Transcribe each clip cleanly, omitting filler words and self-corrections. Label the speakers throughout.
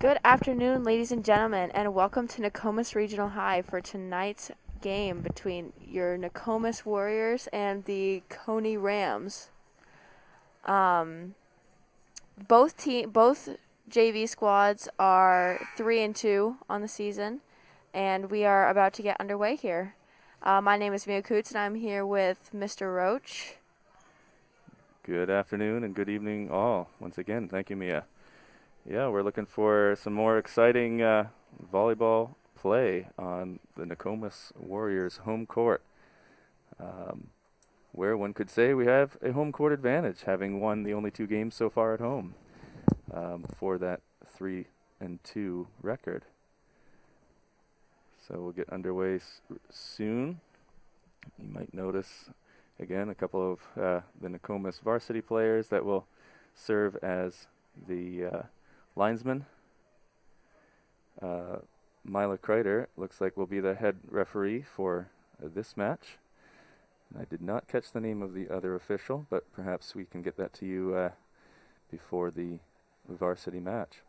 Speaker 1: Good afternoon, ladies and gentlemen, and welcome to Nokomis Regional High for tonight's game between your Nokomis Warriors and the Cony Rams. Both JV squads are 3-2 on the season, and we are about to get underway here. My name is Mia Coots, and I'm here with Mr. Roach.
Speaker 2: Good afternoon and good evening all. Once again, thank you, Mia. Yeah, we're looking for some more exciting volleyball play on the Nokomis Warriors home court, where one could say we have a home court advantage, having won the only 2 games so far at home for that 3-2 record. So we'll get underway soon. You might notice, again, a couple of the Nokomis varsity players that will serve as the linesman. Mila Kreider looks like will be the head referee for this match. I did not catch the name of the other official, but perhaps we can get that to you before the varsity match.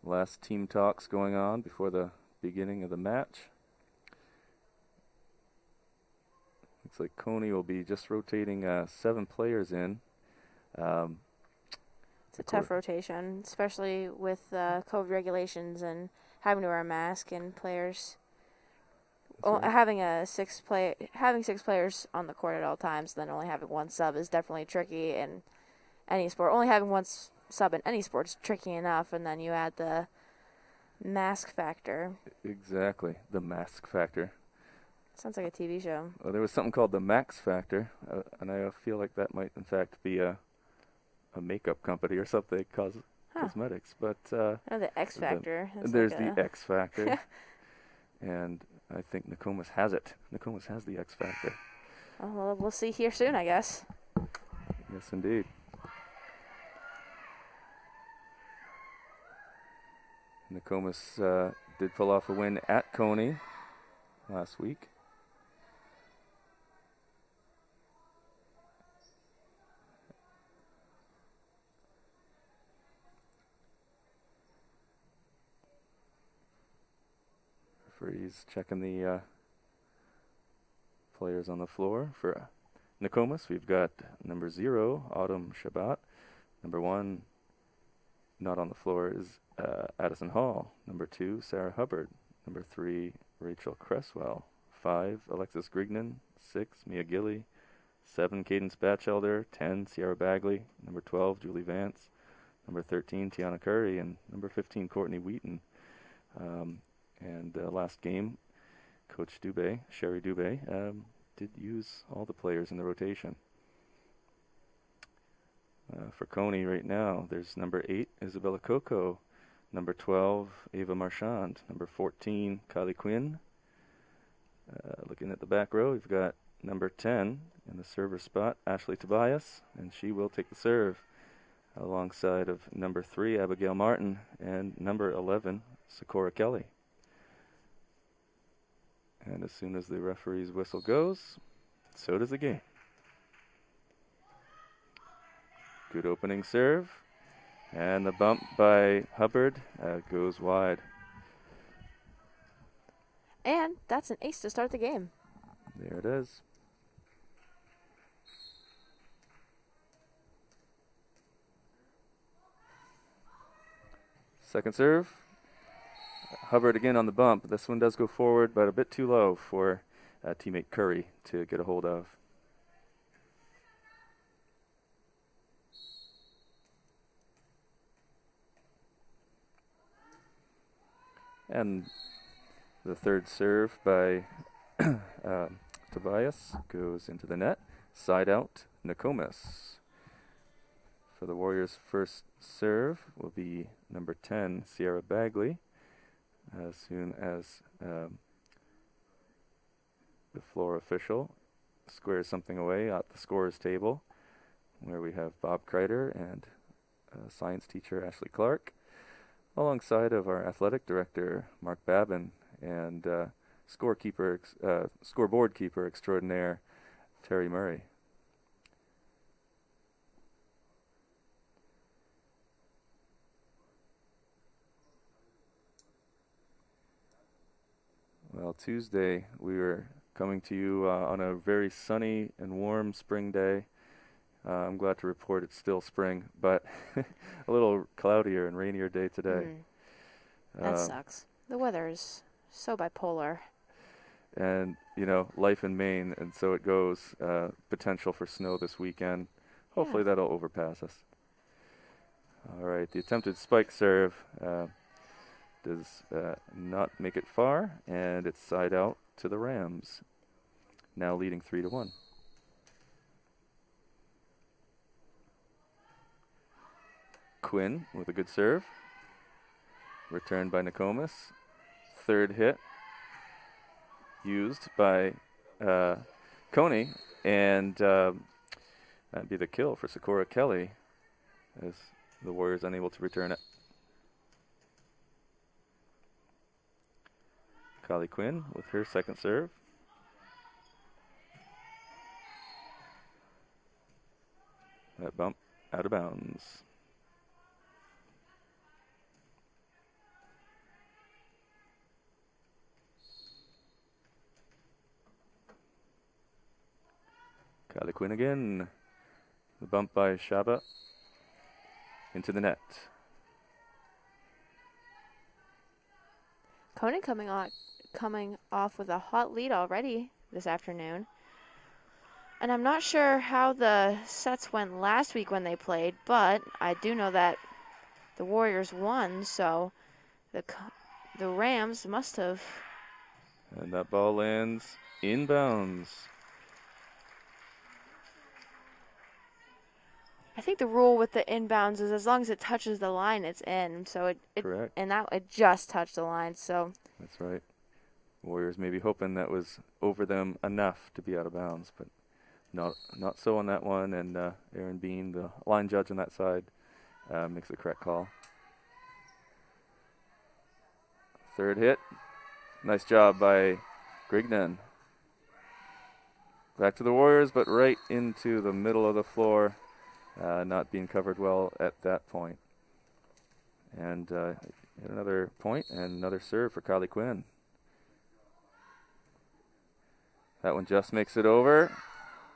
Speaker 2: Last team talks going on before the beginning of the match. Looks like Cony will be just rotating 7 players in.
Speaker 1: It's a tough rotation, especially with COVID regulations and having to wear a mask and players. Having 6 players on the court at all times, then only having 1 sub is definitely tricky in any sport. Only having 1 sub in any sport is tricky enough, and then you add the mask factor.
Speaker 2: Exactly, the mask factor.
Speaker 1: Sounds like a TV show.
Speaker 2: Well, there was something called the Max Factor, and I feel like that might, in fact, be a makeup company or something, cosmetics. But
Speaker 1: the X Factor.
Speaker 2: There's the X Factor, and I think Nokomis has it. Nokomis has the X Factor.
Speaker 1: Well, we'll see here soon, I guess.
Speaker 2: Yes, indeed. Nokomis did pull off a win at Cony last week. Referee's checking the players on the floor. For Nokomis, we've got number 0, Autumn Shabbat. Number 1, not on the floor, is Addison Hall. Number 2, Sarah Hubbard. Number 3, Rachel Cresswell. 5, Alexis Grignan. 6, Mia Gilly. 7, Cadence Batchelder. 10, Sierra Bagley. Number 12, Julie Vance. Number 13, Tiana Curry. And number 15, Courtney Wheaton. And last game, Coach Dubé, Sherry Dubé, did use all the players in the rotation. For Cony right now, there's number 8, Isabella Coco. Number 12, Ava Marchand. Number 14, Kylie Quinn. Looking at the back row, we've got number 10 in the server spot, Ashley Tobias, and she will take the serve alongside of number 3, Abigail Martin, and number 11, Sakura Kelly. And as soon as the referee's whistle goes, so does the game. Good opening serve. And the bump by Hubbard goes wide.
Speaker 1: And that's an ace to start the game.
Speaker 2: There it is. Second serve. Hubbard again on the bump. This one does go forward, but a bit too low for teammate Curry to get a hold of. And the third serve by Tobias goes into the net. Side out, Nokomis. For the Warriors' first serve will be number 10, Sierra Bagley. As soon as the floor official squares something away at the scorer's table, where we have Bob Kreider and science teacher Ashley Clark, alongside of our athletic director Mark Babin and scoreboard keeper extraordinaire Terry Murray. Well, Tuesday we were coming to you on a very sunny and warm spring day. I'm glad to report it's still spring, but a little cloudier and rainier day today.
Speaker 1: That sucks. The weather is so bipolar.
Speaker 2: And, life in Maine, and so it goes. Potential for snow this weekend. Hopefully that'll overpass us. All right, the attempted spike serve does not make it far, and it's side out to the Rams, now leading 3-1. Quinn with a good serve. Returned by Nokomis. Third hit used by Cony, and that'd be the kill for Sakura Kelly as the Warriors unable to return it. Kylie Quinn with her second serve. That bump out of bounds. Kylie Quinn again. The bump by Shaba into the net.
Speaker 1: Cony coming off with a hot lead already this afternoon. And I'm not sure how the sets went last week when they played, but I do know that the Warriors won, so the Rams must have.
Speaker 2: And that ball lands inbounds.
Speaker 1: I think the rule with the inbounds is as long as it touches the line, it's in. So
Speaker 2: Correct.
Speaker 1: And that it just touched the line. So
Speaker 2: that's right. Warriors maybe hoping that was over them enough to be out of bounds, but not so on that one. And Aaron Bean, the line judge on that side, makes the correct call. Third hit. Nice job by Grignan. Back to the Warriors, but right into the middle of the floor. Not being covered well at that point. And another point and another serve for Kylie Quinn. That one just makes it over.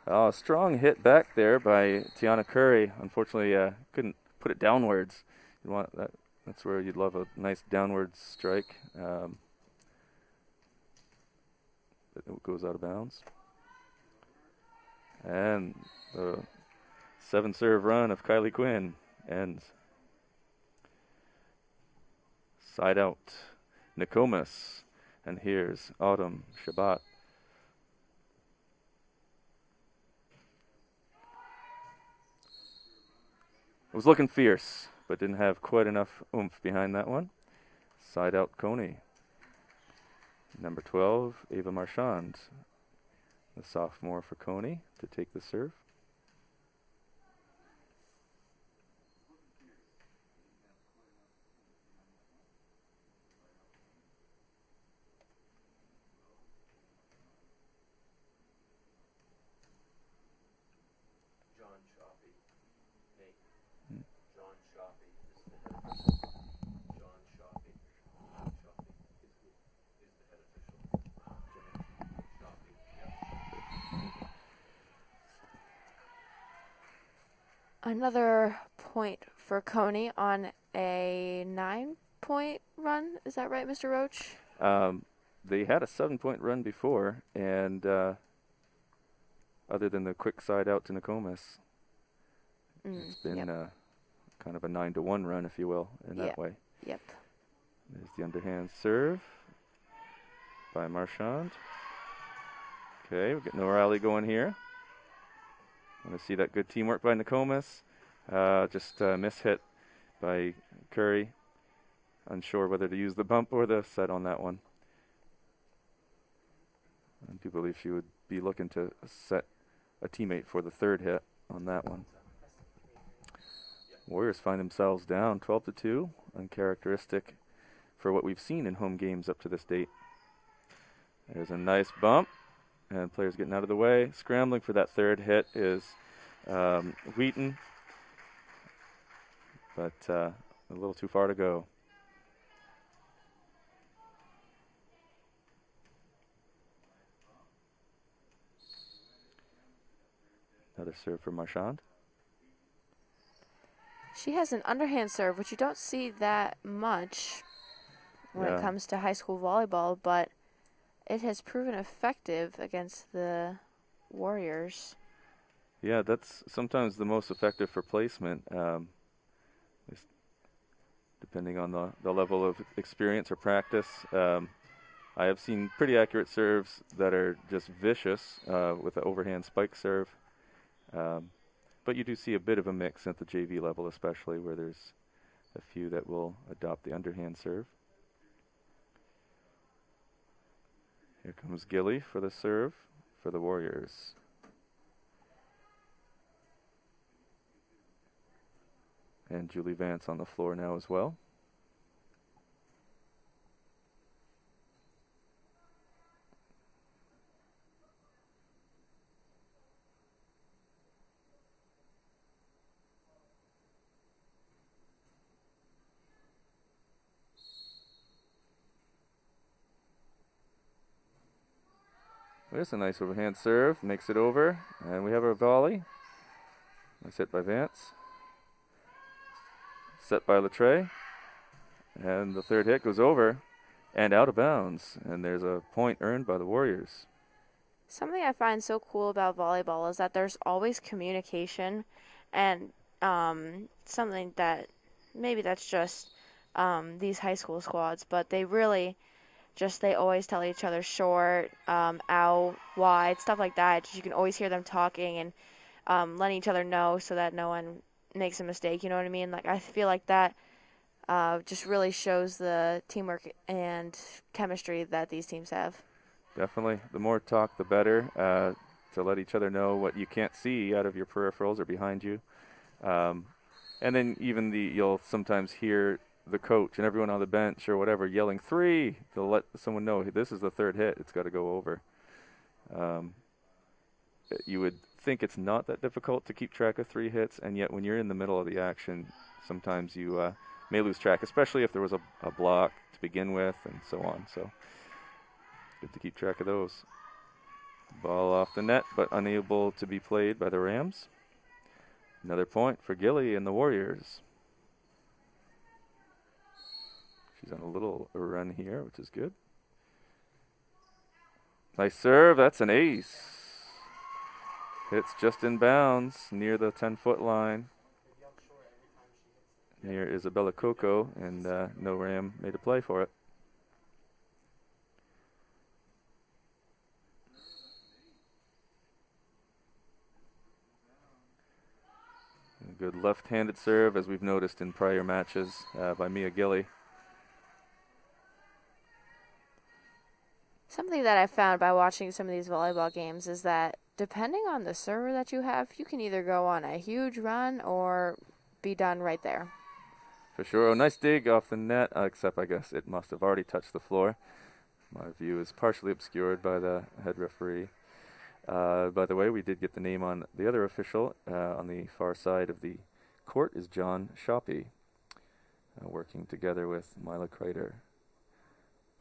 Speaker 2: Oh, strong hit back there by Tiana Curry. Unfortunately, couldn't put it downwards. You want that? That's where you'd love a nice downward strike. It goes out of bounds. And the 7-serve run of Kylie Quinn ends. Side out, Nokomis, and here's Autumn Shabbat. It was looking fierce, but didn't have quite enough oomph behind that one. Side out, Cony. Number 12, Ava Marchand, the sophomore for Cony, to take the serve.
Speaker 1: Another point for Cony on a 9-point run. Is that right, Mr. Roach?
Speaker 2: They had a 7-point run before, and other than the quick side out to Nokomis, it's been kind of a 9-1 run, if you will, in that way.
Speaker 1: Yep.
Speaker 2: There's the underhand serve by Marchand. Okay, we're getting the rally going here. Want to see that good teamwork by Nokomis. Just a mishit by Curry. Unsure whether to use the bump or the set on that one. I do believe she would be looking to set a teammate for the third hit on that one. Warriors find themselves down 12-2, uncharacteristic for what we've seen in home games up to this date. There's a nice bump, and players getting out of the way. Scrambling for that third hit is Wheaton, but a little too far to go. Another serve for Marchand.
Speaker 1: She has an underhand serve, which you don't see that much when it comes to high school volleyball, but it has proven effective against the Warriors.
Speaker 2: Yeah, that's sometimes the most effective for placement, depending on the level of experience or practice. I have seen pretty accurate serves that are just vicious with an overhand spike serve. But you do see a bit of a mix at the JV level, especially where there's a few that will adopt the underhand serve. Here comes Gilly for the serve for the Warriors. And Julie Vance on the floor now as well. There's a nice overhand serve, makes it over, and we have our volley. Nice hit by Vance. Set by Latre, and the third hit goes over and out of bounds, and there's a point earned by the Warriors.
Speaker 1: Something I find so cool about volleyball is that there's always communication, and something that maybe that's just these high school squads, but they really they always tell each other short, out, wide, stuff like that. Just, you can always hear them talking and letting each other know so that no one makes a mistake, you know what I mean? Like, I feel like that just really shows the teamwork and chemistry that these teams have.
Speaker 2: Definitely. The more talk, the better, to let each other know what you can't see out of your peripherals or behind you. And then even you'll sometimes hear the coach and everyone on the bench or whatever yelling 3 to let someone know this is the third hit. It's got to go over. You would think it's not that difficult to keep track of 3 hits, and yet when you're in the middle of the action, sometimes you may lose track, especially if there was a block to begin with and so on. So good to keep track of those. Ball off the net, but unable to be played by the Rams. Another point for Gilly and the Warriors. She's on a little run here, which is good. Nice serve. That's an ace. Hits just in bounds near the 10-foot line. Near Isabella Coco, and no Ram made a play for it. A good left-handed serve, as we've noticed in prior matches by Mia Gilly.
Speaker 1: Something that I found by watching some of these volleyball games is that depending on the server that you have, you can either go on a huge run or be done right there.
Speaker 2: For sure. A nice dig off the net, except I guess it must have already touched the floor. My view is partially obscured by the head referee. By the way, we did get the name on the other official on the far side of the court is John Shoppy, working together with Mila Kreider.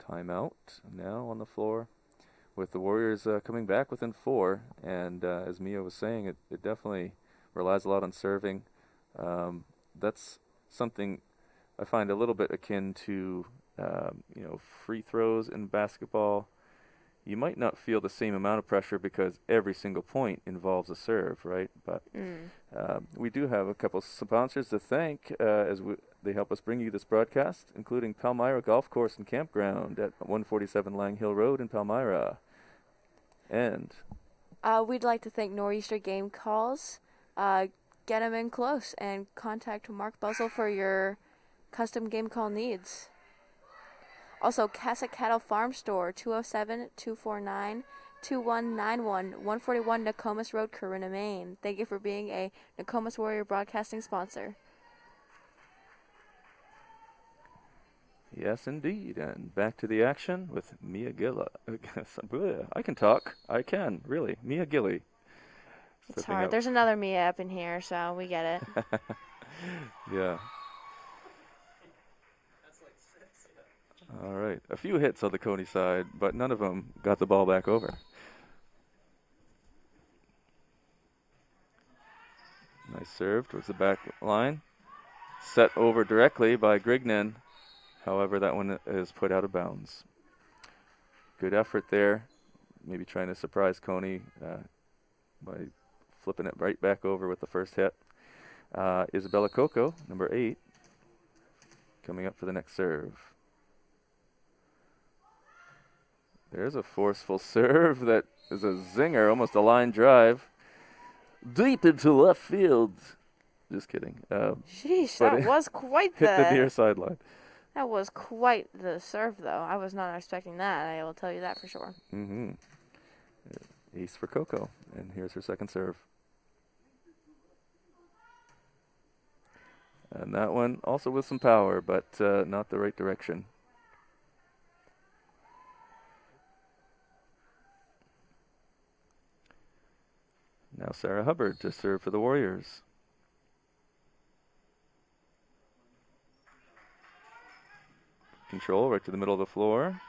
Speaker 2: Timeout now on the floor with the Warriors coming back within 4. And as Mia was saying, it definitely relies a lot on serving. That's something I find a little bit akin to, free throws in basketball. You might not feel the same amount of pressure because every single point involves a serve, right? But we do have a couple sponsors to thank as they help us bring you this broadcast, including Palmyra Golf Course and Campground at 147 Lang Hill Road in Palmyra. And
Speaker 1: we'd like to thank Nor'easter Game Calls. Get them in close and contact Mark Buzzle for your custom game call needs. Also, Casa Cattle Farm Store, 207-249-2191, 141 Nokomis Road, Corunna, Maine. Thank you for being a Nokomis Warrior Broadcasting sponsor.
Speaker 2: yes, indeed. And back to the action with Mia Gilly. I can talk. I can, really. Mia Gilly.
Speaker 1: It's hard. There's another Mia up in here, so we get it.
Speaker 2: Yeah. All right. A few hits on the Cony side, but none of them got the ball back over. Nice serve towards the back line. Set over directly by Grignan. However, that one is put out of bounds. Good effort there. Maybe trying to surprise Cony by flipping it right back over with the first hit. Isabella Coco, number 8, coming up for the next serve. There's a forceful serve that is a zinger, almost a line drive. Deep into left field. Just kidding.
Speaker 1: Sheesh, that was quite
Speaker 2: hit the near sideline.
Speaker 1: That was quite the serve, though. I was not expecting that. I will tell you that for sure.
Speaker 2: Mm-hmm. Ace for Coco, and here's her second serve. And that one also with some power, but not the right direction. Now Sarah Hubbard to serve for the Warriors. Control right to the middle of the floor.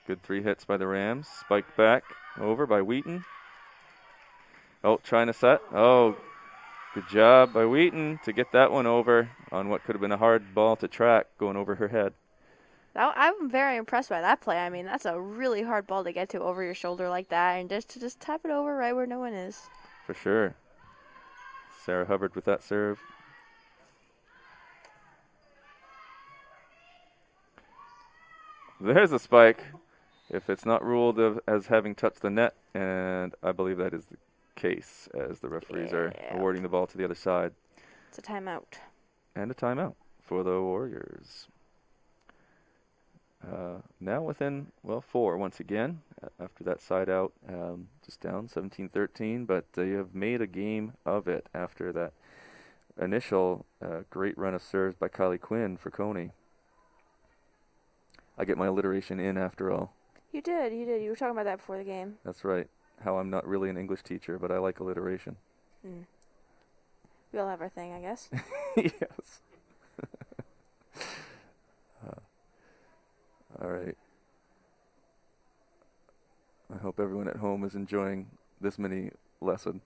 Speaker 2: Good 3 hits by the Rams. Spiked back over by Wheaton. Oh, trying to set. Oh, good job by Wheaton to get that one over on what could have been a hard ball to track going over her head.
Speaker 1: I'm very impressed by that play. I mean, that's a really hard ball to get to over your shoulder like that, and just tap it over right where no one is.
Speaker 2: For sure. Sarah Hubbard with that serve. There's a spike. If it's not ruled as having touched the net, and I believe that is the case as the referees are awarding the ball to the other side.
Speaker 1: It's a timeout.
Speaker 2: And a timeout for the Warriors. Now within, 4 once again after that side out, just down 17-13, but they have made a game of it after that initial great run of serves by Kylie Quinn for Cony. I get my alliteration in after all.
Speaker 1: You did. You were talking about that before the game.
Speaker 2: That's right. How I'm not really an English teacher, but I like alliteration.
Speaker 1: We all have our thing, I guess.
Speaker 2: Yes. All right. I hope everyone at home is enjoying this mini lesson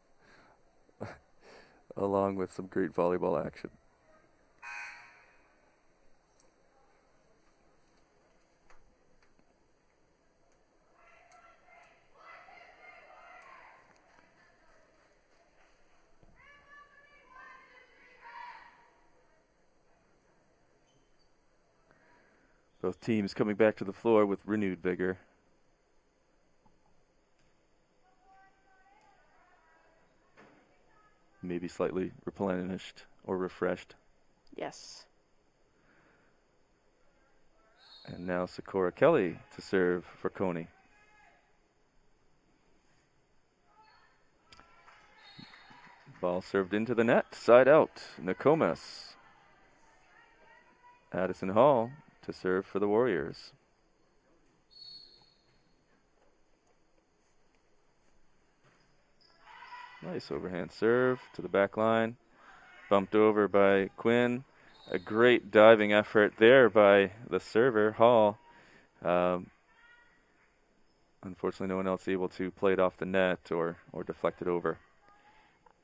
Speaker 2: along with some great volleyball action. Both teams coming back to the floor with renewed vigor. Maybe slightly replenished or refreshed.
Speaker 1: Yes.
Speaker 2: And now Sakura Kelly to serve for Cony. Ball served into the net, side out. Nokomis. Addison Hall to serve for the Warriors. Nice overhand serve to the back line. Bumped over by Quinn. A great diving effort there by the server, Hall. Unfortunately, no one else able to play it off the net or deflect it over.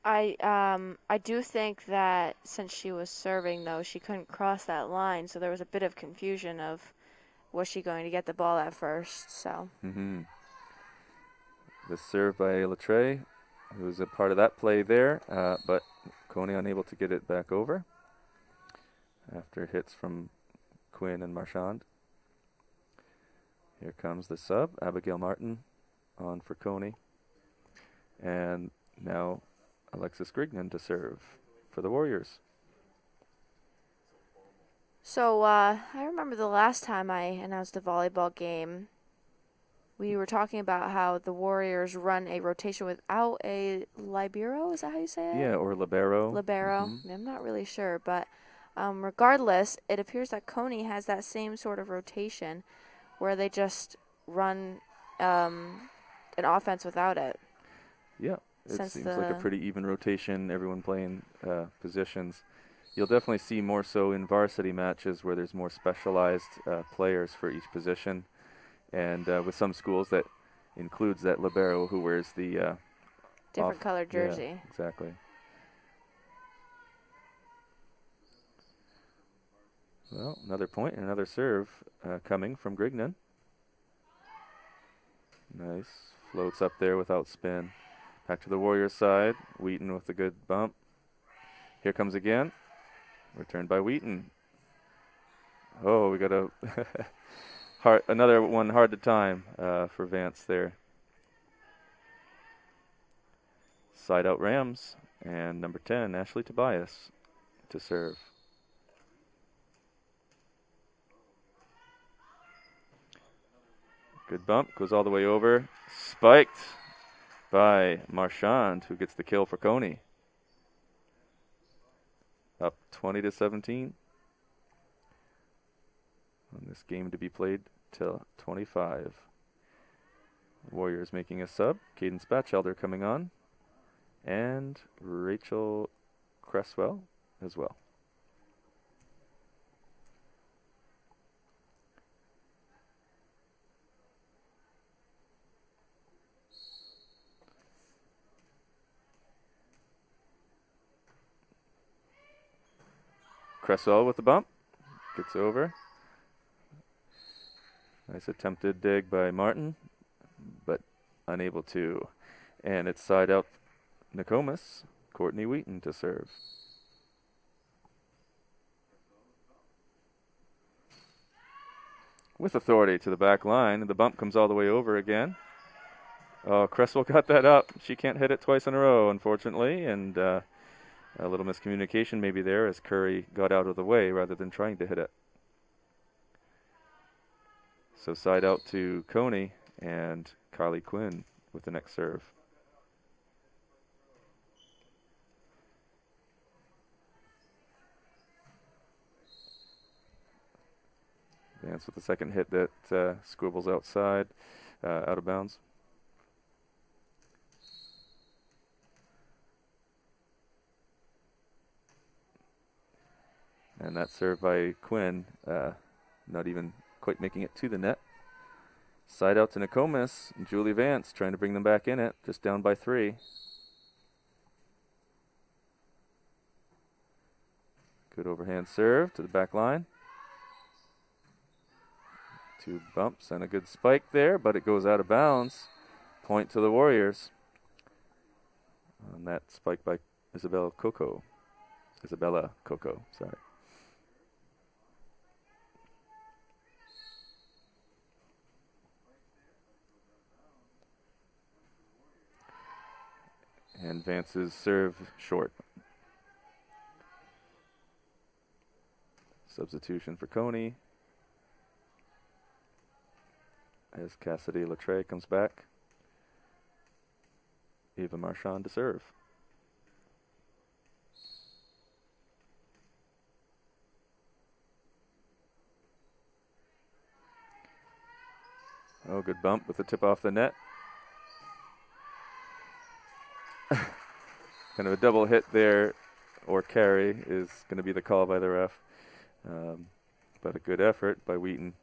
Speaker 1: I do think that since she was serving, though, she couldn't cross that line, so there was a bit of confusion of was she going to get the ball at first. So.
Speaker 2: The serve by Latre, who was a part of that play there, but Cony unable to get it back over after hits from Quinn and Marchand. Here comes the sub, Abigail Martin, on for Cony. And now Alexis Grignan to serve for the Warriors.
Speaker 1: So I remember the last time I announced a volleyball game, we were talking about how the Warriors run a rotation without a libero. Is that how you say it?
Speaker 2: Yeah, or libero.
Speaker 1: Libero. I'm not really sure, but regardless, it appears that Cony has that same sort of rotation where they just run an offense without it.
Speaker 2: Yeah. It seems like a pretty even rotation, everyone playing positions. You'll definitely see more so in varsity matches where there's more specialized players for each position. And with some schools that includes that libero who wears the
Speaker 1: different colored jersey.
Speaker 2: Yeah, exactly. Well, another point and another serve coming from Grignan. Nice. Floats up there without spin. Back to the Warriors side. Wheaton with a good bump. Here comes again. Returned by Wheaton. Oh, we got a another one hard to time for Vance there. Side out Rams. And number 10, Ashley Tobias to serve. Good bump, goes all the way over. Spiked by Marchand, who gets the kill for Cony. Up 20-17. On this game to be played till 25. Warriors making a sub. Cadence Batchelder coming on. And Rachel Cresswell as well. Cresswell with the bump. Gets over. Nice attempted dig by Martin, but unable to. And it's side out Nokomis, Courtney Wheaton to serve. With authority to the back line, and the bump comes all the way over again. Oh, Cresswell got that up. She can't hit it twice in a row, unfortunately, and a little miscommunication maybe there as Curry got out of the way rather than trying to hit it. So side out to Cony and Kylie Quinn with the next serve. Vance with the second hit that squibbles outside, out of bounds. And that serve by Quinn, not even quite making it to the net. Side out to Nokomis, and Julie Vance trying to bring them back in it, just down by 3. Good overhand serve to the back line. 2 bumps and a good spike there, but it goes out of bounds. Point to the Warriors. And that spike by Isabella Coco, sorry. And Vance's serve short. Substitution for Cony. As Cassidy Latre comes back. Eva Marchand to serve. Oh, good bump with the tip off the net. Kind of a double hit there, or carry, is going to be the call by the ref. But a good effort by Wheaton.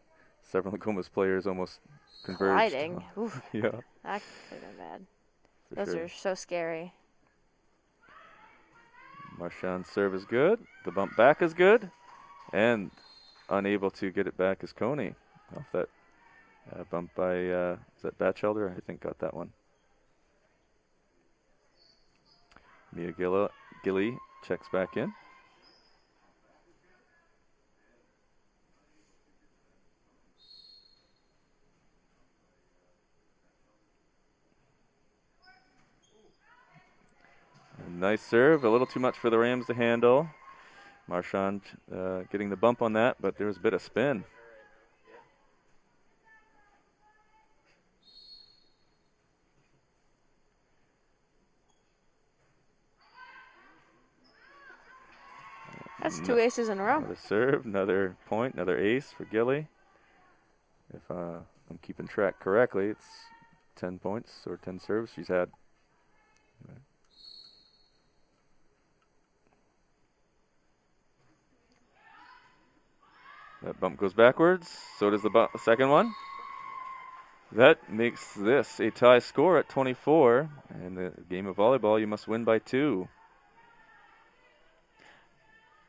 Speaker 2: Several Nokomis players almost converged.
Speaker 1: Colliding. Oof.
Speaker 2: Yeah.
Speaker 1: That could have been bad.
Speaker 2: For
Speaker 1: Those
Speaker 2: sure.
Speaker 1: are so scary.
Speaker 2: Marchand's serve is good. The bump back is good. And unable to get it back is Cony. Off that bump by, is that Batchelder? I think got that one. Mia Gilly checks back in. Nice serve, a little too much for the Rams to handle. Marchand getting the bump on that, but there was a bit of spin.
Speaker 1: That's 2 aces in a row.
Speaker 2: Another serve, another point, another ace for Gilly. If I'm keeping track correctly, it's 10 points or 10 serves she's had. That bump goes backwards. So does the second one. That makes this a tie score at 24. In the game of volleyball, you must win by 2.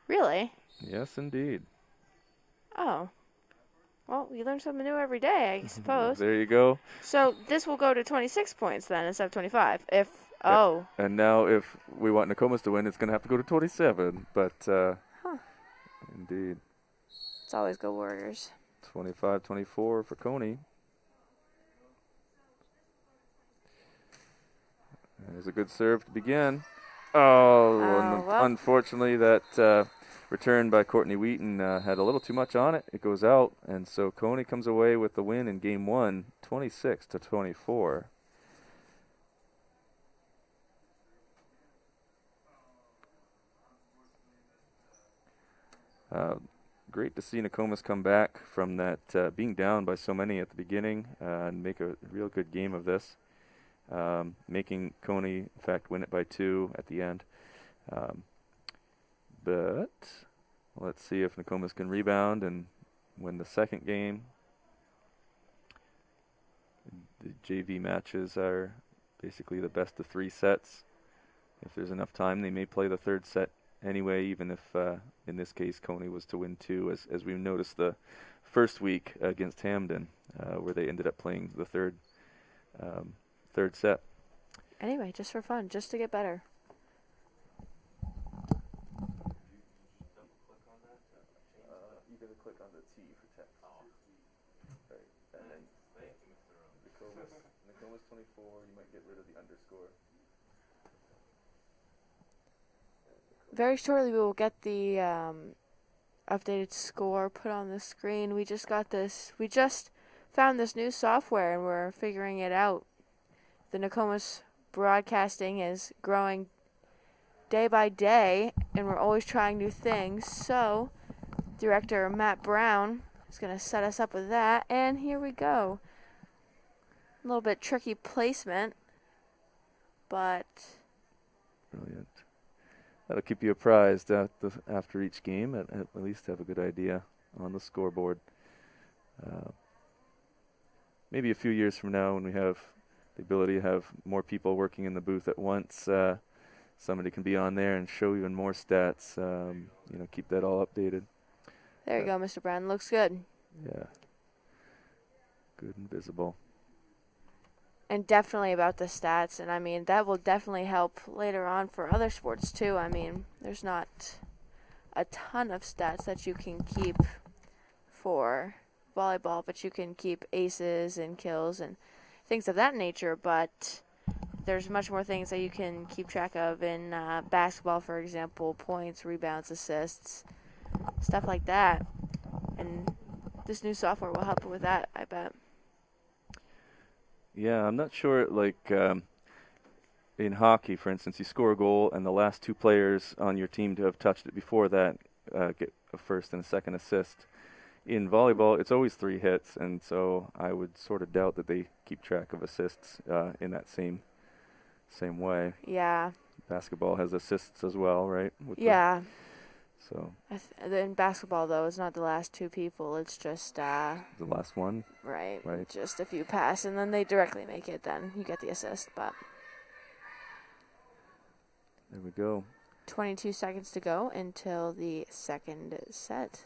Speaker 1: Really?
Speaker 2: Yes, indeed.
Speaker 1: Oh. Well, you learn something new every day, I suppose.
Speaker 2: There you go.
Speaker 1: So this will go to 26 points then instead of 25.
Speaker 2: And now if we want Nokomis to win, it's going to have to go to 27. But indeed.
Speaker 1: It's always go Warriors.
Speaker 2: 25-24 for Cony. There's a good serve to begin. Unfortunately, that return by Courtney Wheaton had a little too much on it. It goes out, and so Cony comes away with the win in Game 1, 26-24. Great to see Nokomis come back from that being down by so many at the beginning and make a real good game of this. Making Cony, in fact, win it by 2 at the end. But let's see if Nokomis can rebound and win the second game. The JV matches are basically the best of 3 sets. If there's enough time, they may play the third set anyway, even if, in this case, Cony was to win 2, as we noticed the first week against Hamden, where they ended up playing the third set.
Speaker 1: Anyway, just for fun, just to get better.
Speaker 2: You gotta click on the T for text. Right. And then Nokomis 24, you might get rid of the underscore.
Speaker 1: Very shortly we will get the updated score put on the screen. We just found this new software and we're figuring it out. The Nokomis broadcasting is growing day by day, and we're always trying new things. So, Director Matt Brown is going to set us up with that, and here we go. A little bit tricky placement, but
Speaker 2: Brilliant. That'll keep you apprised after each game, at least have a good idea on the scoreboard. Maybe a few years from now, when we have the ability to have more people working in the booth at once, somebody can be on there and show even more stats. Keep that all updated.
Speaker 1: There you go, Mr. Brown. Looks good.
Speaker 2: Yeah. Good and visible.
Speaker 1: And definitely about the stats, and I mean, that will definitely help later on for other sports too. I mean, there's not a ton of stats that you can keep for volleyball, but you can keep aces and kills and things of that nature, but there's much more things that you can keep track of in basketball, for example, points, rebounds, assists, stuff like that. And this new software will help with that, I bet.
Speaker 2: Yeah, I'm not sure, in hockey, for instance, you score a goal and the last 2 players on your team to have touched it before that get a first and a second assist. In volleyball, it's always 3 hits, and so I would sort of doubt that they keep track of assists in that same way.
Speaker 1: Yeah.
Speaker 2: Basketball has assists as well, right?
Speaker 1: Yeah.
Speaker 2: So
Speaker 1: in basketball, though, it's not the last 2 people. It's just
Speaker 2: the last one.
Speaker 1: Right. Just if you pass and then they directly make it, then you get the assist. But
Speaker 2: there we go.
Speaker 1: 22 seconds to go until the second set.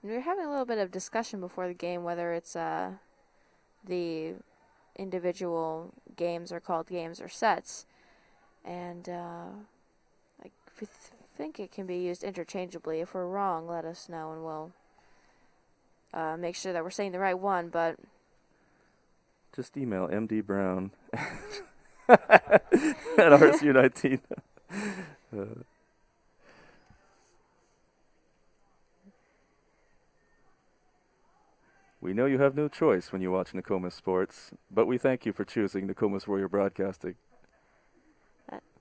Speaker 1: We were having a little bit of discussion before the game whether it's the individual games are called games or sets. And I think it can be used interchangeably. If we're wrong, let us know and we'll make sure that we're saying the right one. But
Speaker 2: just email MD Brown at RSU19. We know you have no choice when you watch Nokomis Sports, but we thank you for choosing Nokomis Warrior Broadcasting.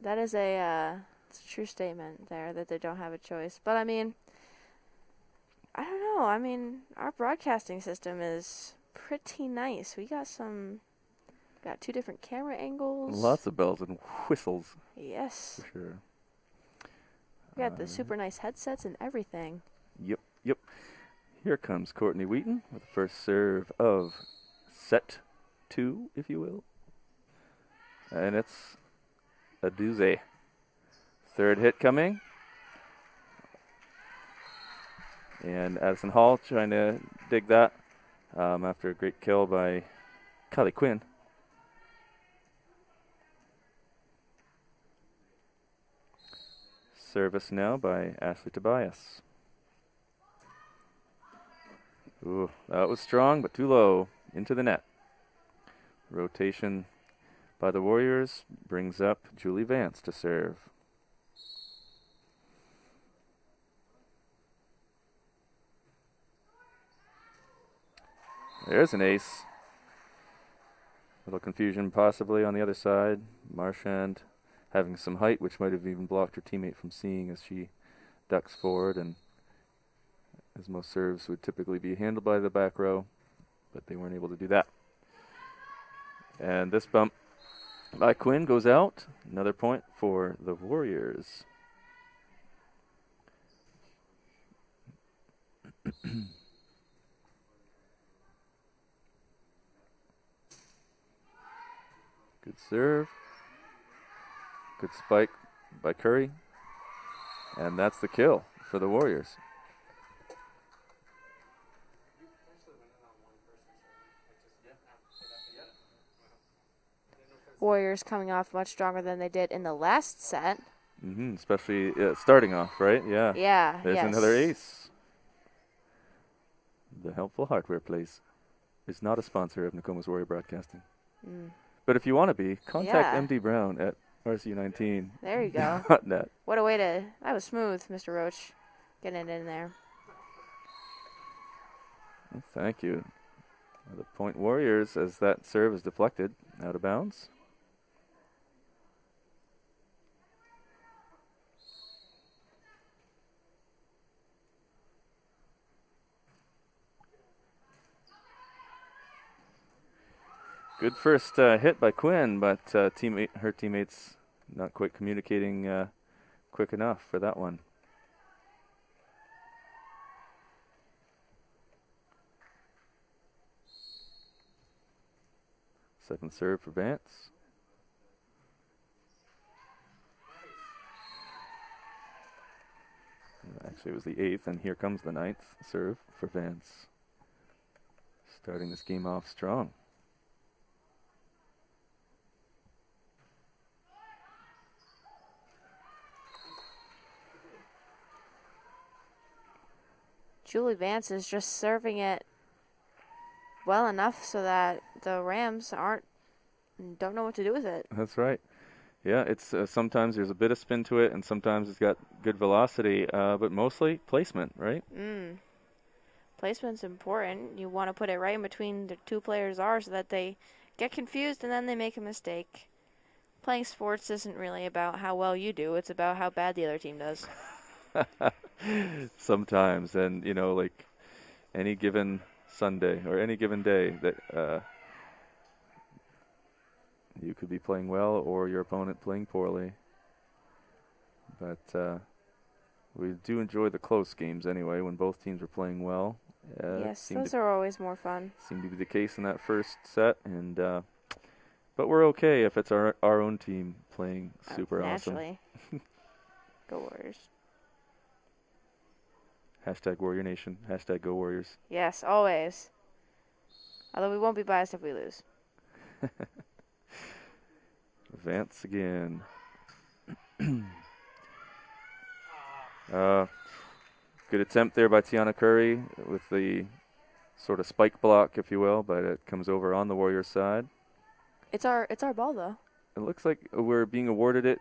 Speaker 1: That is it's a true statement there that they don't have a choice. But I mean, I don't know. I mean, our broadcasting system is pretty nice. We got 2 different camera angles.
Speaker 2: Lots of bells and whistles.
Speaker 1: Yes.
Speaker 2: For sure.
Speaker 1: We got the super nice headsets and everything.
Speaker 2: Yep. Here comes Courtney Wheaton with the first serve of set 2, if you will. And it's a doozy. Third hit coming. And Addison Hall trying to dig that after a great kill by Kylie Quinn. Service now by Ashley Tobias. Ooh, that was strong, but too low. Into the net. Rotation by the Warriors brings up Julie Vance to serve. There's an ace. Little confusion possibly on the other side. Marchand having some height, which might have even blocked her teammate from seeing as she ducks forward, and as most serves would typically be handled by the back row, but they weren't able to do that. And this bump by Quinn goes out. Another point for the Warriors. Good serve. Good spike by Curry. And that's the kill for the Warriors.
Speaker 1: Warriors coming off much stronger than they did in the last set.
Speaker 2: Especially starting off, right? Yeah.
Speaker 1: Yeah.
Speaker 2: There's another ace. The Helpful Hardware Place is not a sponsor of Nokomis Warrior Broadcasting. But if you want to be, contact MD Brown at RCU19.
Speaker 1: There you go.
Speaker 2: .net.
Speaker 1: What a way to... That was smooth, Mr. Roach. Getting it in there.
Speaker 2: Well, thank you. The point Warriors as that serve is deflected out of bounds. Good first hit by Quinn, but her teammates not quite communicating quick enough for that one. Seventh serve for Vance. Actually, it was the eighth, and here comes the ninth serve for Vance. Starting this game off strong.
Speaker 1: Julie Vance is just serving it well enough so that the Rams don't know what to do with it.
Speaker 2: That's right. Yeah, it's sometimes there's a bit of spin to it, and sometimes it's got good velocity, but mostly placement, right?
Speaker 1: Placement's important. You want to put it right in between the two players are so that they get confused and then they make a mistake. Playing sports isn't really about how well you do. It's about how bad the other team does.
Speaker 2: Sometimes, and like any given Sunday or any given day that you could be playing well or your opponent playing poorly. But we do enjoy the close games anyway when both teams are playing well.
Speaker 1: Yes, those are always more fun.
Speaker 2: Seemed to be the case in that first set, and but we're okay if it's our own team playing super
Speaker 1: naturally.
Speaker 2: Awesome.
Speaker 1: Go Warriors.
Speaker 2: Hashtag Warrior Nation. Hashtag Go Warriors.
Speaker 1: Yes, always. Although we won't be biased if we lose.
Speaker 2: Vance again. Good attempt there by Tiana Curry with the sort of spike block, if you will, but it comes over on the Warriors side.
Speaker 1: It's our ball, though.
Speaker 2: It looks like we're being awarded it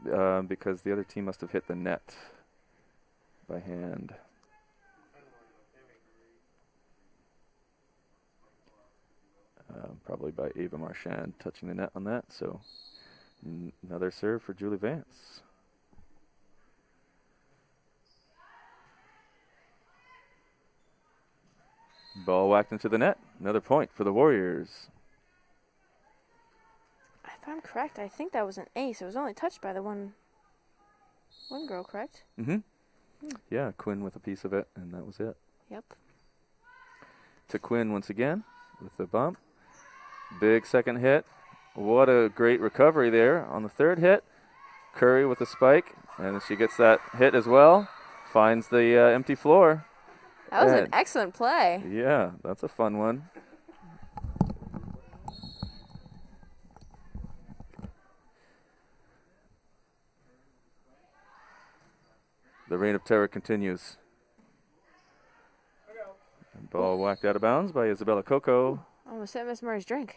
Speaker 2: because the other team must have hit the net by hand. Probably by Ava Marchand touching the net on that. So another serve for Julie Vance. Ball whacked into the net. Another point for the Warriors.
Speaker 1: If I'm correct, I think that was an ace. It was only touched by the one girl, correct?
Speaker 2: Yeah, Quinn with a piece of it, and that was it.
Speaker 1: Yep.
Speaker 2: To Quinn once again with the bump. Big second hit. What a great recovery there on the third hit. Curry with a spike, and she gets that hit as well. Finds the empty floor.
Speaker 1: That was an excellent play.
Speaker 2: Yeah, that's a fun one. The reign of terror continues. Ball whacked out of bounds by Isabella Coco.
Speaker 1: Almost hit Miss Murray's drink.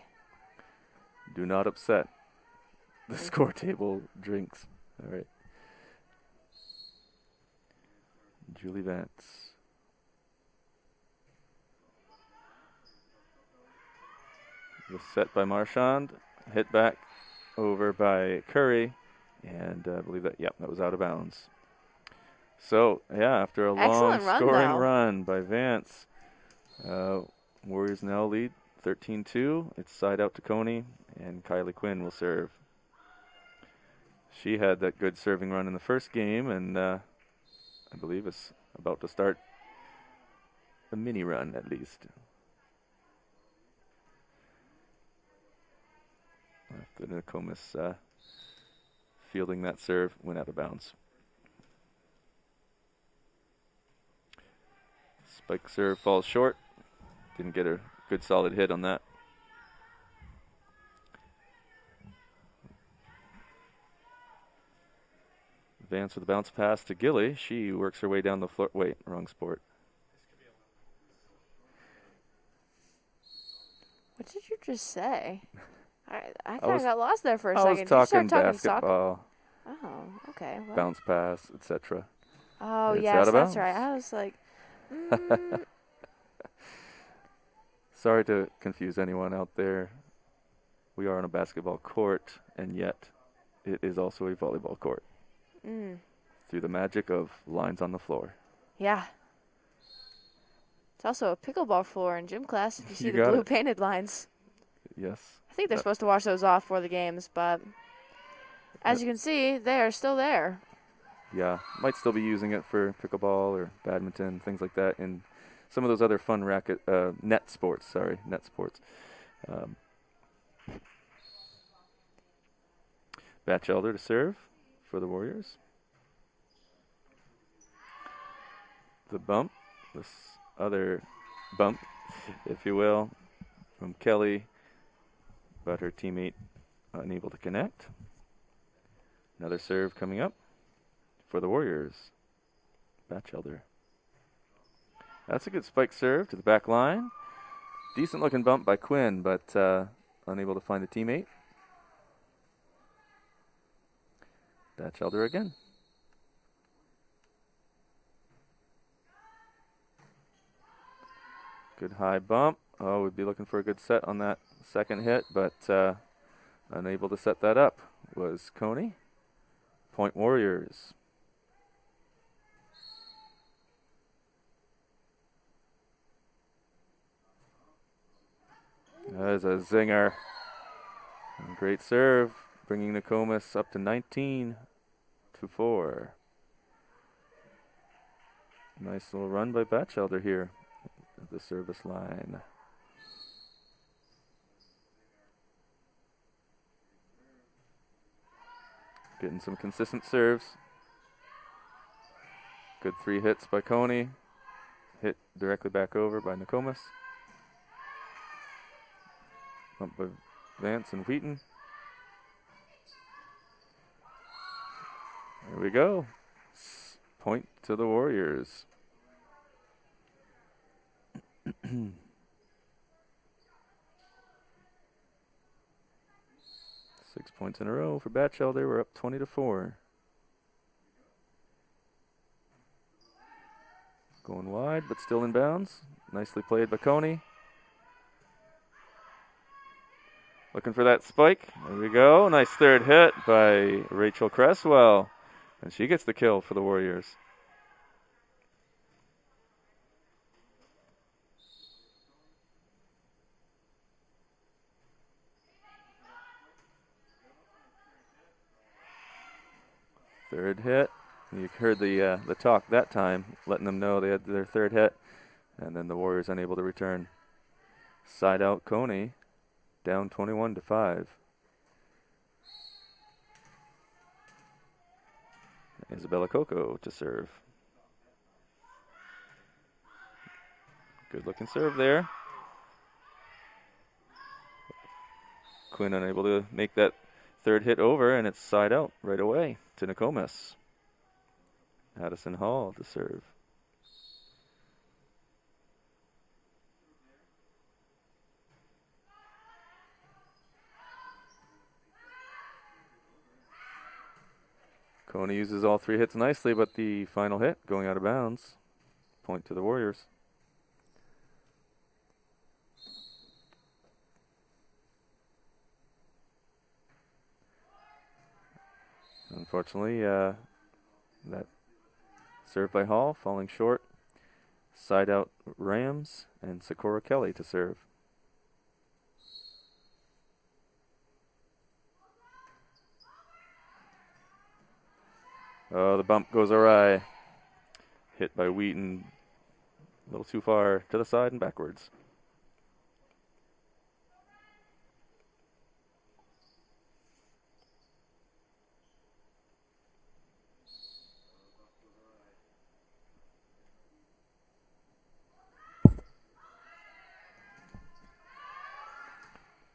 Speaker 2: Do not upset the score table drinks. All right. Julie Vance. The set by Marchand. Hit back over by Curry. And I believe that, that was out of bounds. So, after a long scoring run by Vance, Warriors now lead 13-2. It's side out to Cony, and Kylie Quinn will serve. She had that good serving run in the first game, and I believe is about to start a mini run at least. After Nokomis fielding that serve, went out of bounds. Spike serve falls short. Didn't get a good solid hit on that. Vance with a bounce pass to Gilly. She works her way down the floor. Wait, wrong sport.
Speaker 1: What did you just say? I kind of got lost there for a second.
Speaker 2: I was talking basketball.
Speaker 1: Oh, okay. Well.
Speaker 2: Bounce pass, etc.
Speaker 1: Oh, yes, that's right. I was like,
Speaker 2: Sorry to confuse anyone out there. We are on a basketball court, and yet it is also a volleyball court. Through the magic of lines on the floor.
Speaker 1: Yeah. It's also a pickleball floor in gym class if you see the blue painted lines.
Speaker 2: Yes.
Speaker 1: I think they're supposed to wash those off for the games, but as you can see, they are still there.
Speaker 2: Yeah, might still be using it for pickleball or badminton, things like that, and some of those other fun net sports. Batchelder to serve for the Warriors. The bump, this other bump, if you will, from Kelly, but her teammate unable to connect. Another serve coming up for the Warriors. Batchelder. That's a good spike serve to the back line. Decent looking bump by Quinn, but unable to find a teammate. Batchelder again. Good high bump. Oh, we'd be looking for a good set on that second hit, but unable to set that up was Cony. Point Warriors. That is a zinger. Great serve, bringing Nokomis up to 19-4. Nice little run by Batchelder here at the service line. Getting some consistent serves. Good 3 hits by Cony. Hit directly back over by Nokomis. Bump by Vance and Wheaton. There we go. Point to the Warriors. 6 points in a row for Batchelder. We're up 20-4. Going wide, but still in bounds. Nicely played by Cony. Looking for that spike. There we go. Nice third hit by Rachel Cresswell. And she gets the kill for the Warriors. Third hit. You heard the talk that time, letting them know they had their third hit. And then the Warriors unable to return. Side out Cony. Down 21-5. Isabella Coco to serve. Good looking serve there. Quinn unable to make that third hit over, and it's side out right away to Nokomis. Addison Hall to serve. Cony uses all three hits nicely, but the final hit going out of bounds. Point to the Warriors. Unfortunately, that serve by Hall falling short. Side out Rams and Sakura Kelly to serve. Oh, the bump goes awry. Hit by Wheaton. A little too far to the side and backwards.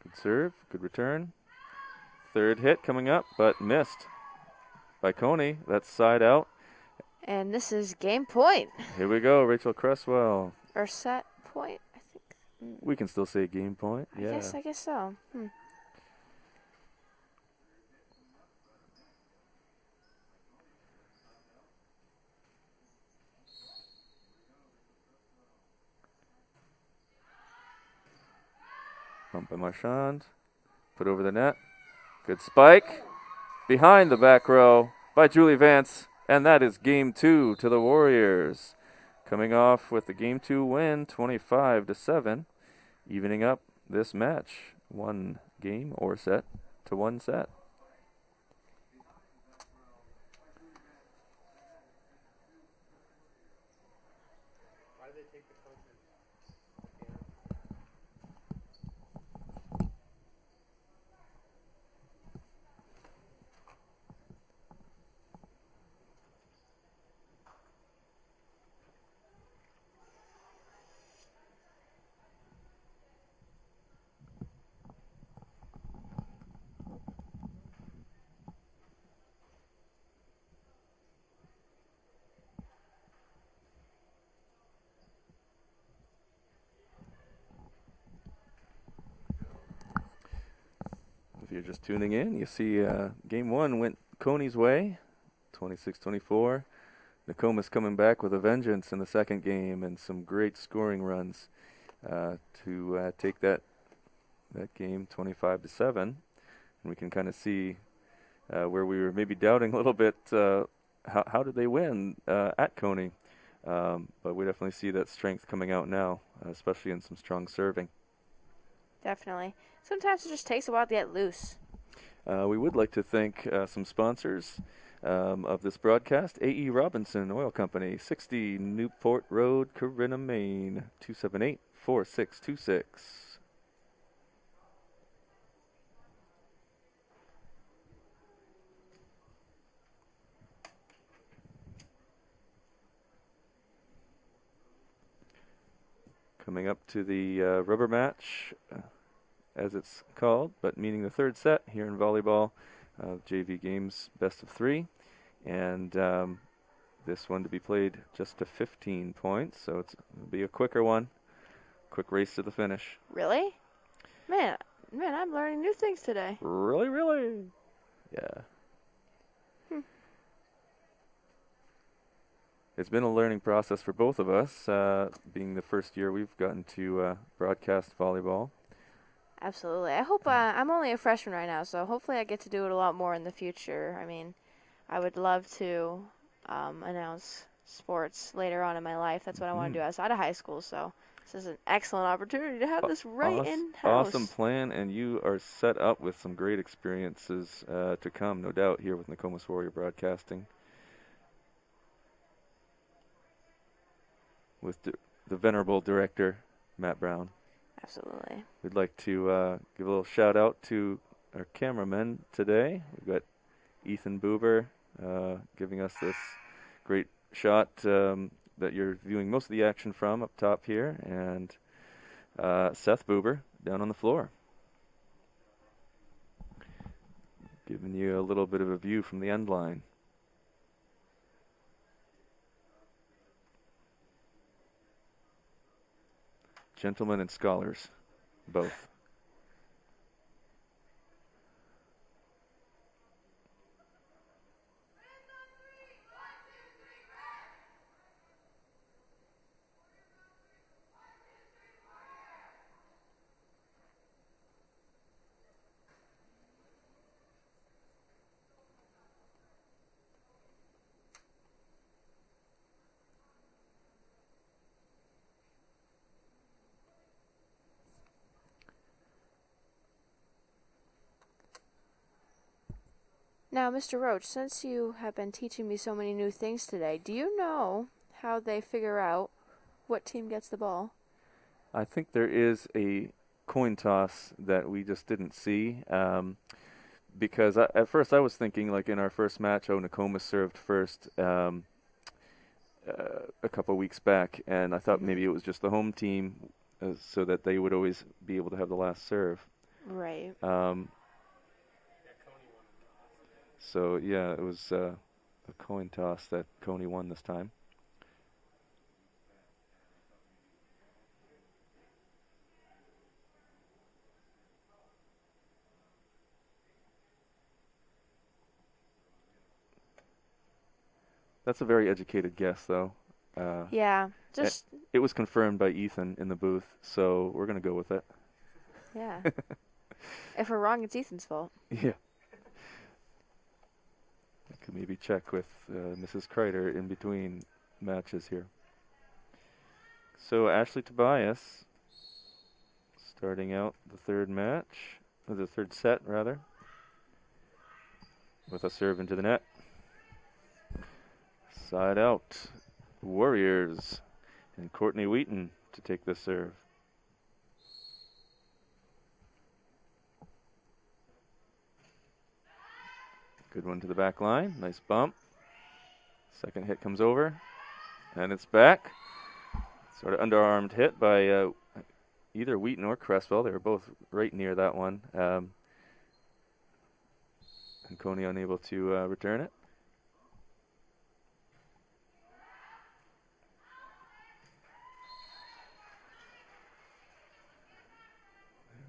Speaker 2: Good serve, good return. Third hit coming up, but missed by Cony. That's side out.
Speaker 1: And this is game point.
Speaker 2: Here we go, Rachel Cresswell.
Speaker 1: Or set point, I think.
Speaker 2: We can still say game point. Yeah.
Speaker 1: I guess so.
Speaker 2: Bump by Marchand. Put over the net. Good spike. Behind the back row by Julie Vance. And that is game 2 to the Warriors. Coming off with the game 2 win, 25-7. Evening up this match. 1 game or set to 1 set. If you're just tuning in, you see game 1 went Cony's way, 26-24. Nokomis coming back with a vengeance in the second game and some great scoring runs to take that game 25-7. And we can kind of see where we were maybe doubting a little bit how did they win at Cony. But we definitely see that strength coming out now, especially in some strong serving.
Speaker 1: Definitely. Sometimes it just takes a while to get loose.
Speaker 2: We would like to thank some sponsors of this broadcast. A.E. Robinson Oil Company, 60 Newport Road, Corinna, Maine, 278-4626. Coming up to the rubber match, as it's called, but meaning the third set here in volleyball. JV games best of 3. And this one to be played just to 15 points, so it'll be a quicker one. Quick race to the finish.
Speaker 1: Really? Man, I'm learning new things today.
Speaker 2: Really? Yeah. It's been a learning process for both of us, being the first year we've gotten to broadcast volleyball.
Speaker 1: Absolutely. I hope I'm only a freshman right now, so hopefully I get to do it a lot more in the future. I mean, I would love to announce sports later on in my life. That's what I want to do outside of high school, so this is an excellent opportunity to have this right in-house.
Speaker 2: Awesome plan, and you are set up with some great experiences to come, no doubt, here with Nokomis Warrior Broadcasting. With the venerable director, Matt Brown.
Speaker 1: Absolutely.
Speaker 2: We'd like to give a little shout out to our cameramen today. We've got Ethan Buber giving us this great shot that you're viewing most of the action from up top here, and Seth Buber down on the floor, giving you a little bit of a view from the end line. Gentlemen and scholars, both.
Speaker 1: Now, Mr. Roach, since you have been teaching me so many new things today, do you know how they figure out what team gets the ball?
Speaker 2: I think there is a coin toss that we just didn't see. Because at first I was thinking, like in our first match, Nokomis served first a couple weeks back, and I thought maybe it was just the home team so that they would always be able to have the last serve.
Speaker 1: Right.
Speaker 2: So, yeah, it was a coin toss that Cony won this time. That's a very educated guess, though.
Speaker 1: Yeah, just...
Speaker 2: It was confirmed by Ethan in the booth, so we're going to go with it.
Speaker 1: Yeah. If we're wrong, it's Ethan's fault.
Speaker 2: Yeah. I could maybe check with Mrs. Kreider in between matches here. So Ashley Tobias starting out the third set, with a serve into the net. Side out, Warriors, and Courtney Wheaton to take this serve. Good one to the back line, nice bump. Second hit comes over, and it's back. Sort of underarmed hit by either Wheaton or Cresswell. They were both right near that one. And Cony unable to return it.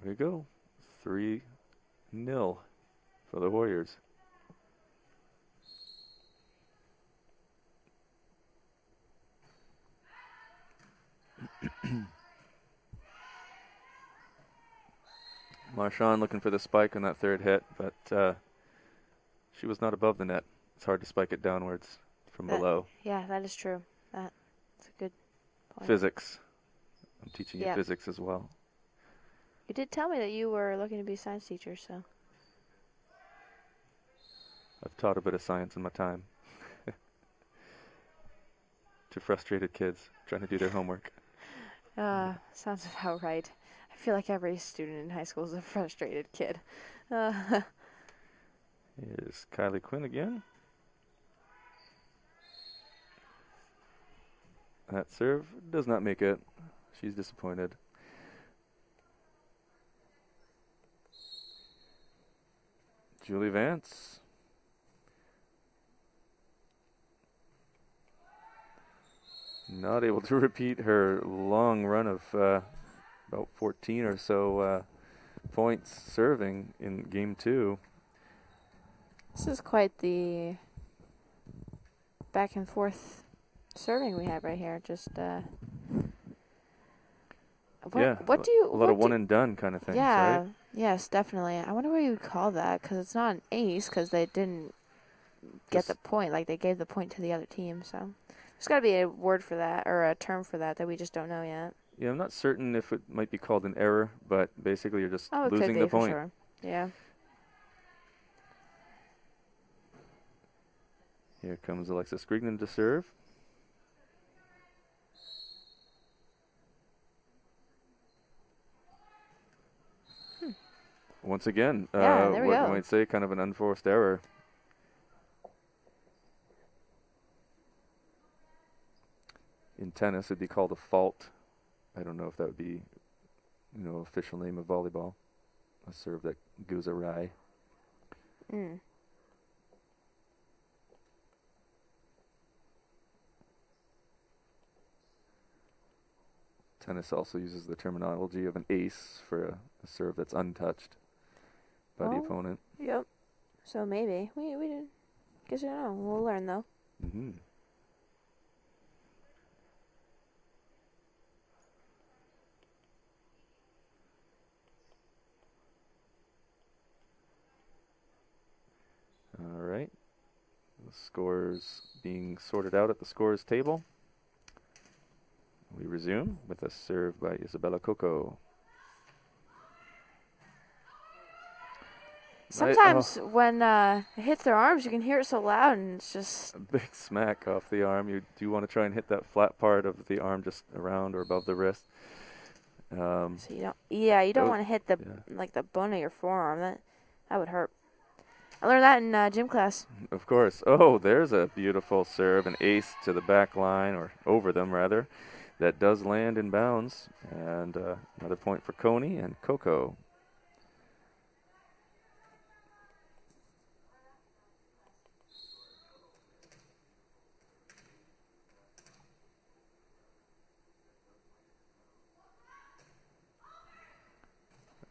Speaker 2: There we go. 3-0 for the Warriors. Marshawn looking for the spike on that third hit, but she was not above the net. It's hard to spike it downwards from below.
Speaker 1: Yeah, that is true. That's a good point.
Speaker 2: Physics. I'm teaching you physics as well.
Speaker 1: You did tell me that you were looking to be a science teacher, so.
Speaker 2: I've taught a bit of science in my time. To frustrated kids trying to do their homework.
Speaker 1: Sounds about right. I feel like every student in high school is a frustrated kid.
Speaker 2: Here's Kylie Quinn again. That serve does not make it. She's disappointed. Julie Vance. Not able to repeat her long run of about 14 or so points serving in game 2.
Speaker 1: This is quite the back and forth serving we have right here. Just what do you?
Speaker 2: A lot of one and done kind of things,
Speaker 1: yeah,
Speaker 2: right?
Speaker 1: Yes, definitely. I wonder what you would call that, because it's not an ace, because they didn't get the point. Like, they gave the point to the other team, so there's got to be a word for that, or a term for that we just don't know yet.
Speaker 2: Yeah, I'm not certain if it might be called an error, but basically you're just
Speaker 1: it
Speaker 2: losing
Speaker 1: could be,
Speaker 2: the point.
Speaker 1: For sure. Yeah.
Speaker 2: Here comes Alexis Grignan to serve. Once again,
Speaker 1: there we
Speaker 2: what
Speaker 1: go.
Speaker 2: you might say, kind of an unforced error. in tennis it'd be called a fault. I don't know if that would be, official name of volleyball. A serve that goes awry. Tennis also uses the terminology of an ace for a serve that's untouched by the opponent.
Speaker 1: Yep. So maybe. We didn't. Guess we don't know. We'll learn, though.
Speaker 2: Mm-hmm. All right. The scores being sorted out at the scores table. We resume with a serve by Isabella Coco.
Speaker 1: Sometimes when it hits their arms, you can hear it so loud, and it's just...
Speaker 2: A big smack off the arm. You do want to try and hit that flat part of the arm just around or above the wrist.
Speaker 1: So you don't want to hit the bone of your forearm. That would hurt. I learned that in gym class.
Speaker 2: Of course. Oh, there's a beautiful serve, an ace to the back line, or over them rather. That does land in bounds. And another point for Cony and Coco.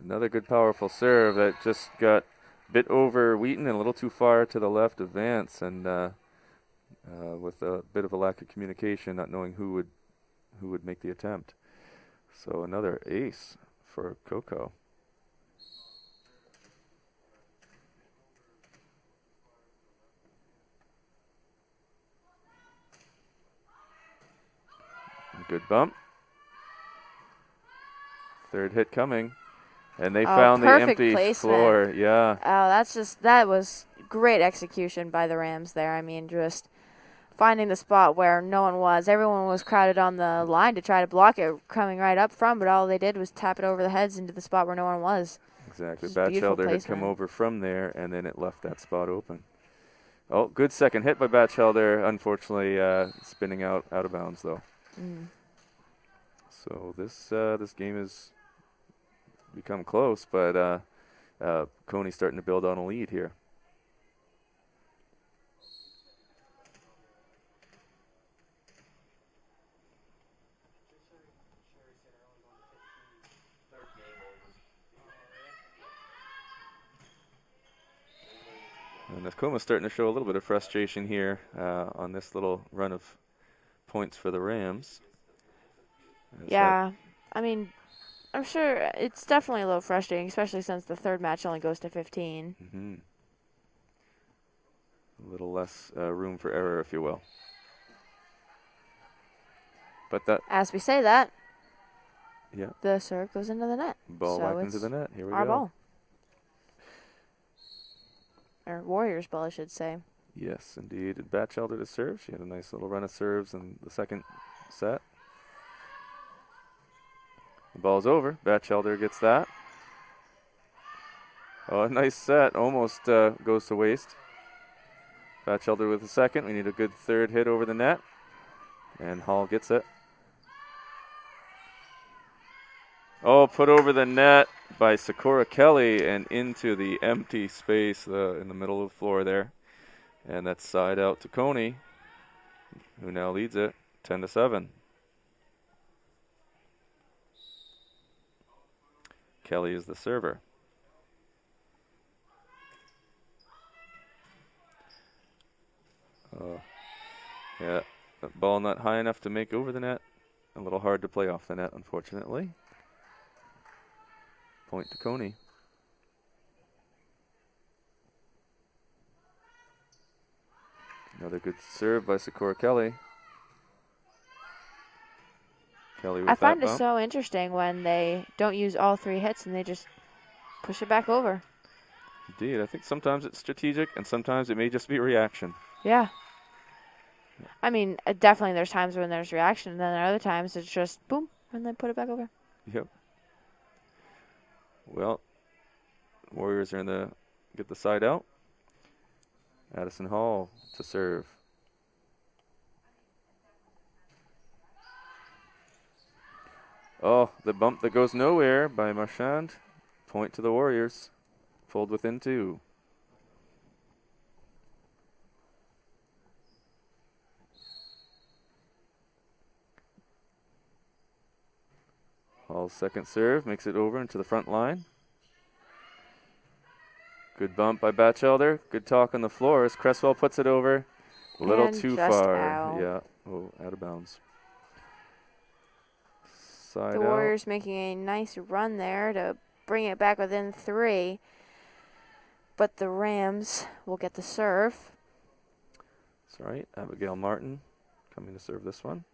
Speaker 2: Another good powerful serve that just got a bit over Wheaton and a little too far to the left of Vance, and with a bit of a lack of communication, not knowing who would make the attempt. So another ace for Coco. Good bump. Third hit coming. And they found the empty placement. Floor. Yeah.
Speaker 1: Oh, that was great execution by the Rams there. I mean, just finding the spot where no one was. Everyone was crowded on the line to try to block it coming right up front, but all they did was tap it over the heads into the spot where no one was.
Speaker 2: Exactly. Batchelder had come over from there, and then it left that spot open. Oh, good second hit by Batchelder. Unfortunately, spinning out of bounds, though. So this game has become close, but Cony's starting to build on a lead here. And Nokomis starting to show a little bit of frustration here on this little run of points for the Rams.
Speaker 1: Yeah, I mean, I'm sure it's definitely a little frustrating, especially since the third match only goes to 15.
Speaker 2: Mm-hmm. A little less room for error, if you will. But that,
Speaker 1: as we say that,
Speaker 2: yeah,
Speaker 1: the serve goes into the net.
Speaker 2: Ball
Speaker 1: so
Speaker 2: back into the net. Here we
Speaker 1: our
Speaker 2: go.
Speaker 1: Ball. Or Warriors ball, I should say.
Speaker 2: Yes, indeed. Batchelder to serve. She had a nice little run of serves in the second set. The ball's over. Batchelder gets that. Oh, a nice set. Almost goes to waste. Batchelder with the second. We need a good third hit over the net. And Hall gets it. Oh, put over the net by Sakura Kelly and into the empty space in the middle of the floor there. And that's side out to Cony, who now leads it 10-7. Kelly is the server. Yeah, the ball not high enough to make over the net. A little hard to play off the net, unfortunately. Point to Cony. Another good serve by Sakura Kelly. Kelly with
Speaker 1: I find
Speaker 2: that
Speaker 1: it
Speaker 2: bump.
Speaker 1: so interesting when they don't use all three hits and they just push it back over.
Speaker 2: Indeed. I think sometimes it's strategic and sometimes it may just be reaction.
Speaker 1: Yeah. I mean, definitely there's times when there's reaction, and then there are other times it's just boom, and then put it back over.
Speaker 2: Yep. Well, Warriors are in the get the side out. Addison Hall to serve. Oh, the bump that goes nowhere by Marchand. Point to the Warriors. Pulled within 2. Hall's second serve makes it over into the front line. Good bump by Batchelder. Good talk on the floor as Cresswell puts it over. A little
Speaker 1: And
Speaker 2: too
Speaker 1: just
Speaker 2: far.
Speaker 1: out.
Speaker 2: Yeah. Oh, out of bounds. Side
Speaker 1: The
Speaker 2: out.
Speaker 1: Warriors making a nice run there to bring it back within 3. But the Rams will get the serve.
Speaker 2: That's right. Abigail Martin coming to serve this one.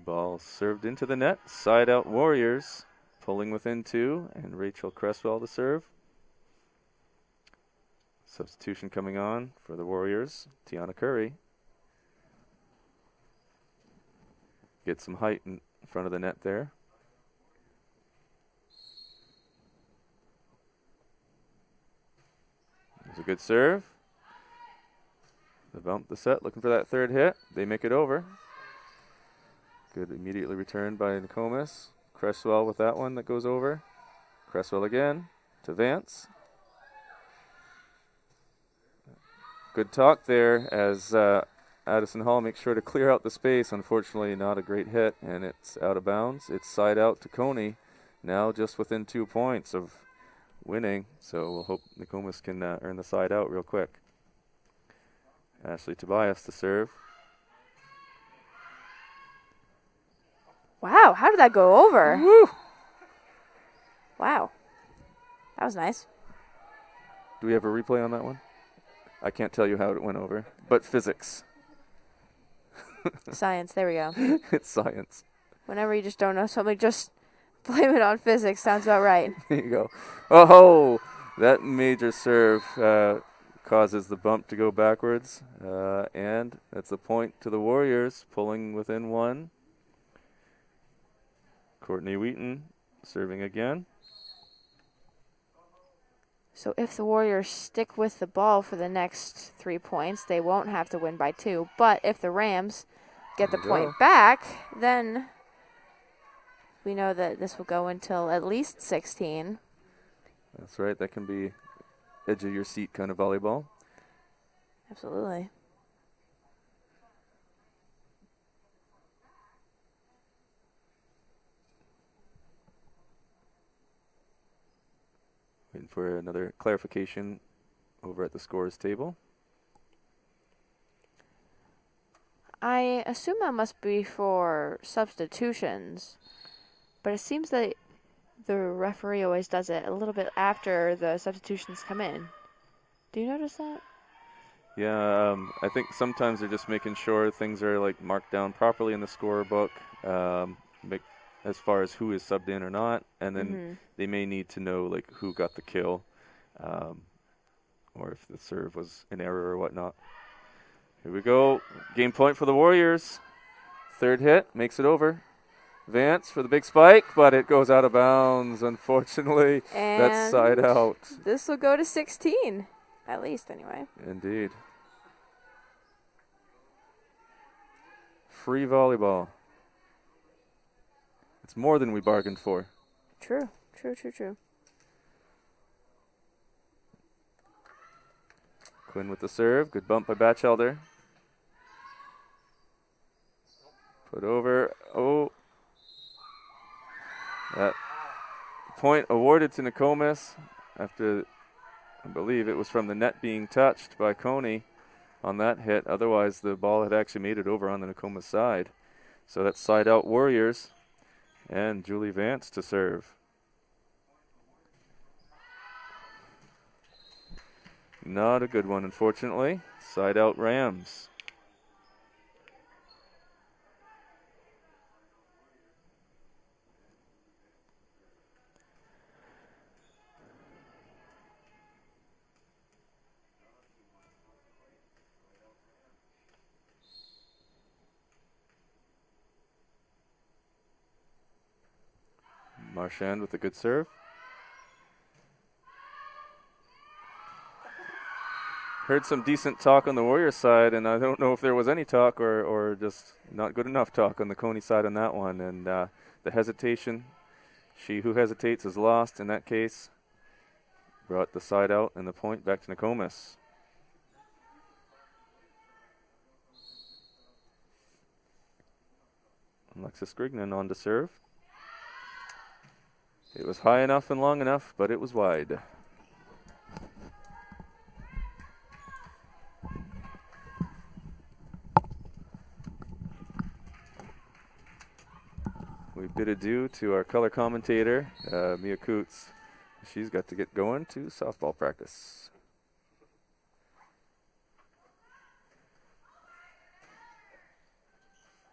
Speaker 2: Ball served into the net. Side out Warriors. Pulling within 2. And Rachel Cresswell to serve. Substitution coming on for the Warriors. Tiana Curry. Get some height in front of the net there. There's a good serve. The bump the set, looking for that third hit. They make it over. Good immediately returned by Nokomis. Cresswell with that one that goes over. Cresswell again to Vance. Good talk there as Addison Hall makes sure to clear out the space. Unfortunately, not a great hit, and it's out of bounds. It's side out to Cony. Now just within 2 points of winning, so we'll hope Nokomis can earn the side out real quick. Ashley Tobias to serve.
Speaker 1: Wow, how did that go over?
Speaker 2: Woo!
Speaker 1: Wow. That was nice.
Speaker 2: Do we have a replay on that one? I can't tell you how it went over, but physics.
Speaker 1: Science, there we go.
Speaker 2: It's science.
Speaker 1: Whenever you just don't know something, just blame it on physics. Sounds about right.
Speaker 2: There you go. Oh, that major serve causes the bump to go backwards, and that's a point to the Warriors, pulling within 1. Courtney Wheaton serving again.
Speaker 1: So if the Warriors stick with the ball for the next 3 points, they won't have to win by 2. But if the Rams get the point back, then we know that this will go until at least 16.
Speaker 2: That's right. That can be edge of your seat kind of volleyball.
Speaker 1: Absolutely.
Speaker 2: Waiting for another clarification over at the scores table.
Speaker 1: I assume that must be for substitutions, but it seems that the referee always does it a little bit after the substitutions come in. Do you notice that?
Speaker 2: Yeah, I think sometimes they're just making sure things are like marked down properly in the scorebook, as far as who is subbed in or not, and then they may need to know like who got the kill, or if the serve was an error or whatnot. Here we go. Game point for the Warriors. Third hit makes it over. Vance for the big spike, but it goes out of bounds, unfortunately.
Speaker 1: And
Speaker 2: that's side out.
Speaker 1: This will go to 16, at least anyway.
Speaker 2: Indeed. Free volleyball. It's more than we bargained for.
Speaker 1: True.
Speaker 2: Quinn with the serve. Good bump by Batchelder. Put over. Oh. That point awarded to Nokomis after, I believe it was from the net being touched by Cony on that hit. Otherwise, the ball had actually made it over on the Nokomis side. So that's side out Warriors. And Julie Vance to serve. Not a good one, unfortunately. Side out Rams. Marchand with a good serve. Heard some decent talk on the Warriors side, and I don't know if there was any talk or just not good enough talk on the Cony side on that one. And the hesitation, she who hesitates is lost in that case. Brought the side out and the point back to Nokomis. Alexis Grignan on to serve. It was high enough and long enough, but it was wide. We bid adieu to our color commentator, Mia Coots. She's got to get going to softball practice.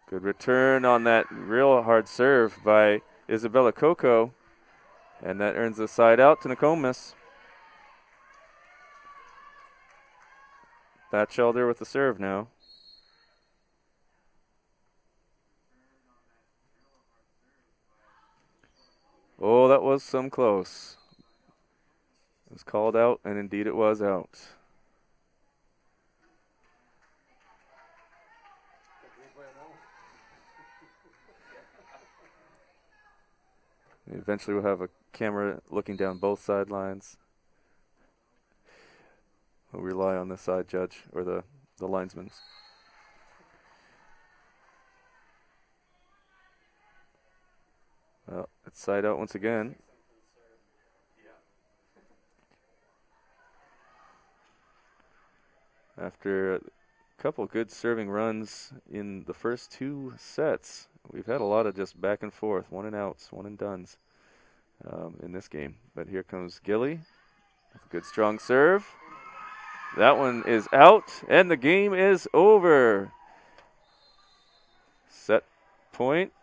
Speaker 2: Good return on that real hard serve by Isabella Coco. And that earns the side out to Nokomis. Batchelder with the serve now. Oh, that was some close. It was called out, and indeed it was out. Eventually we'll have a camera looking down both sidelines. We'll rely on the side judge or the linesmen. Well, it's side out once again. After a couple good serving runs in the first two sets, we've had a lot of just back and forth, one and outs, one and dones in this game. But here comes Gilly with a good strong serve. That one is out, and the game is over. Set point,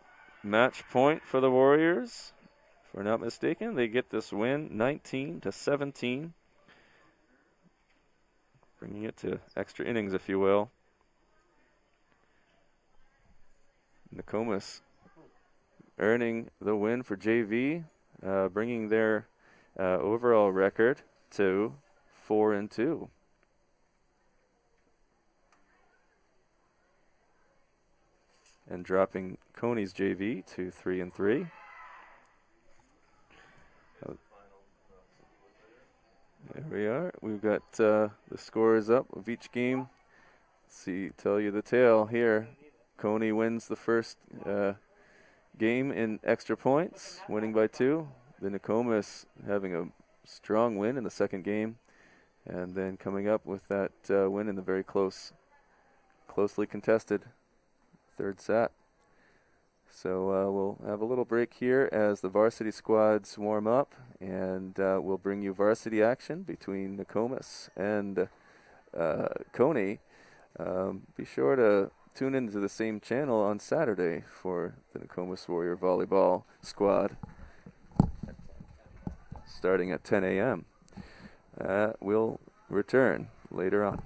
Speaker 2: match point for the Warriors. If we're not mistaken, they get this win 19-17. Bringing it to extra innings, if you will. Nokomis earning the win for JV, bringing their overall record to 4-2. And dropping Cony's JV to 3-3. There we are. We've got the scores up of each game. Tell you the tale here. Cony wins the first game in extra points, winning by 2. The Nokomis having a strong win in the second game, and then coming up with that win in the very closely contested third set. So we'll have a little break here as the varsity squads warm up, and we'll bring you varsity action between Nokomis and Cony. Be sure to tune into the same channel on Saturday for the Nokomis Warrior Volleyball squad starting at 10 a.m. We'll return later on.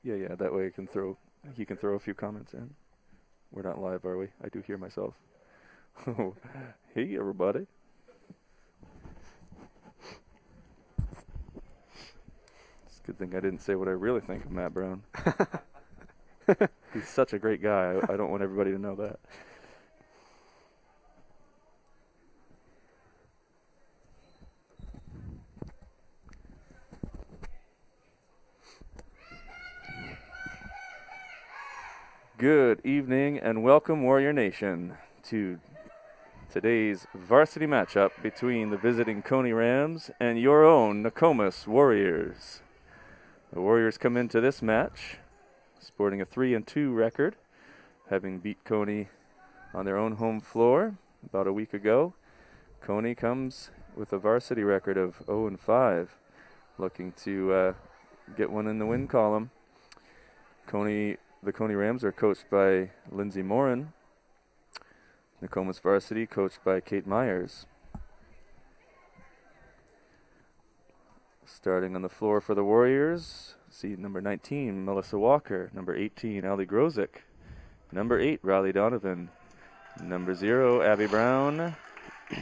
Speaker 2: Yeah. That way he can throw a few comments in. We're not live, are we? I do hear myself. Hey, everybody. It's a good thing I didn't say what I really think of Matt Brown. He's such a great guy. I don't want everybody to know that. Good evening and welcome, Warrior Nation, to today's varsity matchup between the visiting Cony Rams and your own Nokomis Warriors. The Warriors come into this match sporting a 3-2 record, having beat Cony on their own home floor about a week ago. Cony comes with a varsity record of 0-5, looking to get one in the win column. The Cony Rams are coached by Lindsay Morin. Nokomis Varsity coached by Kate Myers. Starting on the floor for the Warriors, seed number 19, Melissa Walker. Number 18, Allie Grozick. Number 8, Riley Donovan. Number 0, Abby Brown.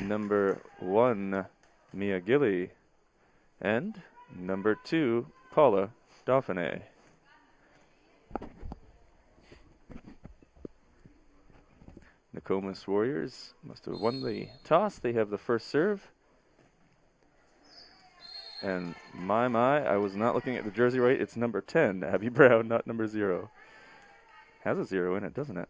Speaker 2: Number 1, Mia Gilly. And number 2, Paula Dauphiné. Nokomis Warriors must have won the toss. They have the first serve. And my, I was not looking at the jersey right. It's number 10, Abby Brown, not number 0. Has a 0 in it, doesn't it?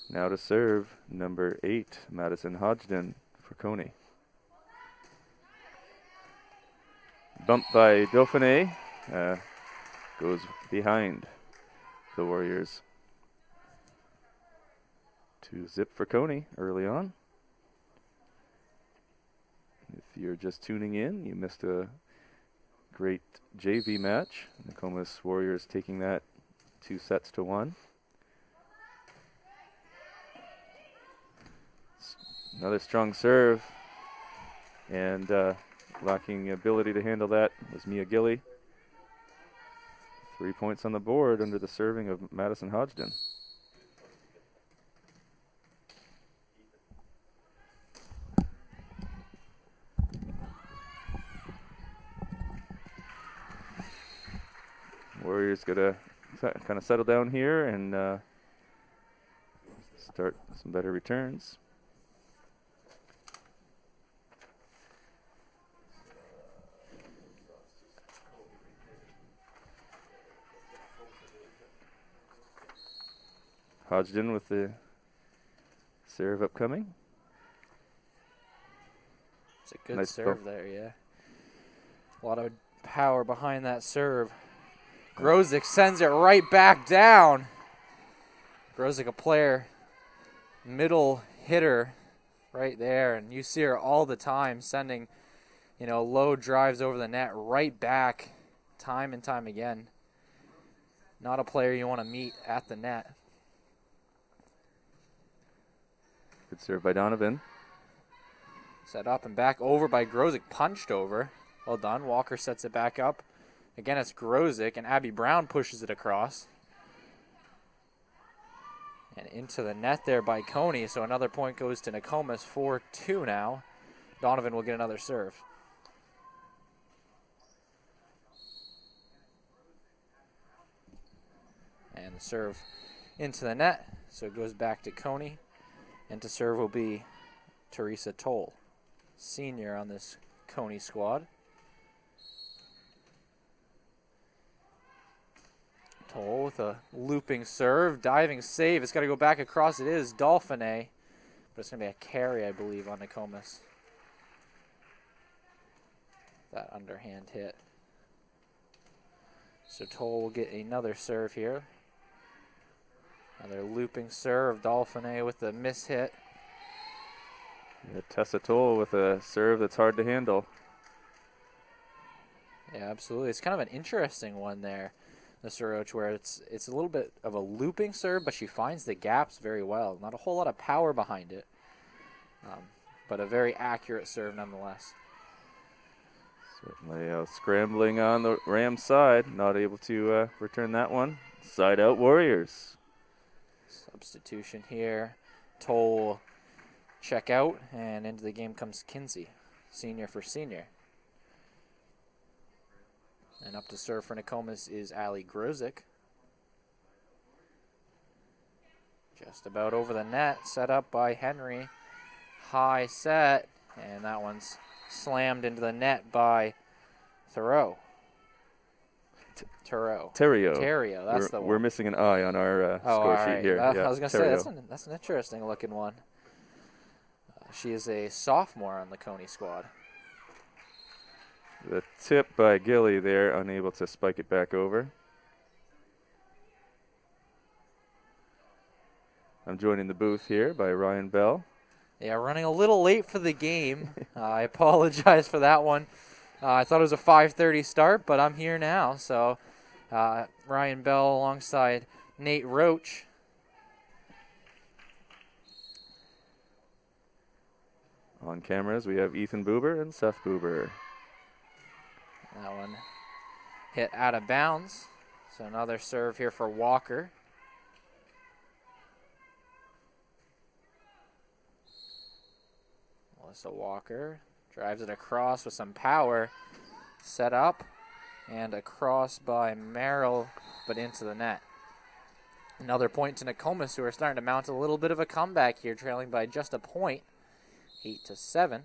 Speaker 2: Now to serve, number 8, Madison Hodgden for Cony. Bump by Dauphiné. Goes behind the Warriors. To zip for Cony early on. If you're just tuning in, you missed a great JV match. Nokomis Warriors taking that 2-1. Another strong serve. And lacking ability to handle that was Mia Gilly. 3 points on the board under the serving of Madison Hodgden. Warriors got to kind of settle down here and start some better returns. Hodgden with the serve upcoming.
Speaker 3: It's a good serve there, yeah. A lot of power behind that serve. Grozick sends it right back down. Grozick, a player, middle hitter right there. And you see her all the time sending, low drives over the net right back time and time again. Not a player you want to meet at the net.
Speaker 2: Good serve by Donovan.
Speaker 3: Set up and back over by Grozick. Punched over. Well done. Walker sets it back up. Again, it's Grozick, and Abby Brown pushes it across. And into the net there by Cony. So another point goes to Nokomis, 4-2 now. Donovan will get another serve. And the serve into the net. So it goes back to Cony. And to serve will be Teresa Toll, senior on this Cony squad. Toll with a looping serve, diving save. It's got to go back across. It is Dauphiné, but it's going to be a carry, I believe, on Nokomis. That underhand hit. So Toll will get another serve here. Another looping serve. Dauphiné with the miss hit.
Speaker 2: Yeah, Tessa Toll with a serve that's hard to handle.
Speaker 3: Yeah, absolutely. It's kind of an interesting one there, Mr. Roach, where it's a little bit of a looping serve, but she finds the gaps very well. Not a whole lot of power behind it, but a very accurate serve nonetheless.
Speaker 2: Certainly scrambling on the Rams side, not able to return that one. Side out Warriors.
Speaker 3: Substitution here. Toll check out, and into the game comes Kinsey, senior for senior. And up to serve for Nokomis is Ali Grozic. Just about over the net, set up by Henry. High set, and that one's slammed into the net by Theroux. Terrio, that's the one.
Speaker 2: We're missing an I on our score sheet here.
Speaker 3: I was going to say, that's an interesting looking one. She is a sophomore on the Cony squad.
Speaker 2: The tip by Gilly there, unable to spike it back over. I'm joining the booth here by Ryan Bell.
Speaker 3: Yeah, running a little late for the game. I apologize for that one. I thought it was a 5:30 start, but I'm here now. So Ryan Bell alongside Nate Roach.
Speaker 2: On cameras, we have Ethan Buber and Seth Buber.
Speaker 3: That one hit out of bounds. So another serve here for Walker. Melissa Walker drives it across with some power. Set up and across by Merrill, but into the net. Another point to Nokomis, who are starting to mount a little bit of a comeback here, trailing by just a point, 8-7.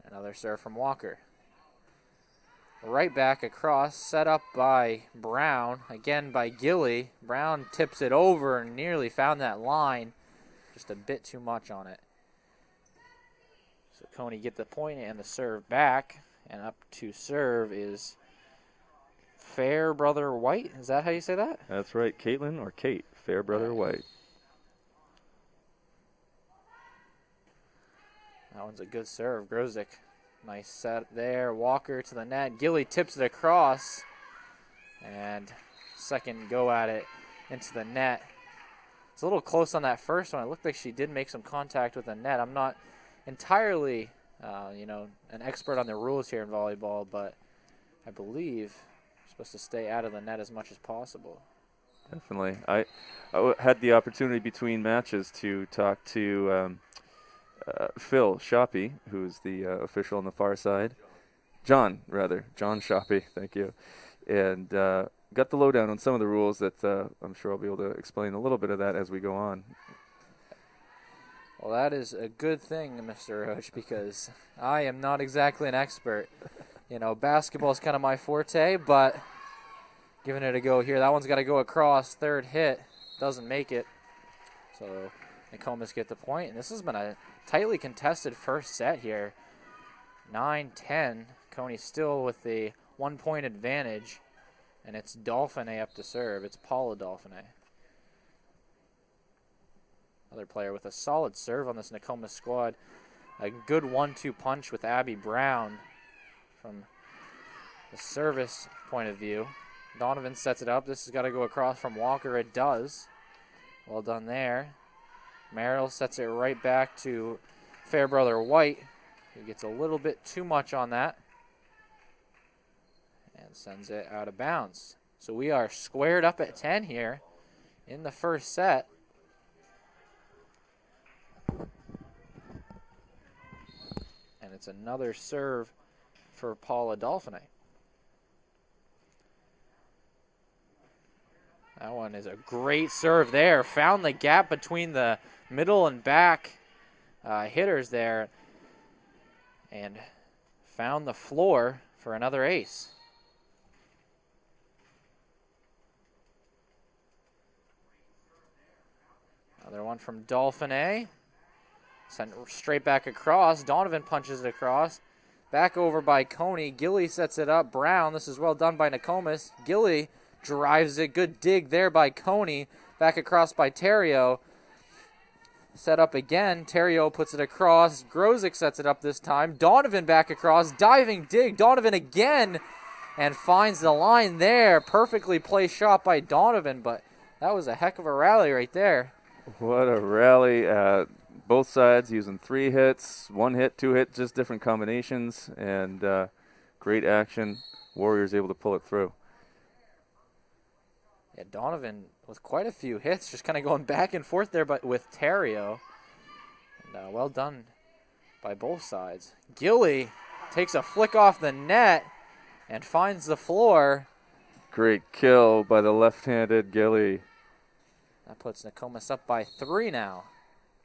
Speaker 3: Another serve from Walker. Right back across, set up by Brown, again by Gilly. Brown tips it over and nearly found that line. Just a bit too much on it. So Cony get the point and the serve back. And up to serve is Fairbrother White. Is that how you say that?
Speaker 2: That's right, Caitlin or Kate, Fairbrother White.
Speaker 3: That one's a good serve. Grozic, nice set there. Walker to the net. Gilly tips it across. And second go at it into the net. It's a little close on that first one. It looked like she did make some contact with the net. I'm not entirely, an expert on the rules here in volleyball, but I believe you're supposed to stay out of the net as much as possible.
Speaker 2: Definitely. I had the opportunity between matches to talk to Phil Shoppy, who's the official on the far side. John Shoppy, thank you. And got the lowdown on some of the rules that I'm sure I'll be able to explain a little bit of that as we go on.
Speaker 3: Well, that is a good thing, Mr. Roach, because I am not exactly an expert. Basketball is kind of my forte, but giving it a go here. That one's got to go across. Third hit. Doesn't make it. So Nokomis get the point. And this has been a tightly contested first set here. 9-10. Cony still with the 1-point advantage. And it's Dauphiné up to serve. It's Paula Dauphiné. Another player with a solid serve on this Nokomis squad. A good 1-2 punch with Abby Brown from the service point of view. Donovan sets it up. This has got to go across from Walker. It does. Well done there. Merrill sets it right back to Fairbrother White, who gets a little bit too much on that and sends it out of bounds. So we are squared up at 10 here in the first set. And it's another serve for Paula Dauphiné. That one is a great serve there. Found the gap between the middle and back hitters there and found the floor for another ace. Another one from Dauphiné. Sent straight back across. Donovan punches it across. Back over by Cony. Gilly sets it up. Brown. This is well done by Nokomis. Gilly drives it. Good dig there by Cony. Back across by Terrio. Set up again. Terrio puts it across. Grozic sets it up this time. Donovan back across. Diving dig. Donovan again. And finds the line there. Perfectly placed shot by Donovan. But that was a heck of a rally right there.
Speaker 2: What a rally. Both sides using 3 hits, 1 hit, 2 hit, just different combinations. And great action. Warriors able to pull it through.
Speaker 3: Yeah, Donovan with quite a few hits, just kind of going back and forth there, but with Terrio. And well done by both sides. Gilly takes a flick off the net and finds the floor.
Speaker 2: Great kill by the left-handed Gilly.
Speaker 3: That puts Nokomis up by 3 now.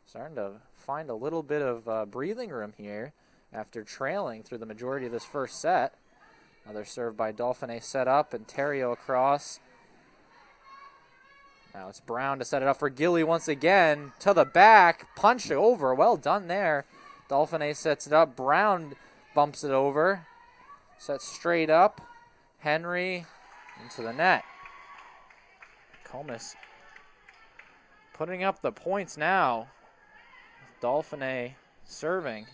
Speaker 3: Starting to find a little bit of breathing room here after trailing through the majority of this first set. Another serve by Dauphiné set up, and Terrio across. Now it's Brown to set it up for Gilly once again. To the back, punched over. Well done there. Dauphiné sets it up. Brown bumps it over. Sets straight up. Henry into the net. Nokomis putting up the points now. Dauphiné serving.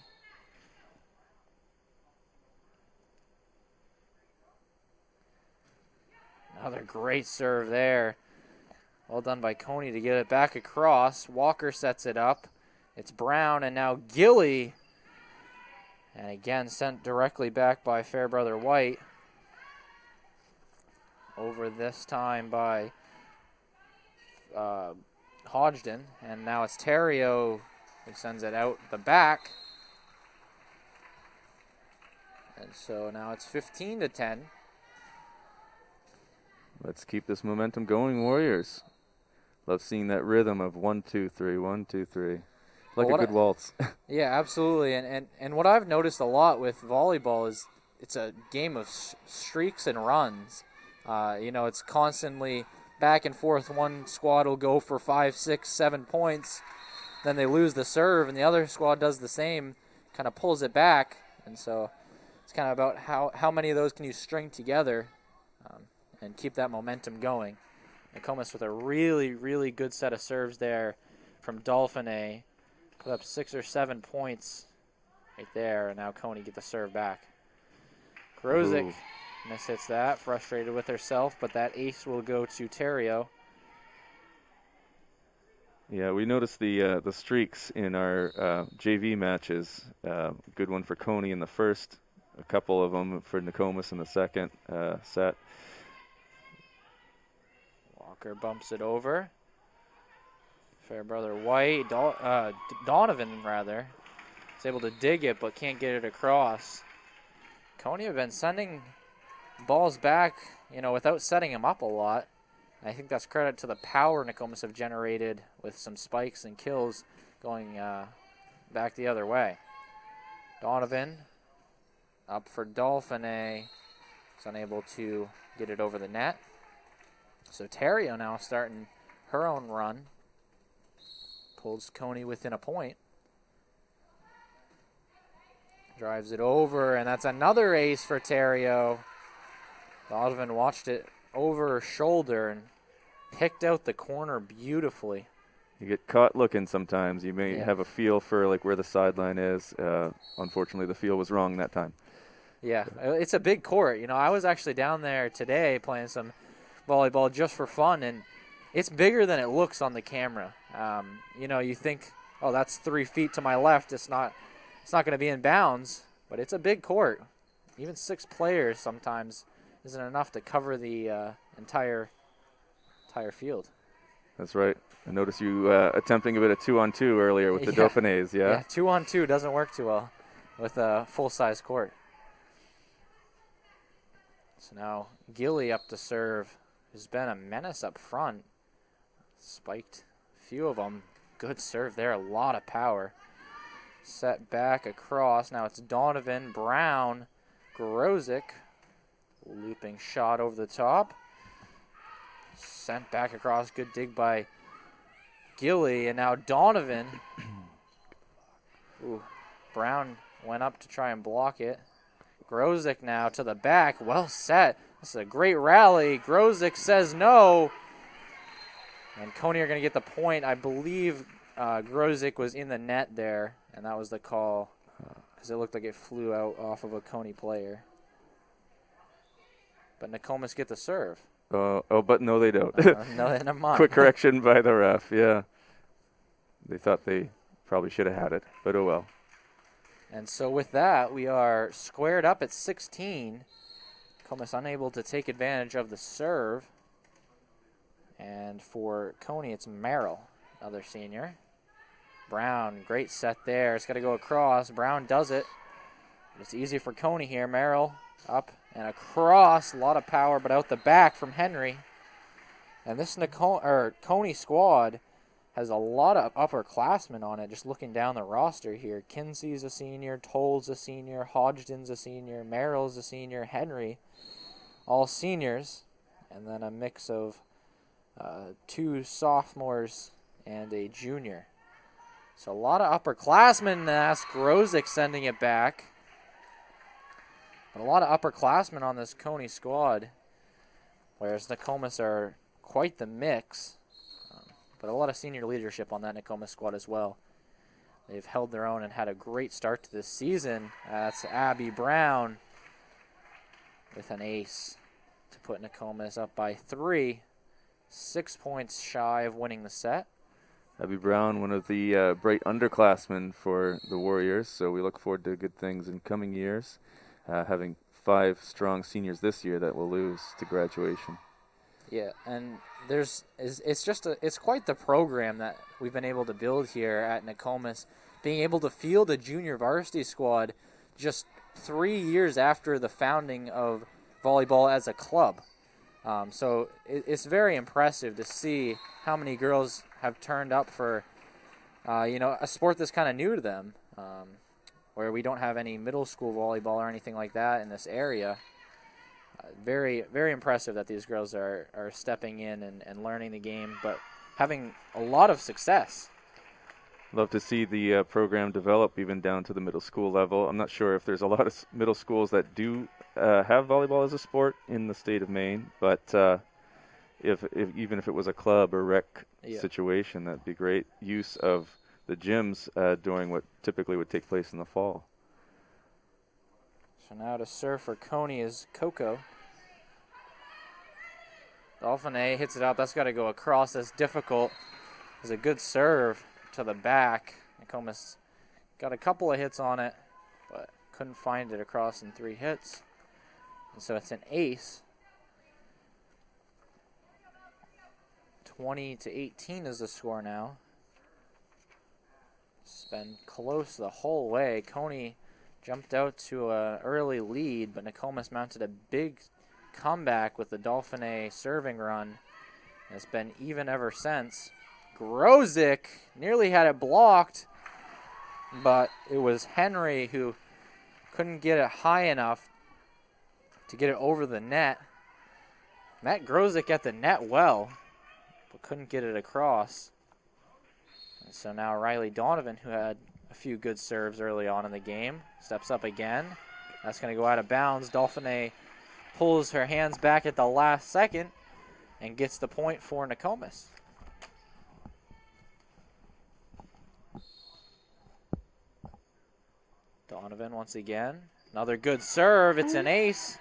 Speaker 3: Another great serve there. Well done by Cony to get it back across. Walker sets it up. It's Brown and now Gilly. And again sent directly back by Fairbrother White. Over this time by Hodgdon. And now it's Terrio who sends it out the back. And so now it's 15-10.
Speaker 2: Let's keep this momentum going, Warriors. Love seeing that rhythm of 1, 2, 3, 1, 2, 3. Like a good waltz.
Speaker 3: Yeah, absolutely. And what I've noticed a lot with volleyball is it's a game of streaks and runs. It's constantly back and forth. One squad will go for 5, 6, 7 points. Then they lose the serve, and the other squad does the same, kind of pulls it back. And so it's kind of about how many of those can you string together and keep that momentum going. Nokomis with a really, really good set of serves there from Dauphiné. Put up 6 or 7 points right there, and now Cony get the serve back. Grozik mishits that, frustrated with herself, but that ace will go to Terrio.
Speaker 2: Yeah, we noticed the streaks in our JV matches. Good one for Cony in the first, a couple of them for Nokomis in the second set.
Speaker 3: Walker bumps it over. Fairbrother White, Donovan rather, is able to dig it but can't get it across. Cony have been sending balls back, without setting him up a lot. I think that's credit to the power Nokomis have generated with some spikes and kills going back the other way. Donovan up for Dauphiné. Is unable to get it over the net. So Terrio now starting her own run. Pulls Cony within a point. Drives it over, and that's another ace for Terrio. Donovan watched it over her shoulder and picked out the corner beautifully.
Speaker 2: You get caught looking sometimes. You may have a feel for where the sideline is. Unfortunately, the feel was wrong that time.
Speaker 3: Yeah, it's a big court. I was actually down there today playing some volleyball just for fun, and it's bigger than it looks on the camera. You think, oh, that's 3 feet to my left. It's not going to be in bounds, but it's a big court. Even 6 players sometimes isn't enough to cover the entire field.
Speaker 2: That's right. I noticed you attempting a bit of 2-on-2 earlier with the Dauphinés, yeah?
Speaker 3: Yeah, 2-on-2 doesn't work too well with a full-size court. So now Gilly up to serve. Has been a menace up front. Spiked a few of them. Good serve there, a lot of power. Set back across. Now it's Donovan, Brown, Grozik. Looping shot over the top. Sent back across. Good dig by Gilly. And now Donovan. Ooh, Brown went up to try and block it. Grozik now to the back. Well set. This is a great rally. Grozik says no. And Cony are going to get the point. I believe Grozik was in the net there, and that was the call because it looked like it flew out off of a Cony player. But Nokomis get the serve.
Speaker 2: But no, they don't.
Speaker 3: No, never mind.
Speaker 2: Quick correction by the ref, yeah. They thought they probably should have had it, but oh well.
Speaker 3: And so with that, we are squared up at 16. Nokomis unable to take advantage of the serve. And for Cony, it's Merrill, another senior. Brown, great set there. It's got to go across. Brown does it. It's easy for Cony here. Merrill up and across. A lot of power, but out the back from Henry. And this Cony squad has a lot of upperclassmen on it, just looking down the roster here. Kinsey's a senior, Toll's a senior, Hodgdon's a senior, Merrill's a senior, Henry, all seniors. And then a mix of 2 sophomores and a junior. So a lot of upperclassmen. That's Grozick sending it back. But a lot of upperclassmen on this Cony squad, whereas Nokomis are quite the mix. But a lot of senior leadership on that Nokomis squad as well. They've held their own and had a great start to this season. That's Abby Brown with an ace to put Nokomis up by 3. 6 points shy of winning the set.
Speaker 2: Abby Brown, one of the bright underclassmen for the Warriors, so we look forward to good things in coming years. Having 5 strong seniors this year that will lose to graduation.
Speaker 3: Yeah, and it's quite the program that we've been able to build here at Nokomis, being able to field a junior varsity squad just 3 years after the founding of volleyball as a club. So it's very impressive to see how many girls have turned up for, a sport that's kind of new to them, where we don't have any middle school volleyball or anything like that in this area. Very, very impressive that these girls are stepping in and learning the game, but having a lot of success.
Speaker 2: Love to see the program develop even down to the middle school level. I'm not sure if there's a lot of middle schools that do have volleyball as a sport in the state of Maine, but even if it was a club or rec situation, that'd be great use of the gyms during what typically would take place in the fall.
Speaker 3: So now to serve for Cony is Coco. Dauphiné hits it out. That's got to go across. That's difficult. It's a good serve to the back. Nokomis got a couple of hits on it, but couldn't find it across in 3 hits. And so it's an ace. 20-18 is the score now. It's been close the whole way. Cony jumped out to an early lead, but Nokomis mounted a big comeback with the Dauphiné serving run. It's been even ever since. Grozick nearly had it blocked, but it was Henry who couldn't get it high enough to get it over the net. Met Grozick at the net well, but couldn't get it across. And so now Riley Donovan, who had a few good serves early on in the game, steps up again. That's going to go out of bounds. Dauphiné pulls her hands back at the last second and gets the point for Nokomis. Donovan once again. Another good serve. It's an ace.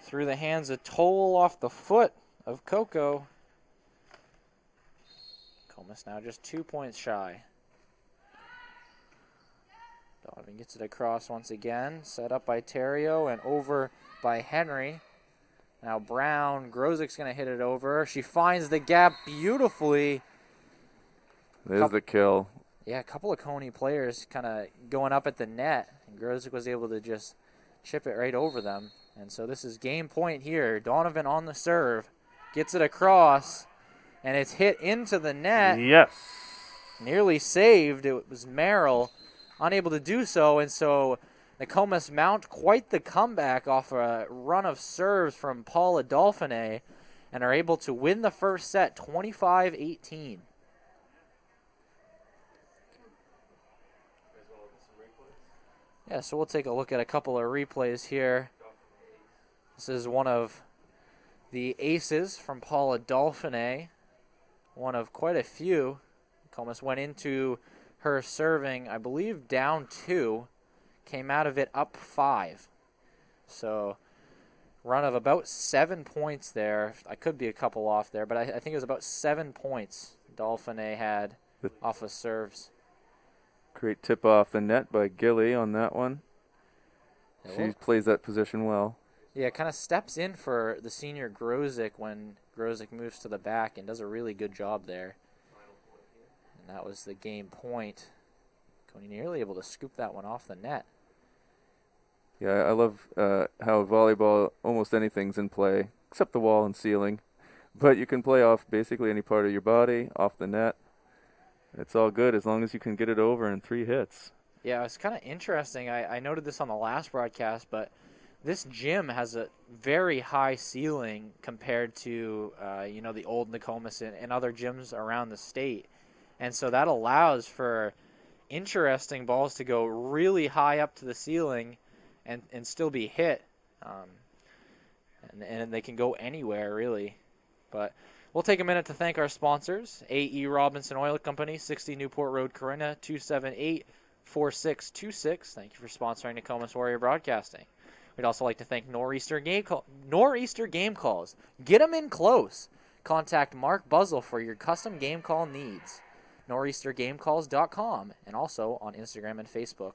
Speaker 3: Through the hands of Toll off the foot of Coco. Nokomis now just 2 points shy. Donovan gets it across once again. Set up by Terrio and over by Henry. Now Brown. Grozick's going to hit it over. She finds the gap beautifully.
Speaker 2: There's the kill.
Speaker 3: Yeah, a couple of Cony players kind of going up at the net. And Grozick was able to just chip it right over them. And so this is game point here. Donovan on the serve. Gets it across. And it's hit into the net.
Speaker 2: Yes.
Speaker 3: Nearly saved. It was Merrill unable to do so. And so Nokomis mount quite the comeback off a run of serves from Paula Dauphiné and are able to win the first set 25-18. Yeah, so we'll take a look at a couple of replays here. This is one of the aces from Paula Dauphiné, one of quite a few. Nokomis went into her serving, I believe, down 2, came out of it up 5. So run of about 7 points there. I could be a couple off there, but I think it was about 7 points Dauphiné had off of serves.
Speaker 2: Great tip off the net by Gilly on that one.
Speaker 3: Yeah,
Speaker 2: She plays that position well.
Speaker 3: Yeah, kind of steps in for the senior Grozick when Grozick moves to the back and does a really good job there. And that was the game point. Cony nearly able to scoop that one off the net.
Speaker 2: Yeah, I love how volleyball, almost anything's in play, except the wall and ceiling. But you can play off basically any part of your body, off the net. It's all good as long as you can get it over in 3 hits.
Speaker 3: Yeah, it's kind of interesting. I noted this on the last broadcast, but this gym has a very high ceiling compared to, the old Nokomis and other gyms around the state. And so that allows for interesting balls to go really high up to the ceiling and still be hit. And they can go anywhere, really. But we'll take a minute to thank our sponsors, A.E. Robinson Oil Company, 60 Newport Road, Corinna, 278-4626. Thank you for sponsoring Nokomis Warrior Broadcasting. We'd also like to thank Nor'easter Game Calls. Get them in close. Contact Mark Buzzle for your custom game call needs. Nor'easterGameCalls.com and also on Instagram and Facebook.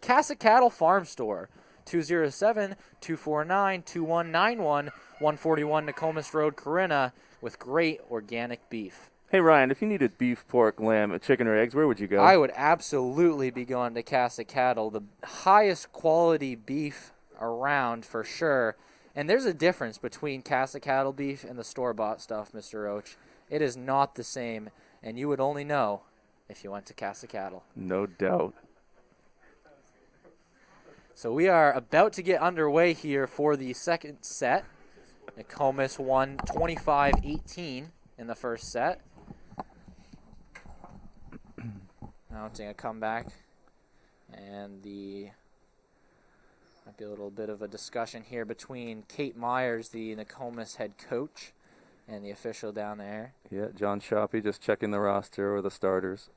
Speaker 3: Casa Cattle Farm Store, 207-249-2191, 141 Nokomis Road, Corinna, with great organic beef.
Speaker 2: Hey, Ryan, if you needed beef, pork, lamb, chicken, or eggs, where would you go?
Speaker 3: I would absolutely be going to Casa Cattle, the highest quality beef around for sure. And there's a difference between Casa Cattle beef and the store-bought stuff, Mr. Roach. It is not the same, and you would only know if you went to Casa Cattle.
Speaker 2: No doubt.
Speaker 3: So we are about to get underway here for the second set. Nokomis won 25-18 in the first set. Mounting a comeback. And might be a little bit of a discussion here between Kate Myers, the Nokomis head coach, and the official down there.
Speaker 2: Yeah, John Shoppy just checking the roster or the starters.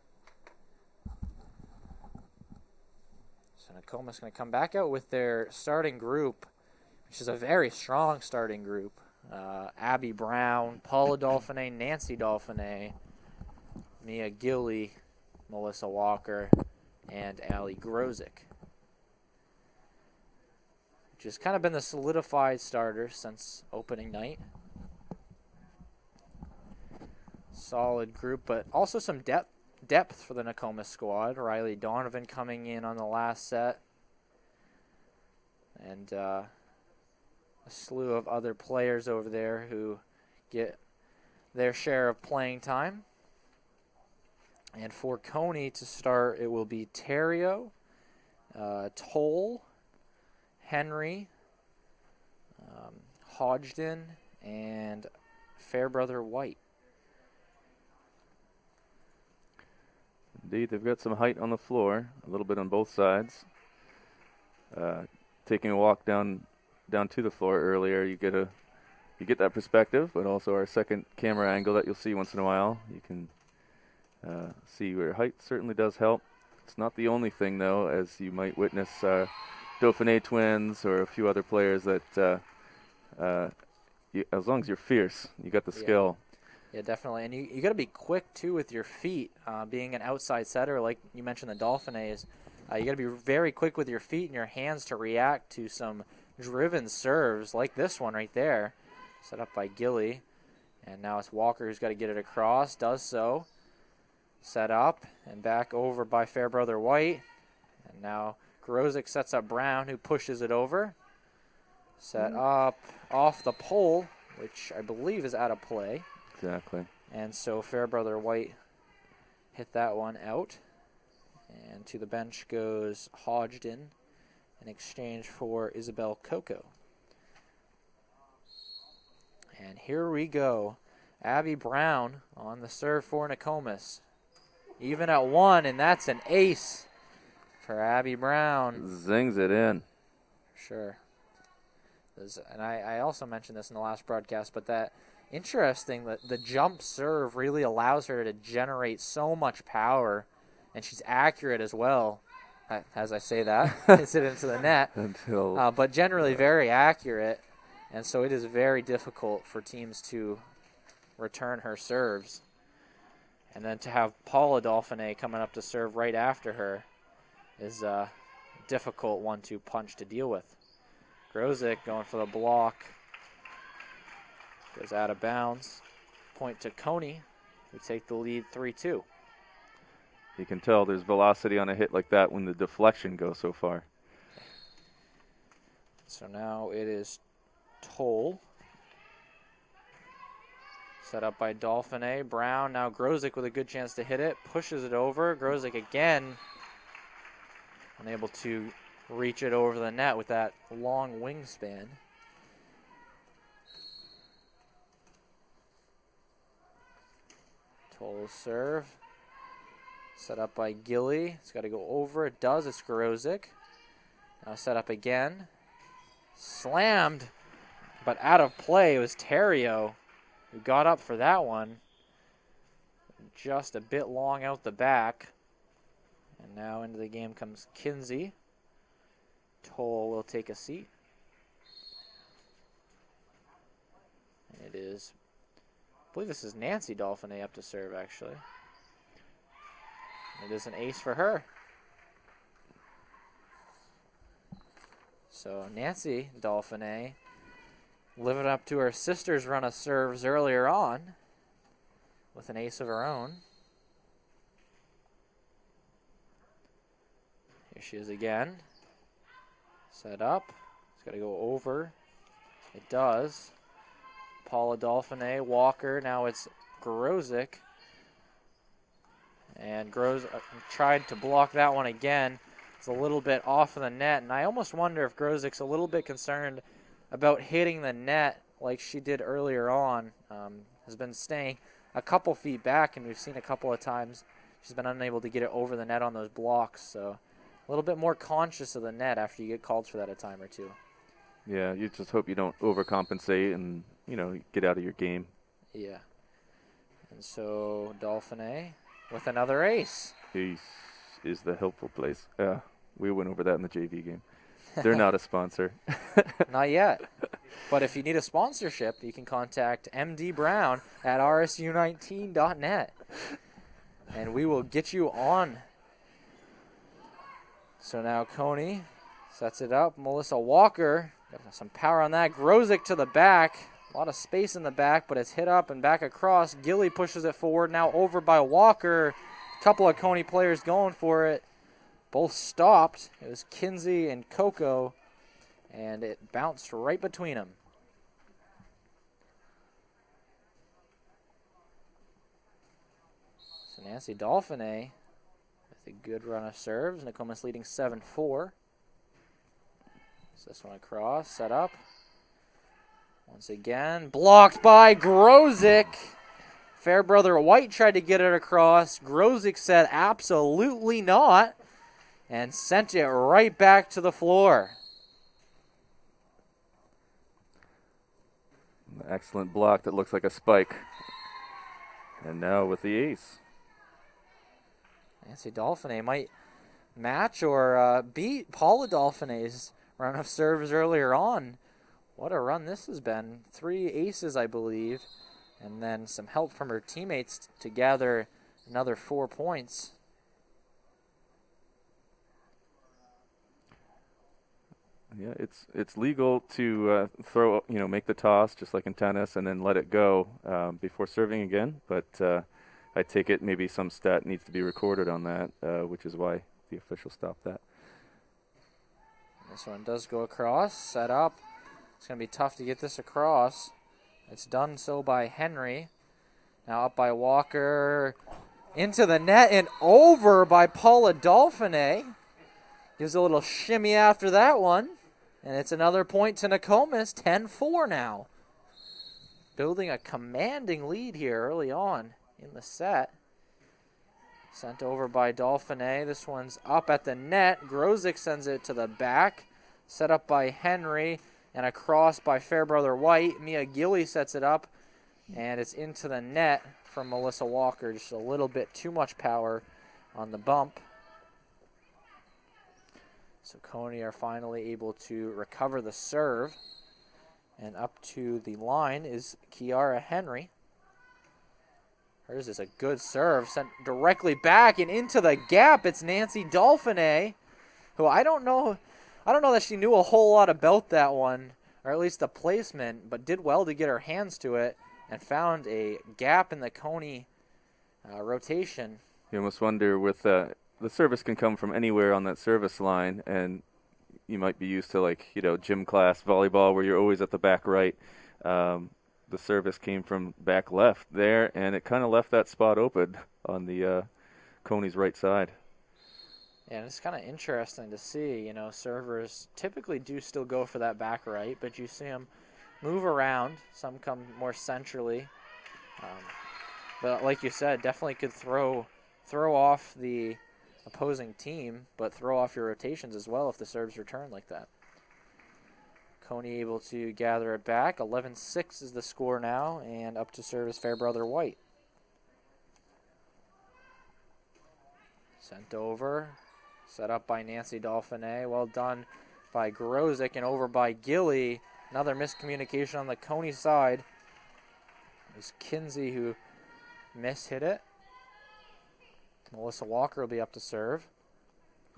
Speaker 3: So Nokomis going to come back out with their starting group, which is a very strong starting group. Abby Brown, Paula Dauphiné, Nancy Dauphiné, Mia Gilly, Melissa Walker, and Allie Grozick. Which has kind of been the solidified starter since opening night. Solid group, but also some depth for the Nokomis squad. Riley Donovan coming in on the last set. And a slew of other players over there who get their share of playing time. And for Cony to start, it will be Terrio, Toll, Henry, Hodgden, and Fairbrother White.
Speaker 2: Indeed, they've got some height on the floor, a little bit on both sides. Taking a walk down to the floor earlier, you get that perspective, but also our second camera angle that you'll see once in a while. You can see where height certainly does help. It's not the only thing, though, as you might witness Dauphiné twins or a few other players that as long as you're fierce, you got the skill.
Speaker 3: Yeah, definitely. And you got to be quick, too, with your feet. Being an outside setter, like you mentioned the Dauphinés, you got to be very quick with your feet and your hands to react to some driven serves like this one right there. Set up by Gilly. And now it's Walker who's got to get it across. Does so. Set up and back over by Fairbrother White. And now Grozick sets up Brown, who pushes it over. Set up off the pole, which I believe is out of play.
Speaker 2: Exactly.
Speaker 3: And so Fairbrother White hit that one out. And to the bench goes Hodgden in exchange for Isabel Coco. And here we go. Abby Brown on the serve for Nokomis. Even at 1, and that's an ace for Abby Brown.
Speaker 2: Zings it in.
Speaker 3: Sure. And I also mentioned this in the last broadcast, but that interesting that the jump serve really allows her to generate so much power, and she's accurate as well. As I say that, hits it into the net. But generally very accurate, and so it is very difficult for teams to return her serves. And then to have Paula Dauphiné coming up to serve right after her is a difficult 1-2 punch to deal with. Grozik going for the block. Goes out of bounds. Point to Cony, who take the lead 3-2.
Speaker 2: You can tell there's velocity on a hit like that when the deflection goes so far.
Speaker 3: So now it is Toll. Set up by Dauphiné. Brown, now Grozik with a good chance to hit it. Pushes it over. Grozik again unable to reach it over the net with that long wingspan. Toll serve. Set up by Gilly. It's got to go over. It does. It's Grozik. Now set up again. Slammed, but out of play. It was Terrio who got up for that one. Just a bit long out the back. And now into the game comes Kinsey. Toll will take a seat. And it is, I believe this is Nancy Dauphiné up to serve, actually. It is an ace for her. So Nancy Dauphiné living up to her sister's run of serves earlier on with an ace of her own. Here she is again. Set up. It's got to go over. It does. Paula Dauphiné, Walker. Now it's Grozik. And Grozik tried to block that one again. It's a little bit off of the net, and I almost wonder if Grozik's a little bit concerned about hitting the net like she did earlier on. Has been staying a couple feet back, and we've seen a couple of times she's been unable to get it over the net on those blocks. So a little bit more conscious of the net after you get called for that a time or two.
Speaker 2: Yeah, you just hope you don't overcompensate and, get out of your game.
Speaker 3: Yeah. And so Dauphiné with another ace.
Speaker 2: Ace is the helpful place. We went over that in the JV game. They're not a sponsor.
Speaker 3: Not yet. But if you need a sponsorship, you can contact MD Brown at rsu19.net. And we will get you on. So now Cony sets it up. Melissa Walker, got some power on that. Grozik to the back. A lot of space in the back, but it's hit up and back across. Gilly pushes it forward. Now over by Walker. A couple of Cony players going for it. Both stopped. It was Kinsey and Coco, and it bounced right between them. So Nancy Dauphiné with a good run of serves. Nokomis leading 7-4. So this one across, set up. Once again, blocked by Grozik. Fairbrother White tried to get it across. Grozik said absolutely not and sent it right back to the floor.
Speaker 2: Excellent block that looks like a spike. And now with the ace.
Speaker 3: Nancy Dauphiné might match or beat Paula Dauphiné's run of serves earlier on. What a run this has been. 3 aces, I believe, and then some help from her teammates to gather another 4 points.
Speaker 2: Yeah, it's legal to throw, make the toss just like in tennis and then let it go before serving again. But I take it maybe some stat needs to be recorded on that, which is why the official stopped that.
Speaker 3: This one does go across, set up. It's going to be tough to get this across. It's done so by Henry. Now up by Walker. Into the net and over by Paula Dauphiné. Gives a little shimmy after that one. And it's another point to Nokomis, 10-4 now. Building a commanding lead here early on in the set. Sent over by Dauphiné. This one's up at the net. Grozik sends it to the back. Set up by Henry. And a cross by Fairbrother White. Mia Gilly sets it up. And it's into the net from Melissa Walker. Just a little bit too much power on the bump. So Cony are finally able to recover the serve. And up to the line is Kiara Henry. Hers is a good serve, sent directly back and into the gap. It's Nancy Dauphiné, who I don't know that she knew a whole lot about that one, or at least the placement, but did well to get her hands to it and found a gap in the Cony rotation.
Speaker 2: You almost wonder with the service can come from anywhere on that service line, and you might be used to, like, gym class volleyball where you're always at the back right. The service came from back left there, and it kind of left that spot open on the Cony's right side.
Speaker 3: Yeah, and it's kind of interesting to see, servers typically do still go for that back right, but you see them move around. Some come more centrally. But like you said, definitely could throw off the opposing team, but throw off your rotations as well if the serves return like that. Cony able to gather it back. 11-6 is the score now, and up to serve is Fairbrother White. Sent over. Set up by Nancy Dauphiné. Well done by Grozick and over by Gilly. Another miscommunication on the Cony side. It was Kinsey who mishit it. Melissa Walker will be up to serve.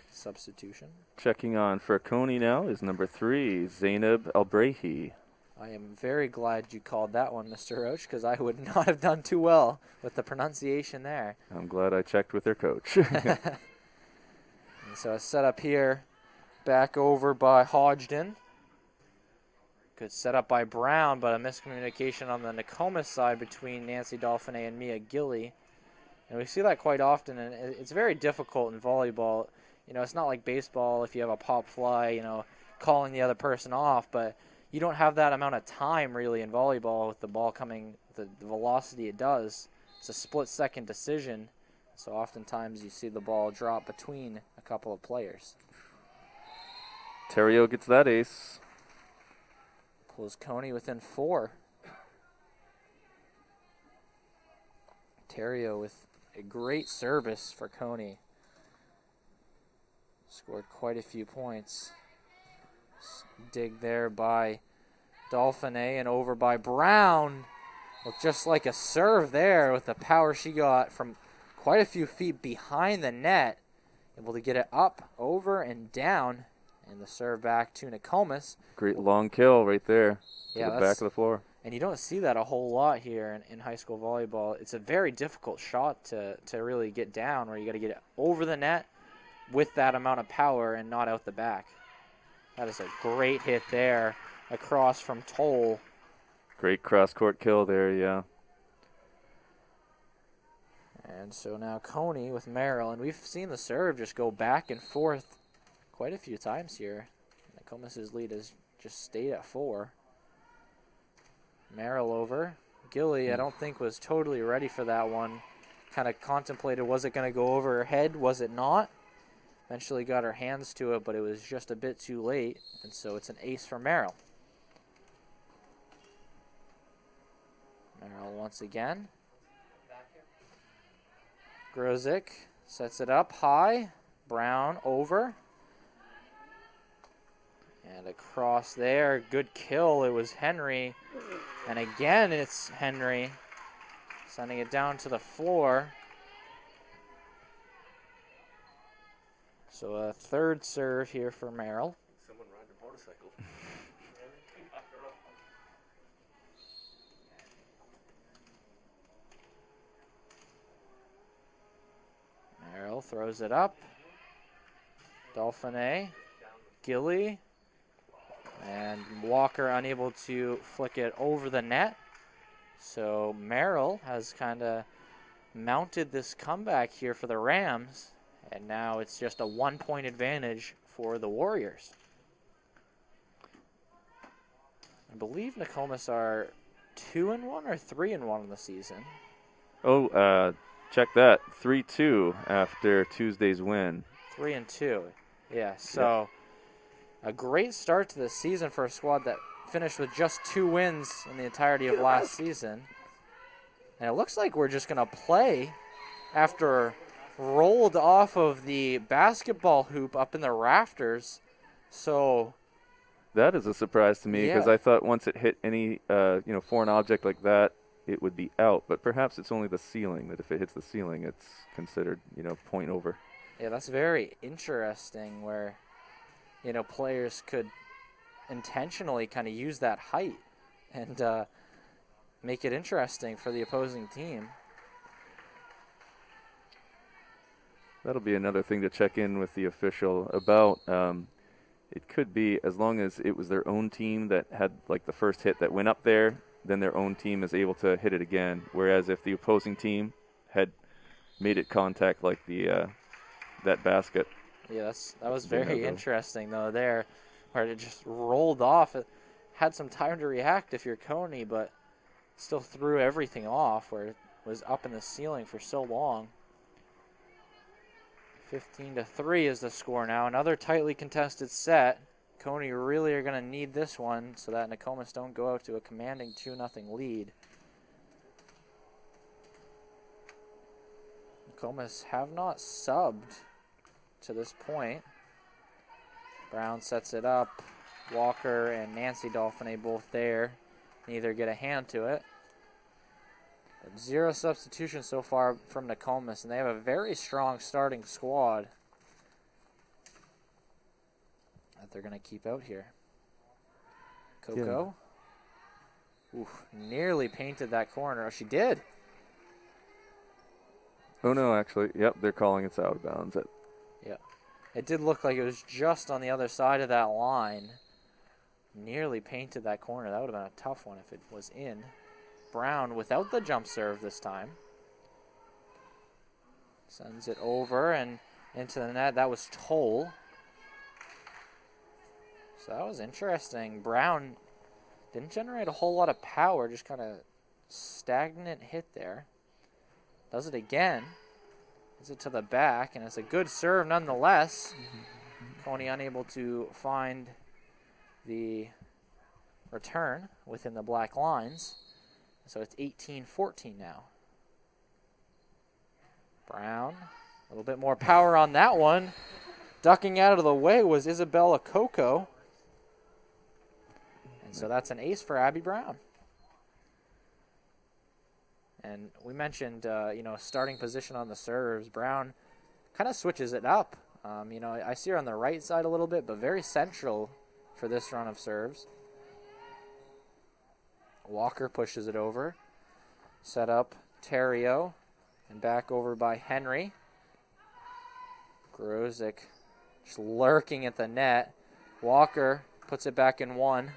Speaker 3: Substitution.
Speaker 2: Checking on for Cony now is number 3, Zainab Albrahi.
Speaker 3: I am very glad you called that one, Mr. Roach, because I would not have done too well with the pronunciation there.
Speaker 2: I'm glad I checked with their coach.
Speaker 3: And so a setup here, back over by Hodgdon. Good setup by Brown, but a miscommunication on the Nokomis side between Nancy Dauphiné and Mia Gilly. And we see that quite often, and it's very difficult in volleyball. It's not like baseball if you have a pop fly, calling the other person off, but you don't have that amount of time really in volleyball with the ball coming, the velocity it does. It's a split-second decision, so oftentimes you see the ball drop between a couple of players.
Speaker 2: Terrio gets that ace.
Speaker 3: Pulls Cony within 4. Terrio with a great service for Cony. Scored quite a few points. Dig there by Dauphiné and over by Brown. Looked just like a serve there with the power she got from quite a few feet behind the net. Able to get it up, over, and down. And the serve back to Nokomis.
Speaker 2: Great long kill right there to
Speaker 3: Yeah,
Speaker 2: the back of the floor.
Speaker 3: And you don't see that a whole lot here in high school volleyball. It's a very difficult shot to really get down, where you got to get it over the net with that amount of power and not out the back. That is a great hit there across from Toll.
Speaker 2: Great cross-court kill there, yeah.
Speaker 3: And so now Cony with Merrill, and we've seen the serve just go back and forth quite a few times here. Nokomis' lead has just stayed at 4. Merrill over. Gilly, I don't think, was totally ready for that one. Kind of contemplated, was it going to go over her head? Was it not? Eventually got her hands to it, but it was just a bit too late. And so it's an ace for Merrill. Merrill once again. Grozick sets it up high. Brown over. And across there, good kill. It was Henry. And again, it's Henry sending it down to the floor. So a third serve here for Merrill.
Speaker 2: Someone ride a motorcycle.
Speaker 3: Merrill throws it up. Dauphiné, Gilly, and Walker unable to flick it over the net. So Merrill has kind of mounted this comeback here for the Rams, and now it's just a 1-point advantage for the Warriors. I believe Nokomis are 2-1 or 3-1 in the season.
Speaker 2: Oh, check that. 3-2 after Tuesday's win.
Speaker 3: 3-2. Yeah, so a great start to the season for a squad that finished with just 2 wins in the entirety of last season. And it looks like we're just going to play after rolled off of the basketball hoop up in the rafters. So
Speaker 2: that is a surprise to me because I thought once it hit any foreign object like that, it would be out, but perhaps it's only the ceiling, that if it hits the ceiling, it's considered, point over.
Speaker 3: Yeah, that's very interesting where, players could intentionally kind of use that height and make it interesting for the opposing team.
Speaker 2: That'll be another thing to check in with the official about. It could be, as long as it was their own team that had like the first hit that went up there, then their own team is able to hit it again. Whereas if the opposing team had made it contact like the that basket.
Speaker 3: Yeah, that was very interesting though there, where it just rolled off. It had some time to react if you're Cony, but still threw everything off where it was up in the ceiling for so long. 15-3 is the score now. Another tightly contested set. Cony really are going to need this one so that Nokomis don't go out to a commanding 2-0 lead. Nokomis have not subbed to this point. Brown sets it up. Walker and Nancy Dauphiné both there. Neither get a hand to it. But 0 substitutions so far from Nokomis, and they have a very strong starting squad that they're going to keep out here. Coco. Yeah. Oof, nearly painted that corner. Oh, she did.
Speaker 2: Oh, no, actually. Yep, they're calling it's out of bounds.
Speaker 3: Yeah. It did look like it was just on the other side of that line. Nearly painted that corner. That would have been a tough one if it was in. Brown without the jump serve this time. Sends it over and into the net. That was Toll. So that was interesting. Brown didn't generate a whole lot of power, just kind of stagnant hit there. Does it again. Is it to the back, and it's a good serve nonetheless. Cony unable to find the return within the black lines. So it's 18-14 now. Brown, a little bit more power on that one. Ducking out of the way was Isabella Coco. And so that's an ace for Abby Brown. And we mentioned, starting position on the serves. Brown kind of switches it up. I see her on the right side a little bit, but very central for this run of serves. Walker pushes it over. Set up Terrio. And back over by Henry. Grozic just lurking at the net. Walker puts it back in one.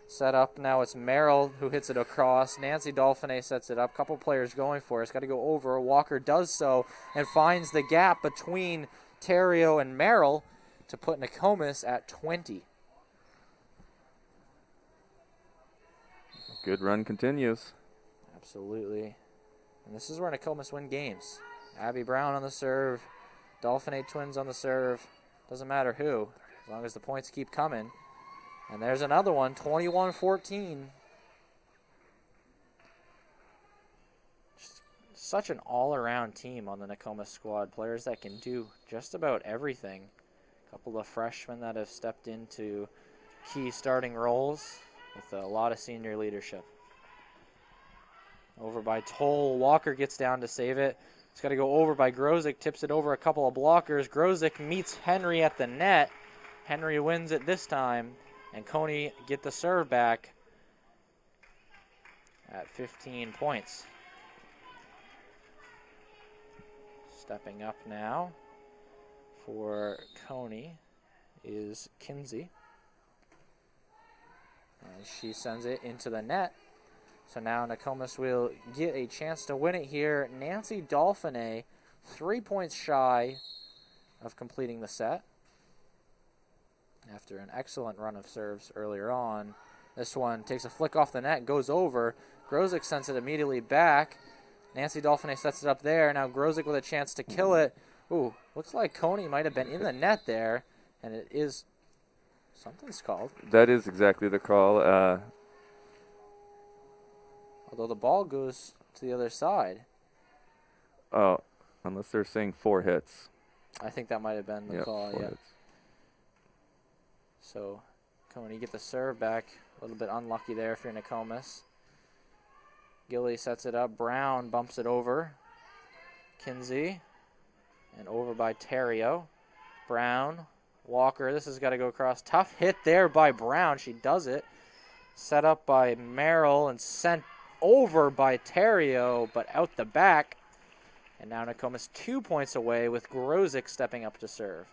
Speaker 3: Set up. Now it's Merrill who hits it across. Nancy Dauphiné sets it up. Couple players going for it. It's got to go over. Walker does so and finds the gap between Terrio and Merrill to put Nokomis at 20.
Speaker 2: Good run continues.
Speaker 3: Absolutely. And this is where Nokomis win games. Abby Brown on the serve. Dauphiné twins on the serve. Doesn't matter who, as long as the points keep coming. And there's another one, 21-14. Just such an all-around team on the Nokomis squad. Players that can do just about everything. A couple of freshmen that have stepped into key starting roles with a lot of senior leadership. Over by Toll. Walker gets down to save it. It's got to go over by Grozic. Tips it over a couple of blockers. Grozic meets Henry at the net. Henry wins it this time. And Cony get the serve back at 15 points. Stepping up now for Cony is Kinsey. And she sends it into the net. So now Nokomis will get a chance to win it here. Nancy Dauphiné, 3 points shy of completing the set. After an excellent run of serves earlier on. This one takes a flick off the net, goes over. Grozic sends it immediately back. Nancy Dauphiné sets it up there. Now Grozic with a chance to kill it. Ooh, looks like Cony might have been in the net there. And it is, something's called.
Speaker 2: That is exactly the call.
Speaker 3: Although the ball goes to the other side.
Speaker 2: Oh, unless they're saying 4 hits.
Speaker 3: I think that might have been the call,
Speaker 2: 4
Speaker 3: yeah.
Speaker 2: hits.
Speaker 3: So, Cony get the serve back. A little bit unlucky there for Nokomis. Gilly sets it up. Brown bumps it over. Kinsey. And over by Terrio. Brown. Walker. This has got to go across. Tough hit there by Brown. She does it. Set up by Merrill and sent over by Terrio, but out the back. And now Nokomis 2 points away with Grozik stepping up to serve.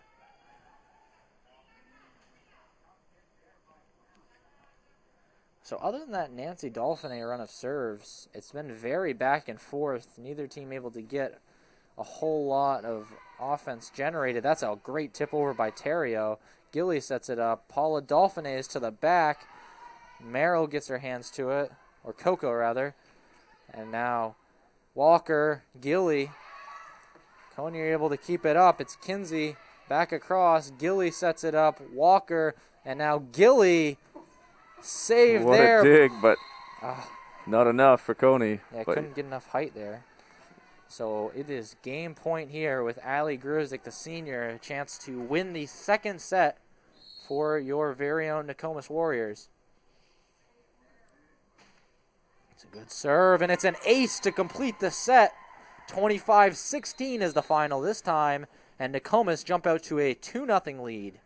Speaker 3: So other than that Nancy Dauphiné run of serves, it's been very back and forth. Neither team able to get a whole lot of offense generated. That's a great tip over by Terrio. Gilly sets it up. Paula Dauphiné is to the back. Merrill gets her hands to it, or Coco rather. And now Walker, Gilly. Cony are able to keep it up. It's Kinsey back across. Gilly sets it up. Walker, and now Gilly saved there.
Speaker 2: What a dig, but not enough for Cony.
Speaker 3: Yeah, couldn't get enough height there. So it is game point here with Ali Gruzik, the senior, a chance to win the second set for your very own Nokomis Warriors. It's a good serve, and it's an ace to complete the set. 25-16 is the final this time, and Nokomis jump out to a 2-0 lead.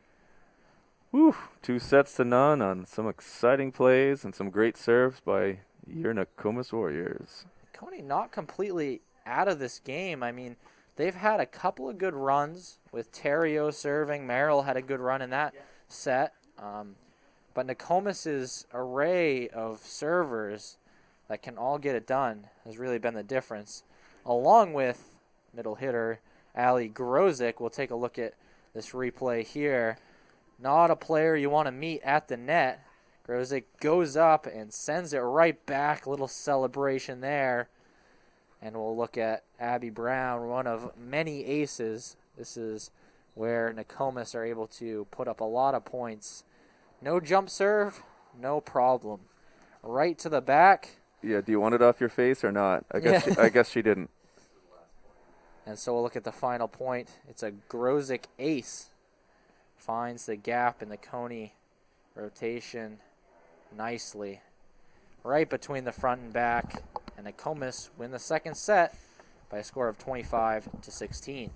Speaker 2: Woo! 2-0 on some exciting plays and some great serves by your Nokomis Warriors.
Speaker 3: Cony not completely out of this game. I mean, they've had a couple of good runs with Terrio serving. Merrill had a good run in that set. But Nokomis's array of servers that can all get it done has really been the difference. Along with middle hitter Ali Grozik. We'll take a look at this replay here. Not a player you want to meet at the net. Grozik goes up and sends it right back. Little celebration there. And we'll look at Abby Brown, one of many aces. This is where Nokomis are able to put up a lot of points. No jump serve, no problem. Right to the back.
Speaker 2: Yeah, do you want it off your face or not? I guess she didn't.
Speaker 3: And so we'll look at the final point. It's a Grozik ace. Finds the gap in the Cony rotation nicely. Right between the front and back. And Nokomis win the second set by a score of 25-16.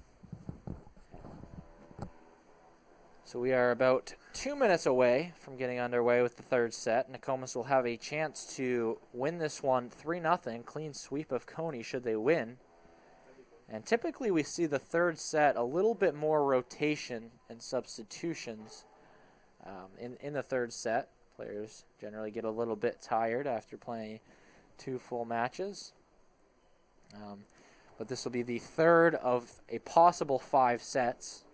Speaker 3: So we are about 2 minutes away from getting underway with the third set. Nokomis will have a chance to win this one 3-0, clean sweep of Cony should they win. And typically we see the third set a little bit more rotation and substitutions in the third set. Players generally get a little bit tired after playing 2 full matches. But this will be the third of a possible 5 sets.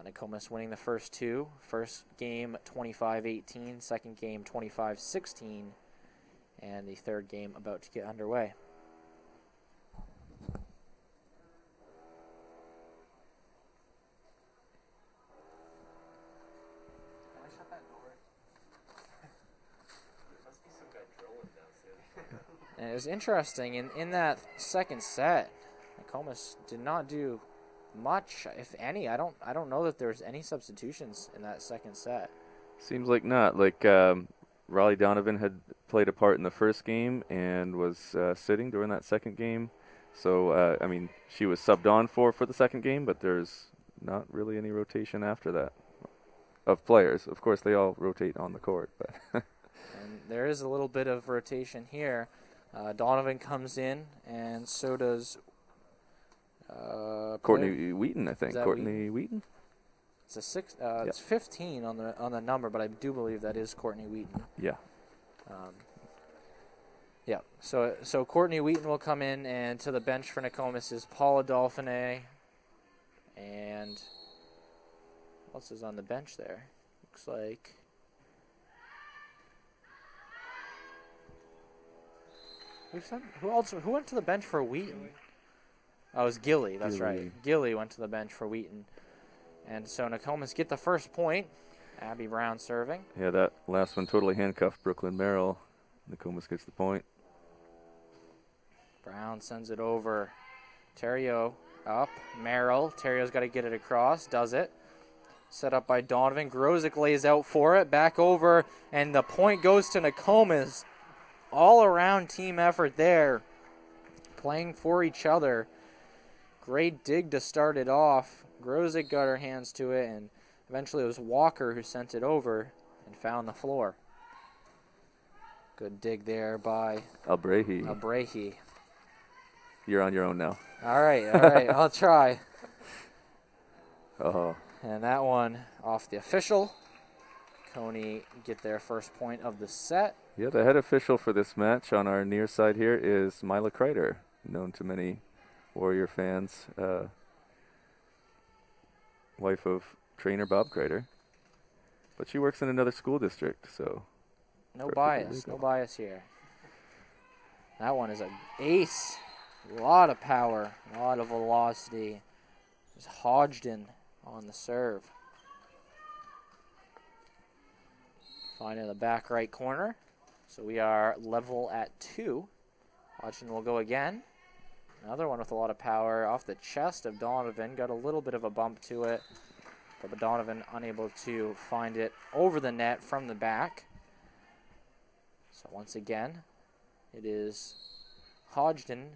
Speaker 3: Nokomis winning the first 2. First game 25-18, second game 25-16, and the third game about to get underway. And it was interesting, in that second set, Nokomis did not do much, if any. I don't know that there's any substitutions in that second set.
Speaker 2: Seems like not. Like Raleigh Donovan had played a part in the first game and was sitting during that second game. So, I mean, she was subbed on for the second game, but there's not really any rotation after that of players. Of course, they all rotate on the court. But
Speaker 3: and there is a little bit of rotation here. Donovan comes in, and so does
Speaker 2: Courtney Wheaton, I think. Courtney Wheaton?
Speaker 3: It's a 6. It's 15 on the number, but I do believe that is Courtney Wheaton.
Speaker 2: Yeah.
Speaker 3: Yeah. So Courtney Wheaton will come in, and to the bench for Nokomis is Paula Dauphiné, and what else is on the bench there? Looks like who went to the bench for Wheaton? Oh, it was Gilly. That's right. Gilly went to the bench for Wheaton. And so Nokomis get the first point. Abby Brown serving.
Speaker 2: Yeah, that last one totally handcuffed Brooklyn Merrill. Nokomis gets the point.
Speaker 3: Brown sends it over. Terrio up. Merrill. Terrio's got to get it across. Does it. Set up by Donovan. Grozik lays out for it. Back over. And the point goes to Nokomis. all-around team effort there, playing for each other. Great dig to start it off. Grozic got her hands to it, and eventually it was Walker who sent it over and found the floor. Good dig there by Albrehi.
Speaker 2: You're on your own now.
Speaker 3: All right, I'll try.
Speaker 2: Oh.
Speaker 3: And that one off the official. Cony get their first point of the set.
Speaker 2: Yeah, the head official for this match on our near side here is Mila Kreider, known to many Warrior fans. Wife of trainer Bob Kreider. But she works in another school district, so.
Speaker 3: No bias here. That one is an ace. A lot of power, a lot of velocity. There's Hodgson on the serve. Finding the back right corner. So we are level at 2. Hodgson will go again. Another one with a lot of power off the chest of Donovan. Got a little bit of a bump to it, but Donovan unable to find it over the net from the back. So once again, it is Hodgson.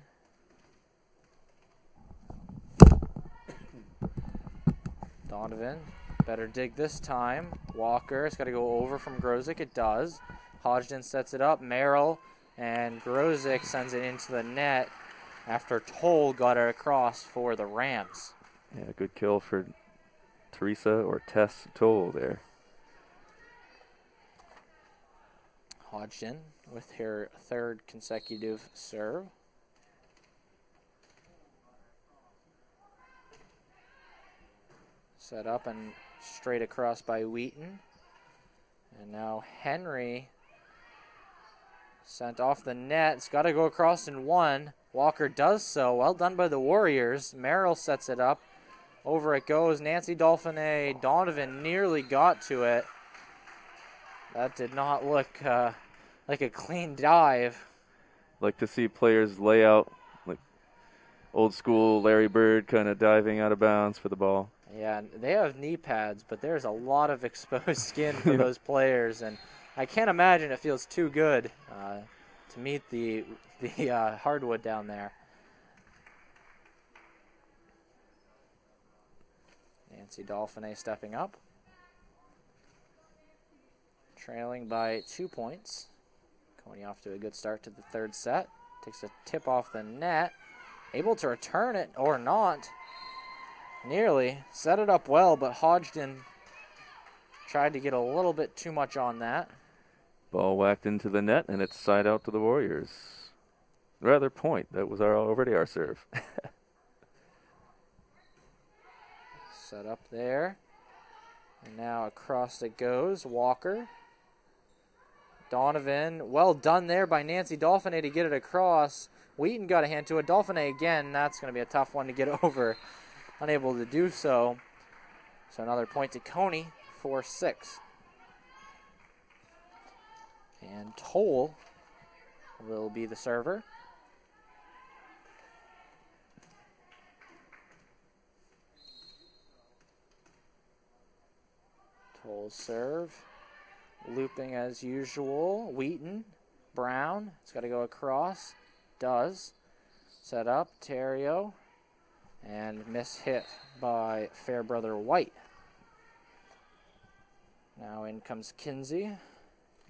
Speaker 3: Donovan, better dig this time. Walker, it's got to go over from Grozic. It does. Hodgson sets it up. Merrill and Grozic sends it into the net after Toll got it across for the Rams.
Speaker 2: Yeah, good kill for Teresa or Tess Toll there.
Speaker 3: Hodgson with her third consecutive serve. Set up and straight across by Wheaton. And now Henry sent off the net. It's got to go across in one. Walker does so. Well done by the Warriors. Merrill sets it up. Over it goes. Nancy Dauphiné. Donovan nearly got to it. That did not look like a clean dive.
Speaker 2: Like to see players lay out like old school Larry Bird kind of diving out of bounds for the ball.
Speaker 3: Yeah, they have knee pads, but there's a lot of exposed skin for those players, and I can't imagine it feels too good to meet the hardwood down there. Nancy Dauphiné stepping up. Trailing by 2 points. Cony off to a good start to the third set. Takes a tip off the net. Able to return it or not. Nearly. Set it up well, but Hodgson tried to get a little bit too much on that.
Speaker 2: Ball whacked into the net, and it's side out to the Warriors. Rather point. That was already our serve.
Speaker 3: Set up there. And now across it goes. Walker. Donovan. Well done there by Nancy Dauphiné to get it across. Wheaton got a hand to it. Dauphiné again. That's going to be a tough one to get over. Unable to do so. So another point to Cony, 4-6. And Toll will be the server. Toll's serve. Looping as usual. Wheaton. Brown. It's got to go across. Does. Set up. Terrio. And miss hit by Fairbrother White. Now in comes Kinsey.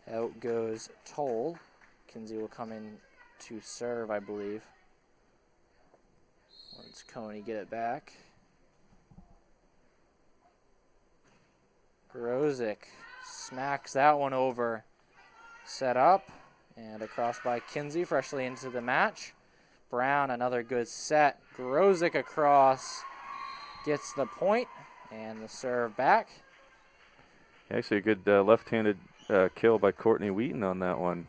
Speaker 3: Out goes Toll. Kinsey will come in to serve, I believe. Once Cony get it back. Grozic smacks that one over. Set up. And across by Kinsey, freshly into the match. Brown, another good set. Grozic across, gets the point, and the serve back.
Speaker 2: Actually, a good left-handed kill by Courtney Wheaton on that one,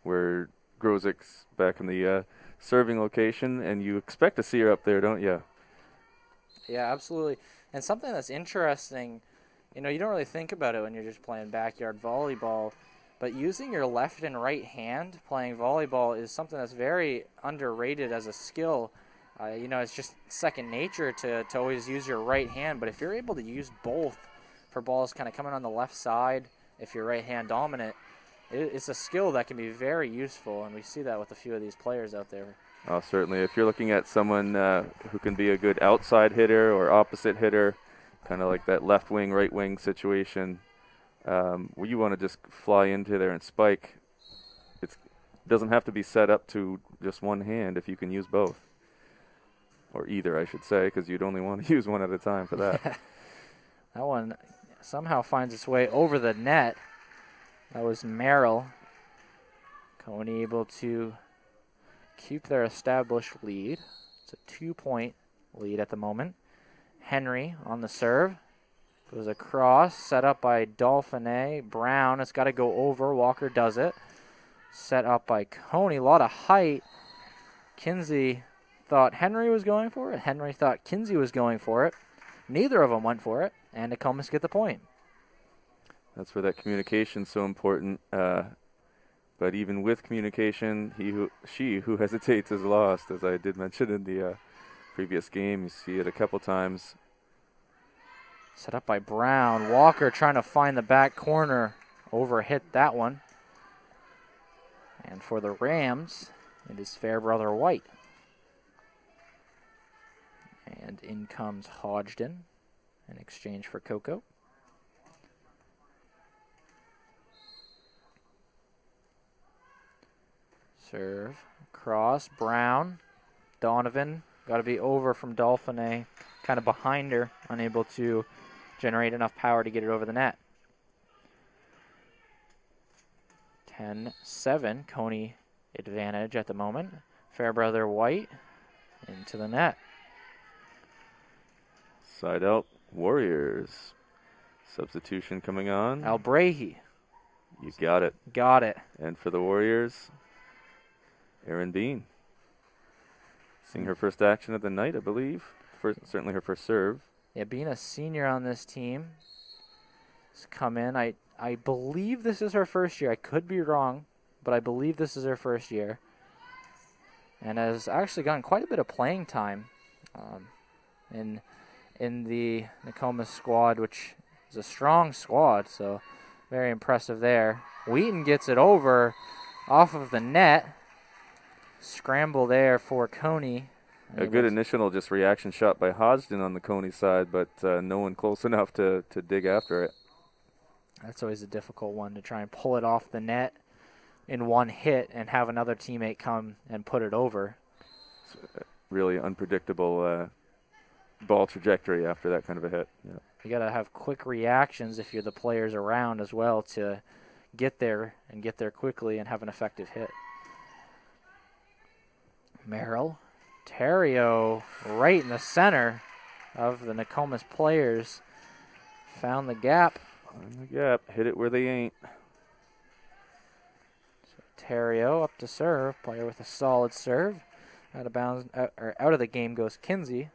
Speaker 2: where Grozic's back in the serving location, and you expect to see her up there, don't you?
Speaker 3: Yeah, absolutely. And something that's interesting, you don't really think about it when you're just playing backyard volleyball, but using your left and right hand playing volleyball is something that's very underrated as a skill. It's just second nature to always use your right hand. But if you're able to use both for balls kind of coming on the left side, if you're right hand dominant, it's a skill that can be very useful, and we see that with a few of these players out there.
Speaker 2: Oh, certainly. If you're looking at someone who can be a good outside hitter or opposite hitter, kind of like that left wing, right wing situation, where you want to just fly into there and spike, it doesn't have to be set up to just one hand if you can use both. Or either, I should say, because you'd only want to use one at a time for that.
Speaker 3: That one somehow finds its way over the net. That was Merrill. Cony able to keep their established lead. It's a 2-point lead at the moment. Henry on the serve. Goes across, set up by Dauphiné. Brown, it's got to go over. Walker does it. Set up by Cony. A lot of height. Kinsey thought Henry was going for it. Henry thought Kinsey was going for it. Neither of them went for it, and Nokomis get the point.
Speaker 2: That's where that communication's so important. But even with communication, she who hesitates is lost, as I did mention in the previous game. You see it a couple times.
Speaker 3: Set up by Brown. Walker trying to find the back corner. Overhit that one. And for the Rams, it is Fairbrother White. And in comes Hodgson in exchange for Coco. Serve, cross, Brown, Donovan, got to be over from Dauphiné, kind of behind her, unable to generate enough power to get it over the net. 10-7, Cony advantage at the moment. Fairbrother White into the net.
Speaker 2: Side out, Warriors. Substitution coming on.
Speaker 3: Albrahi.
Speaker 2: You got it.
Speaker 3: Got it.
Speaker 2: And for the Warriors, Erin Bean. Seeing her first action of the night, I believe. Certainly her first serve.
Speaker 3: Yeah, being a senior on this team has come in. I believe this is her first year. I could be wrong, but I believe this is her first year. And has actually gotten quite a bit of playing time in the Nokomis squad, which is a strong squad, so very impressive there. Wheaton gets it over off of the net. Scramble there for Cony.
Speaker 2: A good initial just reaction shot by Hodgson on the Cony side, but no one close enough to dig after it.
Speaker 3: That's always a difficult one, to try and pull it off the net in one hit and have another teammate come and put it over.
Speaker 2: It's really unpredictable ball trajectory after that kind of a hit. Yeah.
Speaker 3: You got to have quick reactions if you're the players around as well to get there and get there quickly and have an effective hit. Merrill, Terrio right in the center of the Nokomis players. Found the gap.
Speaker 2: Hit it where they ain't.
Speaker 3: So Terrio up to serve. Player with a solid serve. Out of bounds, out of the game goes Kinsey.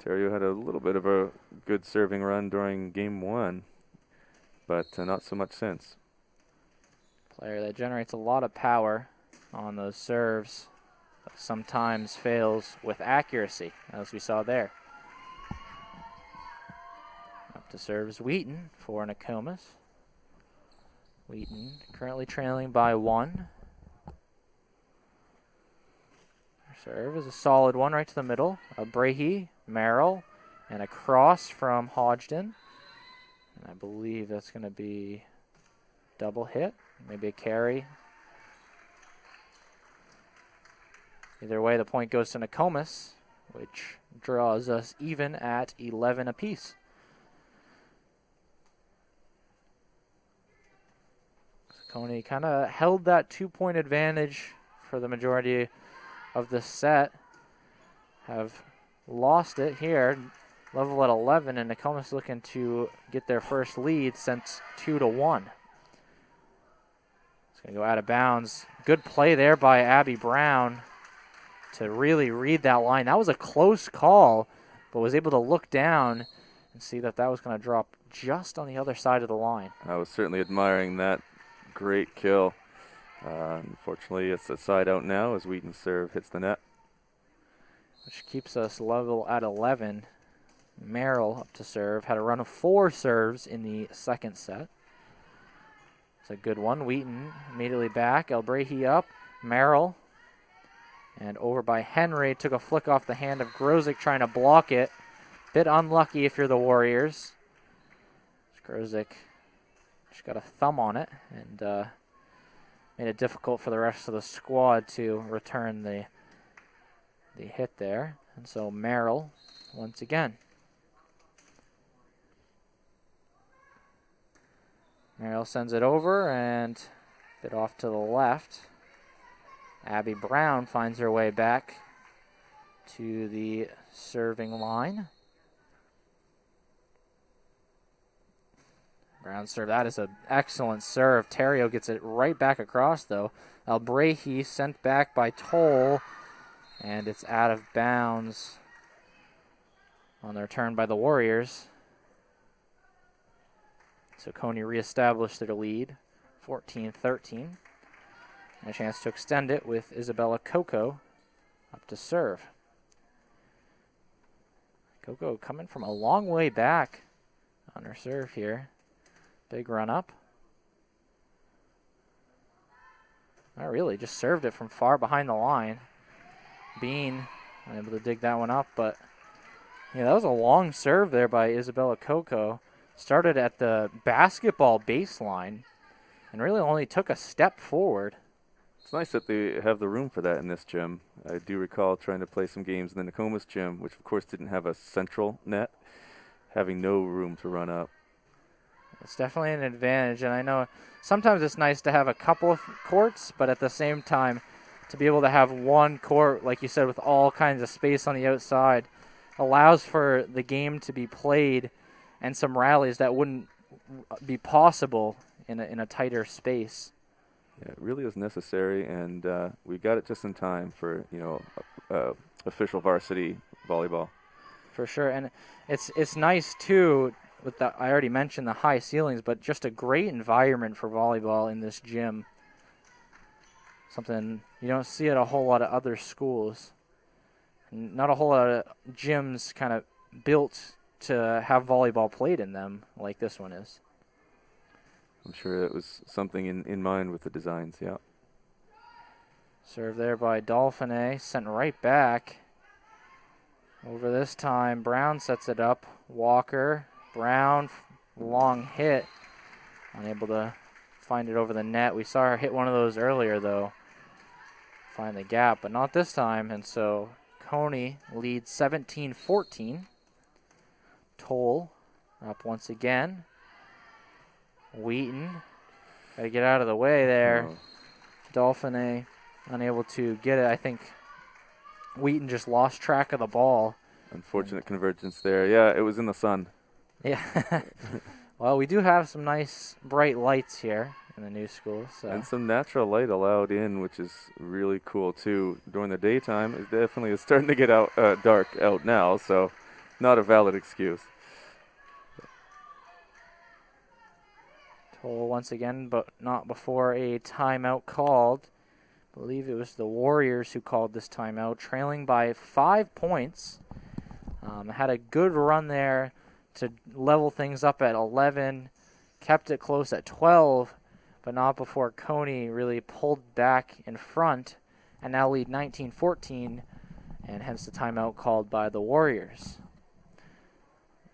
Speaker 2: Terrio had a little bit of a good serving run during game one, but not so much since.
Speaker 3: Player that generates a lot of power on those serves, but sometimes fails with accuracy, as we saw there. Up to serves Wheaton for Nokomis. Wheaton currently trailing by 1. Serve is a solid one right to the middle. Brahe, Merrill, and a cross from Hodgson. And I believe that's going to be double hit, maybe a carry. Either way, the point goes to Nokomis, which draws us even at 11 apiece. Cony kind of held that 2-point advantage for the majority of the set. Have lost it here, level at 11, and Nokomis looking to get their first lead since 2-1. It's going to go out of bounds. Good play there by Abby Brown to really read that line. That was a close call, but was able to look down and see that that was going to drop just on the other side of the line.
Speaker 2: I was certainly admiring that great kill. Unfortunately, it's a side out now as Wheaton's serve hits the net.
Speaker 3: Which keeps us level at 11. Merrill up to serve. Had a run of 4 serves in the second set. It's a good one. Wheaton immediately back. Elbrahi up. Merrill. And over by Henry. Took a flick off the hand of Grozick trying to block it. Bit unlucky if you're the Warriors. Grozick just got a thumb on it and made it difficult for the rest of the squad to return the hit there. And so Merrill once again. Merrill sends it over and a bit off to the left. Abby Brown finds her way back to the serving line. Brown serve. That is an excellent serve. Terrio gets it right back across, though. Elbrahi sent back by Toll, and it's out of bounds on the return by the Warriors. So Cony reestablished their lead, 14-13. And a chance to extend it with Isabella Coco up to serve. Coco coming from a long way back on her serve here. Big run up. Not really, just served it from far behind the line. Bean unable to dig that one up, but yeah, that was a long serve there by Isabella Coco. Started at the basketball baseline and really only took a step forward.
Speaker 2: It's nice that they have the room for that in this gym. I do recall trying to play some games in the Nokomis gym, which of course didn't have a central net, having no room to run up.
Speaker 3: It's definitely an advantage, and I know sometimes it's nice to have a couple of courts, but at the same time, to be able to have one court, like you said, with all kinds of space on the outside, allows for the game to be played and some rallies that wouldn't be possible in a tighter space.
Speaker 2: Yeah, it really is necessary, and we got it just in time for official varsity volleyball.
Speaker 3: For sure, and it's nice too. With the, I already mentioned the high ceilings, but just a great environment for volleyball in this gym. Something you don't see at a whole lot of other schools. Not a whole lot of gyms kind of built to have volleyball played in them like this one is.
Speaker 2: I'm sure it was something in mind with the designs, yeah.
Speaker 3: Serve there by Dolphine, sent right back. Over this time, Brown sets it up. Walker, Brown, long hit. Unable to find it over the net. We saw her hit one of those earlier, though. Find the gap, but not this time. And so Cony leads 17-14. Toll up once again. Wheaton, got to get out of the way there.
Speaker 2: Oh.
Speaker 3: Dolphine unable to get it. I think Wheaton just lost track of the ball.
Speaker 2: Unfortunate convergence there. Yeah, it was in the sun.
Speaker 3: Yeah. Well, we do have some nice bright lights here in the new school. So.
Speaker 2: And some natural light allowed in, which is really cool, too. During the daytime, it definitely is starting to get dark out now, so not a valid excuse.
Speaker 3: Toll once again, but not before a timeout called. I believe it was the Warriors who called this timeout, trailing by 5 points. Had a good run there to level things up at 11, kept it close at 12, but not before Cony really pulled back in front and now lead 19-14, and hence the timeout called by the Warriors.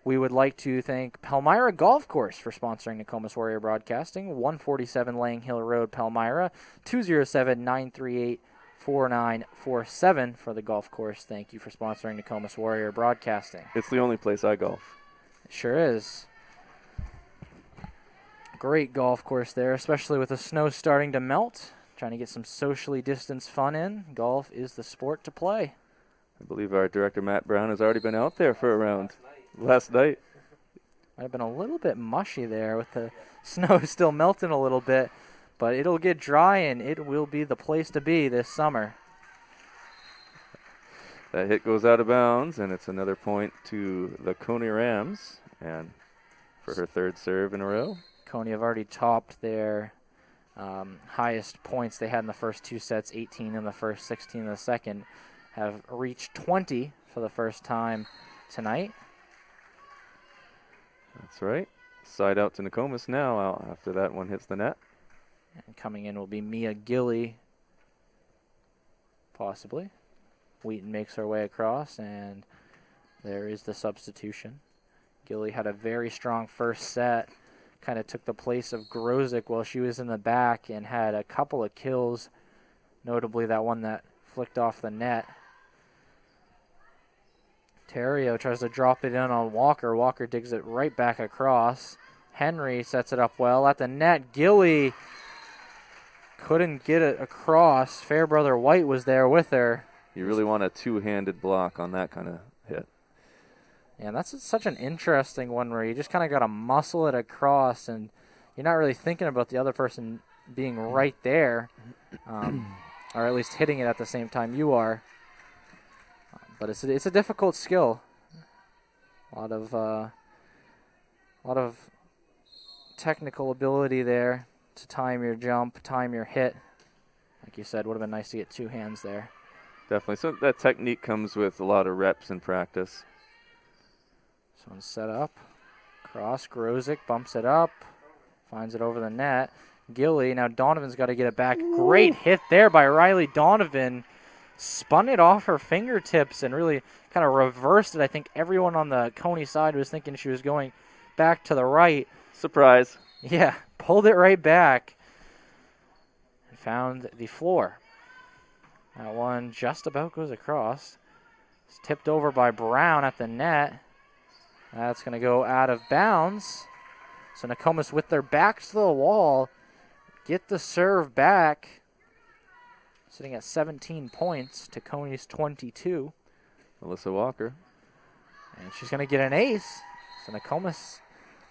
Speaker 3: We would like to thank Palmyra Golf Course for sponsoring Nokomis Warrior Broadcasting, 147 Lang Hill Road, Palmyra, 207-938-4947 for the golf course. Thank you for sponsoring Nokomis Warrior Broadcasting.
Speaker 2: It's the only place I golf.
Speaker 3: It sure is. Great golf course there, especially with the snow starting to melt. Trying to get some socially distanced fun in. Golf is the sport to play.
Speaker 2: I believe our director, Matt Brown, has already been out there for a round. Last night.
Speaker 3: Might have been a little bit mushy there with the snow still melting a little bit, but it'll get dry and it will be the place to be this summer.
Speaker 2: That hit goes out of bounds, and it's another point to the Cony Rams, and for her third serve in a row.
Speaker 3: Cony have already topped their highest points they had in the first two sets, 18 in the first, 16 in the second, have reached 20 for the first time tonight.
Speaker 2: That's right. Side out to Nokomis now after that one hits the net.
Speaker 3: And coming in will be Mia Gilly, possibly. Wheaton makes her way across, and there is the substitution. Gilly had a very strong first set, kind of took the place of Grozick while she was in the back and had a couple of kills, notably that one that flicked off the net. Terrio tries to drop it in on Walker. Walker digs it right back across. Henry sets it up well at the net. Gilly couldn't get it across. Fairbrother White was there with her.
Speaker 2: You really want a two-handed block on that kind of hit.
Speaker 3: Yeah, that's such an interesting one where you just kind of got to muscle it across, and you're not really thinking about the other person being right there, or at least hitting it at the same time you are. But it's a difficult skill. A lot of technical ability there to time your jump, time your hit. Like you said, would have been nice to get two hands there.
Speaker 2: Definitely. So that technique comes with a lot of reps and practice.
Speaker 3: This one's set up. Cross, Grozick bumps it up, finds it over the net. Gilly, now Donovan's got to get it back. Great hit there by Riley Donovan. Spun it off her fingertips and really kind of reversed it. I think everyone on the Cony side was thinking she was going back to the right.
Speaker 2: Surprise.
Speaker 3: Yeah, pulled it right back and found the floor. That one just about goes across. It's tipped over by Brown at the net. That's going to go out of bounds. So Nokomis with their backs to the wall get the serve back. Sitting at 17 points to Cony's 22.
Speaker 2: Melissa Walker.
Speaker 3: And she's going to get an ace. So Nokomis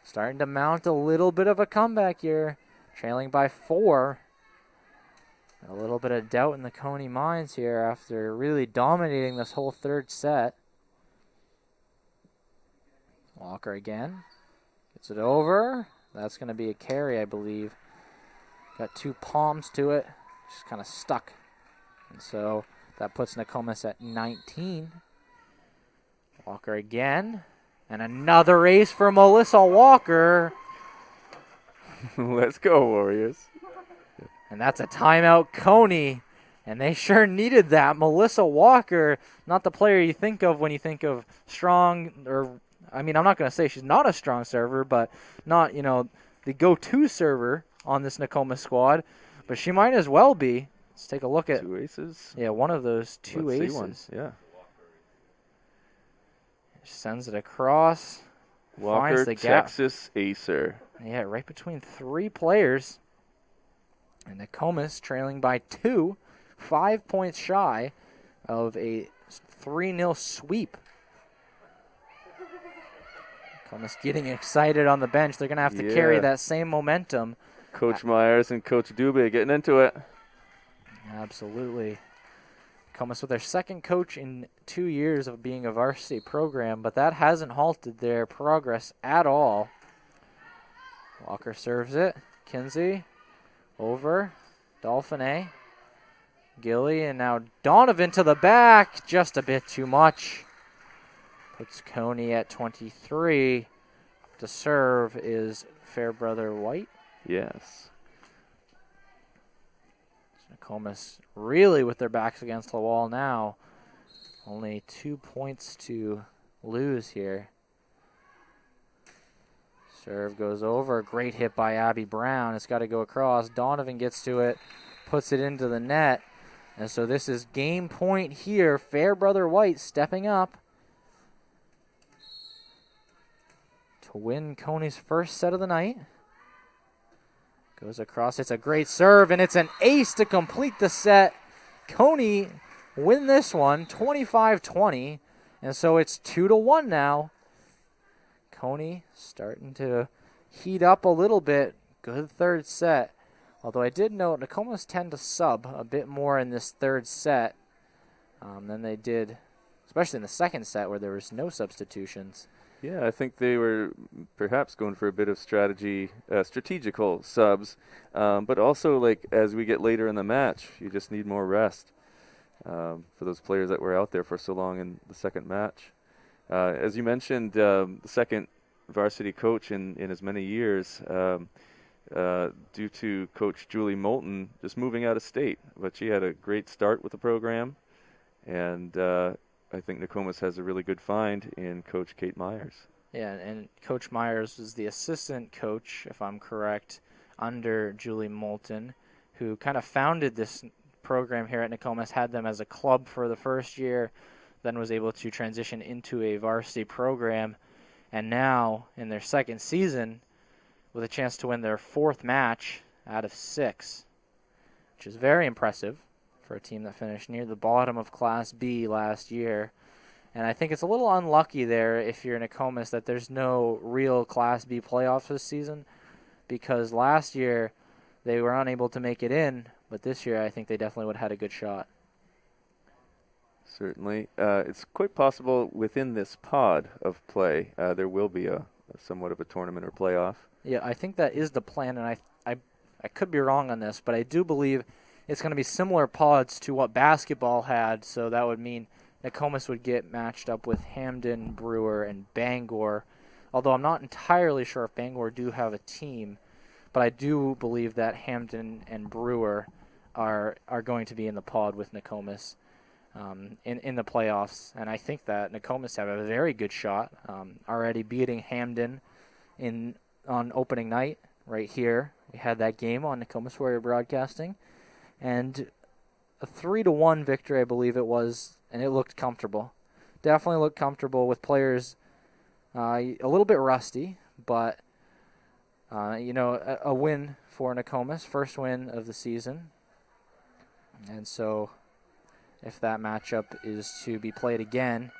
Speaker 3: starting to mount a little bit of a comeback here. Trailing by 4. A little bit of doubt in the Cony minds here after really dominating this whole third set. Walker again. Gets it over. That's going to be a carry, I believe. Got two palms to it. Just kind of stuck. And so that puts Nokomis at 19. Walker again. And another ace for Melissa Walker.
Speaker 2: Let's go, Warriors.
Speaker 3: And that's a timeout, Cony. And they sure needed that. Melissa Walker, not the player you think of when you think of strong, or, I mean, I'm not going to say she's not a strong server, but not, the go-to server on this Nokomis squad. But she might as well be. Let's take a look at.
Speaker 2: Two aces.
Speaker 3: Yeah, one of those two
Speaker 2: Let's
Speaker 3: aces.
Speaker 2: see one. Yeah.
Speaker 3: She sends it across.
Speaker 2: Walker,
Speaker 3: finds the gap.
Speaker 2: Texas acer.
Speaker 3: Yeah, right between three players. And Nokomis trailing by 2, 5 points shy of a 3-0 sweep. Nokomis getting excited on the bench. They're going to have to carry that same momentum.
Speaker 2: Coach Myers and Coach Dubé getting into it.
Speaker 3: Absolutely. Nokomis with their second coach in 2 years of being a varsity program, but that hasn't halted their progress at all. Walker serves it. Kinsey over. Dauphiné. Gilly, and now Donovan to the back. Just a bit too much. Puts Cony at 23. To serve is Fairbrother White.
Speaker 2: Yes.
Speaker 3: Nokomis really with their backs against the wall now. Only 2 points to lose here. Serve goes over. Great hit by Abby Brown. It's got to go across. Donovan gets to it, puts it into the net. And so this is game point here. Fairbrother White stepping up to win Cony's first set of the night. Goes across. It's a great serve, and it's an ace to complete the set. Cony win this one, 25-20. And so it's 2-1 now. Cony starting to heat up a little bit. Good third set. Although I did note Nokomis tend to sub a bit more in this third set than they did, especially in the second set where there was no substitutions.
Speaker 2: Yeah, I think they were perhaps going for a bit of strategical subs, but also like as we get later in the match, you just need more rest for those players that were out there for so long in the second match. As you mentioned, the second varsity coach in as many years, due to Coach Julie Moulton just moving out of state. But she had a great start with the program, and I think Nokomis has a really good find in Coach Kate Myers.
Speaker 3: Yeah, and Coach Myers was the assistant coach, if I'm correct, under Julie Moulton, who kind of founded this program here at Nokomis, had them as a club for the first year, then was able to transition into a varsity program, and now in their second season with a chance to win their 4th match out of 6, which is very impressive for a team that finished near the bottom of Class B last year. And I think it's a little unlucky there if you're Nokomis that there's no real Class B playoffs this season, because last year they were unable to make it in, but this year I think they definitely would have had a good shot.
Speaker 2: Certainly. It's quite possible within this pod of play there will be a somewhat of a tournament or playoff.
Speaker 3: Yeah, I think that is the plan, and I could be wrong on this, but I do believe it's going to be similar pods to what basketball had, so that would mean Nokomis would get matched up with Hamden, Brewer, and Bangor, although I'm not entirely sure if Bangor do have a team, but I do believe that Hamden and Brewer are going to be in the pod with Nokomis in the playoffs, and I think that Nokomis have a very good shot, already beating Hamden on opening night right here. We had that game on Nokomis Warrior Broadcasting, and a 3-1 victory, I believe it was, and it looked comfortable. Definitely looked comfortable with players a little bit rusty, but a win for Nokomis, first win of the season. And so if that matchup is to be played again,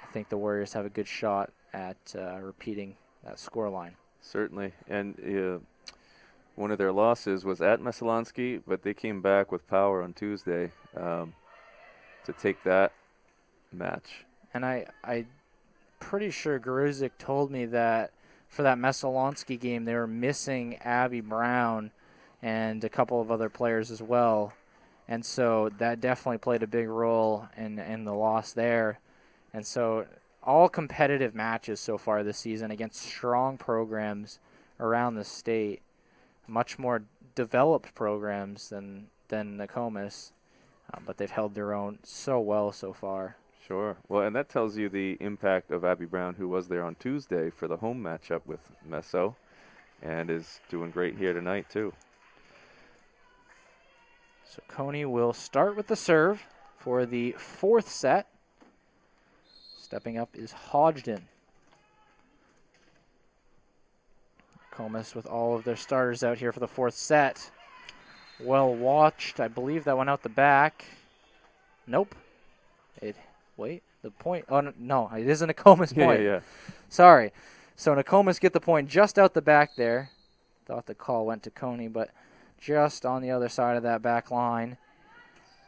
Speaker 3: I think the Warriors have a good shot at repeating that scoreline.
Speaker 2: Certainly. And one of their losses was at Messalonsky, but they came back with power on Tuesday to take that match.
Speaker 3: And I pretty sure Gruzik told me that for that Messalonsky game, they were missing Abby Brown and a couple of other players as well. And so that definitely played a big role in the loss there. And so all competitive matches so far this season against strong programs around the state, much more developed programs than Nokomis, but they've held their own so well so far.
Speaker 2: Sure. Well, and that tells you the impact of Abby Brown, who was there on Tuesday for the home matchup with Meso, and is doing great here tonight, too.
Speaker 3: So Cony will start with the serve for the 4th set. Stepping up is Hodgdon. Nokomis with all of their starters out here for the 4th set. Well watched. I believe that went out the back. Nope. The point. Oh, no, it is a Nokomis point.
Speaker 2: Yeah.
Speaker 3: Sorry. So Nokomis get the point just out the back there. Thought the call went to Cony, but just on the other side of that back line.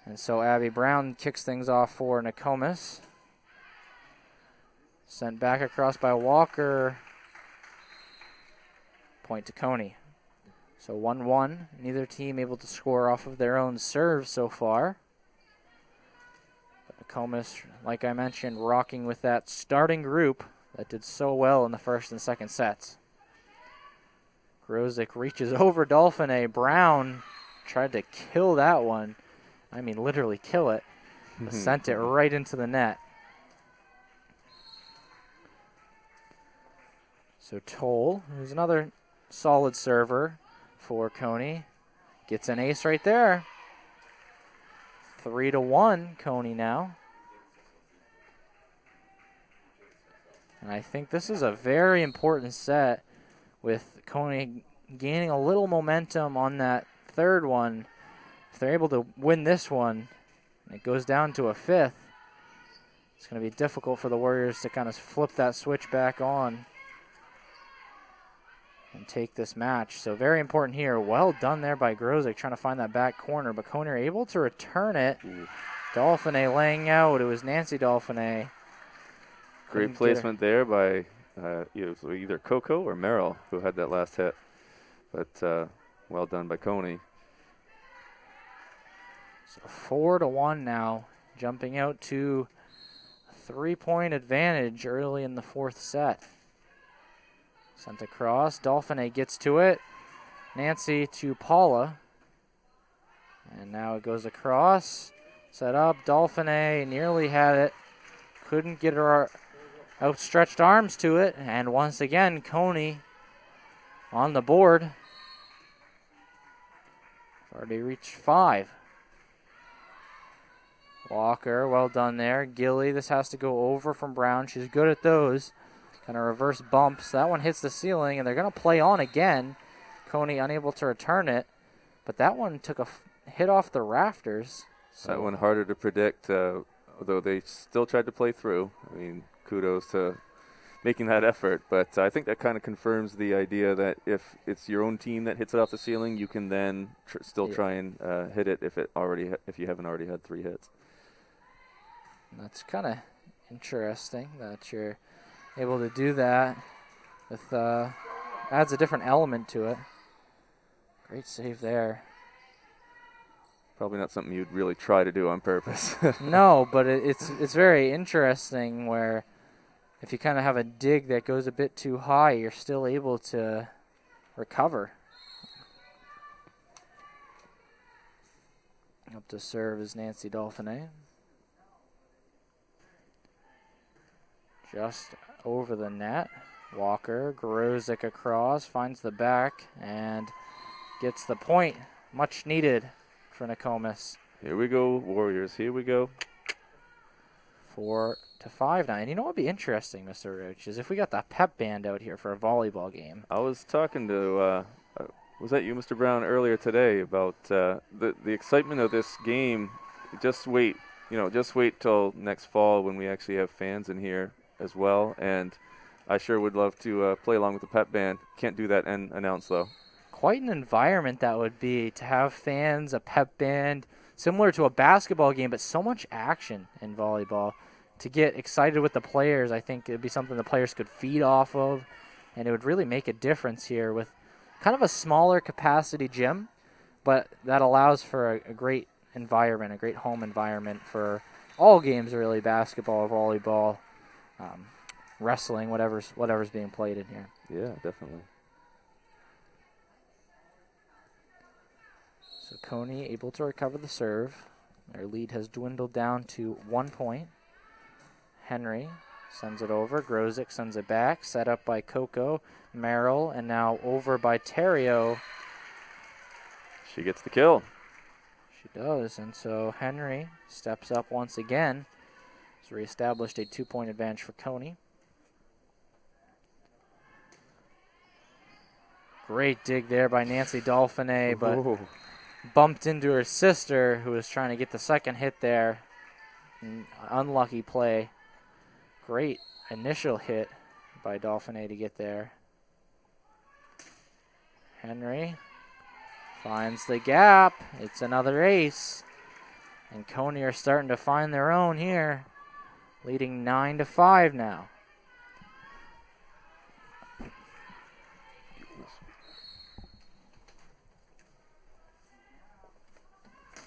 Speaker 3: And so Abby Brown kicks things off for Nokomis. Sent back across by Walker. Point to Cony. So 1-1. Neither team able to score off of their own serve so far. But Nokomis, like I mentioned, rocking with that starting group that did so well in the first and second sets. Grozik reaches over Dolphine. Brown tried to kill that one. I mean, literally kill it. Sent it right into the net. So Toll, who's another solid server for Cony, gets an ace right there. 3-1, Cony now. And I think this is a very important set with Cony gaining a little momentum on that third one. If they're able to win this one, it goes down to a 5th. It's going to be difficult for the Warriors to kind of flip that switch back on and take this match. So very important here. Well done there by Grozik trying to find that back corner, but Cony are able to return it. Dolphine laying out. It was Nancy Dolphine.
Speaker 2: Great placement there by either Coco or Merrill, who had that last hit. But well done by Cony.
Speaker 3: So 4-1 now, jumping out to a 3-point advantage early in the 4th set. Sent across. Dolphine gets to it. Nancy to Paula. And now it goes across. Set up. Dauphiné nearly had it. Couldn't get her outstretched arms to it. And once again, Cony on the board. Already reached 5. Walker, well done there. Gilly, this has to go over from Brown. She's good at those. Kind of reverse bumps. That one hits the ceiling, and they're going to play on again. Cony unable to return it. But that one took a hit off the rafters. So
Speaker 2: that one harder to predict, although they still tried to play through. I mean, kudos to making that effort. But I think that kind of confirms the idea that if it's your own team that hits it off the ceiling, you can then still try and hit it if you haven't already had 3 hits.
Speaker 3: That's kind of interesting that you're able to do that. With adds a different element to it. Great save there.
Speaker 2: Probably not something you'd really try to do on purpose.
Speaker 3: No, but it's very interesting where if you kind of have a dig that goes a bit too high, you're still able to recover. Up to serve is Nancy Dauphiné. Just over the net. Walker, Grozic across, finds the back, and gets the point. Much needed for Nokomis.
Speaker 2: Here we go, Warriors. Here we go.
Speaker 3: 4-5 now. And you know what would be interesting, Mr. Roach, is if we got the pep band out here for a volleyball game.
Speaker 2: I was talking to, was that you, Mr. Brown, earlier today about the excitement of this game. Just wait till next fall when we actually have fans in here as well. And I sure would love to play along with the pep band. Can't do that and announce, though.
Speaker 3: Quite an environment that would be to have fans, a pep band, similar to a basketball game, but so much action in volleyball. To get excited with the players, I think it would be something the players could feed off of, and it would really make a difference here with kind of a smaller capacity gym, but that allows for a great environment, a great home environment for all games, really, basketball, volleyball, wrestling, whatever's being played in here.
Speaker 2: Yeah, definitely.
Speaker 3: So Cony able to recover the serve. Their lead has dwindled down to 1 point. Henry sends it over. Grozic sends it back. Set up by Coco, Merrill, and now over by Terrio.
Speaker 2: She gets the kill.
Speaker 3: She does, and so Henry steps up once again. Has reestablished a 2-point advantage for Cony. Great dig there by Nancy Dauphiné, but bumped into her sister, who was trying to get the second hit there. Unlucky play. Great initial hit by Dauphiné to get there. Henry finds the gap. It's another ace. And Cony are starting to find their own here. Leading 9-5 now.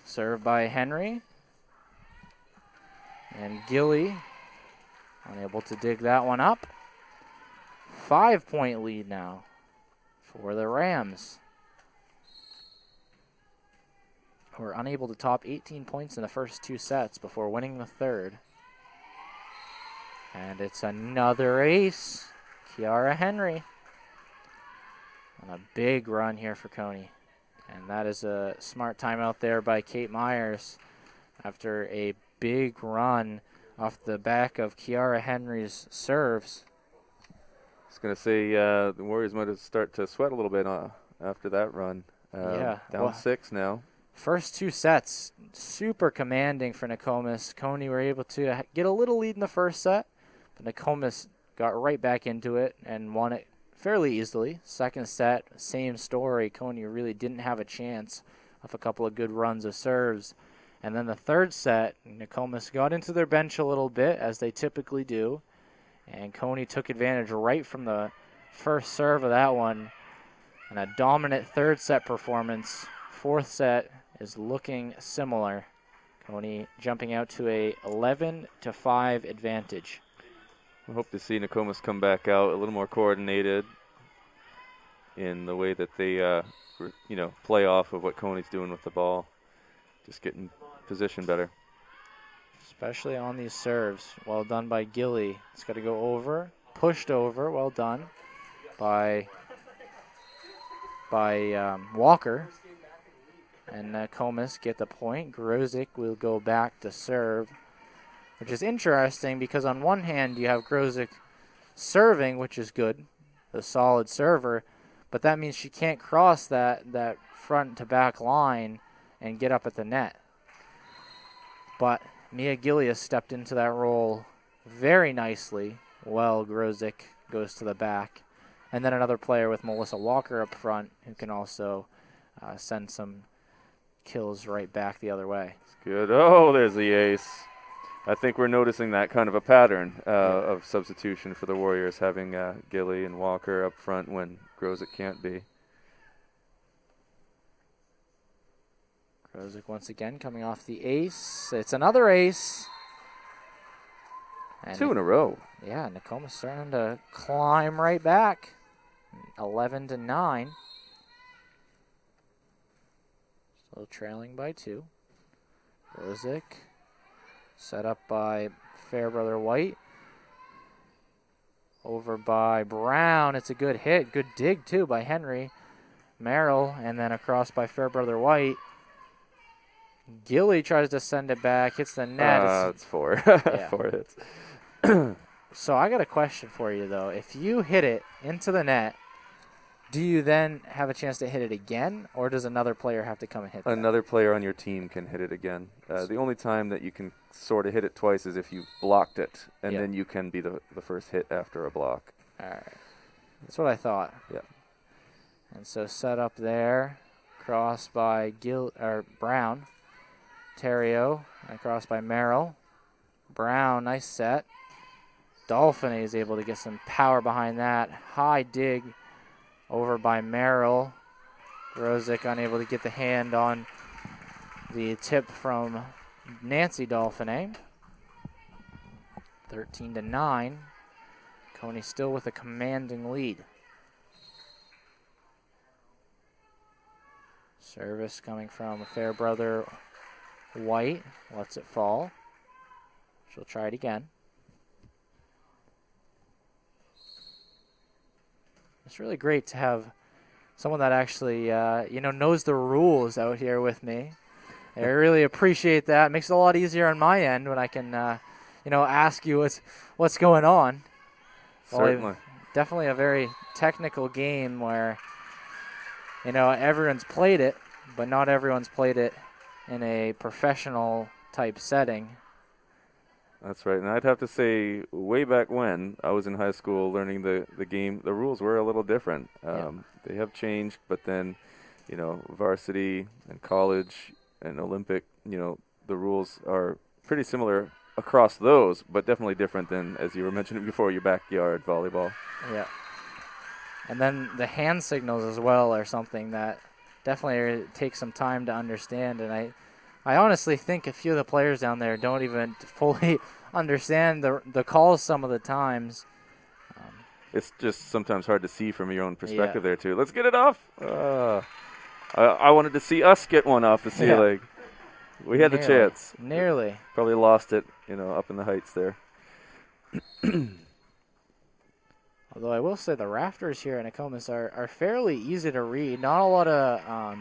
Speaker 3: Served by Henry. And Gilly unable to dig that one up. 5-point lead now for the Rams, who are unable to top 18 points in the first 2 sets before winning the third. And it's another ace. Kiara Henry. And a big run here for Cony. And that is a smart timeout there by Kate Myers after a big run off the back of Kiara Henry's serves.
Speaker 2: I was going to say the Warriors might have started to sweat a little bit after that run. Down 6 now.
Speaker 3: First 2 sets, super commanding for Nokomis. Cony were able to get a little lead in the first set, but Nokomis got right back into it and won it fairly easily. Second set, same story. Cony really didn't have a chance off a couple of good runs of serves. And then the third set, Nokomis got into their bench a little bit, as they typically do. And Cony took advantage right from the first serve of that one. And a dominant third set performance. Fourth set is looking similar. Cony jumping out to a 11-5 advantage.
Speaker 2: We hope to see Nokomis come back out a little more coordinated in the way that they play off of what Cony's doing with the ball. Just getting position better.
Speaker 3: Especially on these serves. Well done by Gilly. It's got to go over. Pushed over. Well done by Walker. And Nokomis get the point. Grozic will go back to serve, which is interesting because on one hand you have Grozic serving, which is good, the solid server, but that means she can't cross that front to back line and get up at the net. But Mia Gilly has stepped into that role very nicely while Grozic goes to the back. And then another player with Melissa Walker up front who can also send some kills right back the other way.
Speaker 2: It's good. Oh, there's the ace. I think we're noticing that kind of a pattern of substitution for the Warriors, having Gilly and Walker up front when Grozic can't be.
Speaker 3: Grozic once again coming off the ace. It's another ace. And
Speaker 2: 2 in a row.
Speaker 3: Yeah, Nokomis starting to climb right back. 11-9. Still trailing by 2. Grozic set up by Fairbrother White. Over by Brown. It's a good hit. Good dig, too, by Henry. Merrill, and then across by Fairbrother White. Gilly tries to send it back. Hits the net.
Speaker 2: It's 4.
Speaker 3: Yeah.
Speaker 2: 4 hits.
Speaker 3: So I got a question for you, though. If you hit it into the net, do you then have a chance to hit it again, or does another player have to come and hit it?
Speaker 2: Another player on your team can hit it again. The only time that you can sort of hit it twice is if you've blocked it, and then you can be the first hit after a block.
Speaker 3: All right. That's what I thought.
Speaker 2: Yeah.
Speaker 3: And so set up there. Cross by Brown. Terrio. And cross by Merrill. Brown, nice set. Dolphine is able to get some power behind that. High dig over by Merrill. Grozic unable to get the hand on the tip from Nancy Dolphine. 13-9. Cony still with a commanding lead. Service coming from Fairbrother White. Lets it fall. She'll try it again. It's really great to have someone that actually, knows the rules out here with me. I really appreciate that. It makes it a lot easier on my end when I can, ask you what's going on.
Speaker 2: Certainly.
Speaker 3: Definitely a very technical game where, everyone's played it, but not everyone's played it in a professional type setting.
Speaker 2: That's right. And I'd have to say, way back when I was in high school learning the game, the rules were a little different. They have changed, but then, varsity and college and Olympic, the rules are pretty similar across those, but definitely different than, as you were mentioning before, your backyard volleyball.
Speaker 3: Yeah. And then the hand signals as well are something that definitely takes some time to understand. And I honestly think a few of the players down there don't even fully understand the calls some of the times.
Speaker 2: It's just sometimes hard to see from your own perspective there, too. Let's get it off. I wanted to see us get one off the ceiling. We had the chance.
Speaker 3: Nearly.
Speaker 2: Probably lost it, up in the heights there.
Speaker 3: Although I will say the rafters here in Nokomis are fairly easy to read. Not a lot of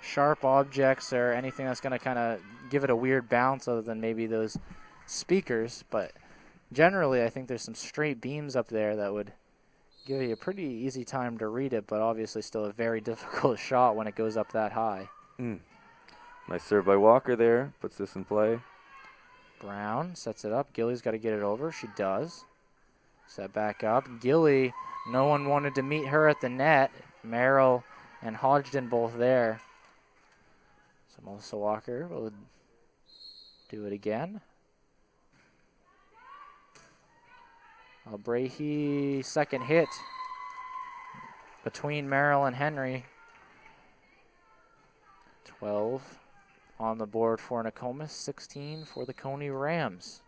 Speaker 3: sharp objects or anything that's going to kind of give it a weird bounce other than maybe those speakers. But generally, I think there's some straight beams up there that would give you a pretty easy time to read it, but obviously still a very difficult shot when it goes up that high.
Speaker 2: Nice serve by Walker there. Puts this in play.
Speaker 3: Brown sets it up. Gilly's got to get it over. She does. Set back up. Gilly, no one wanted to meet her at the net. Merrill and Hodgson both there. So Melissa Walker will do it again. Albrahe, second hit between Merrill and Henry. 12 on the board for Nokomis, 16 for the Cony Rams.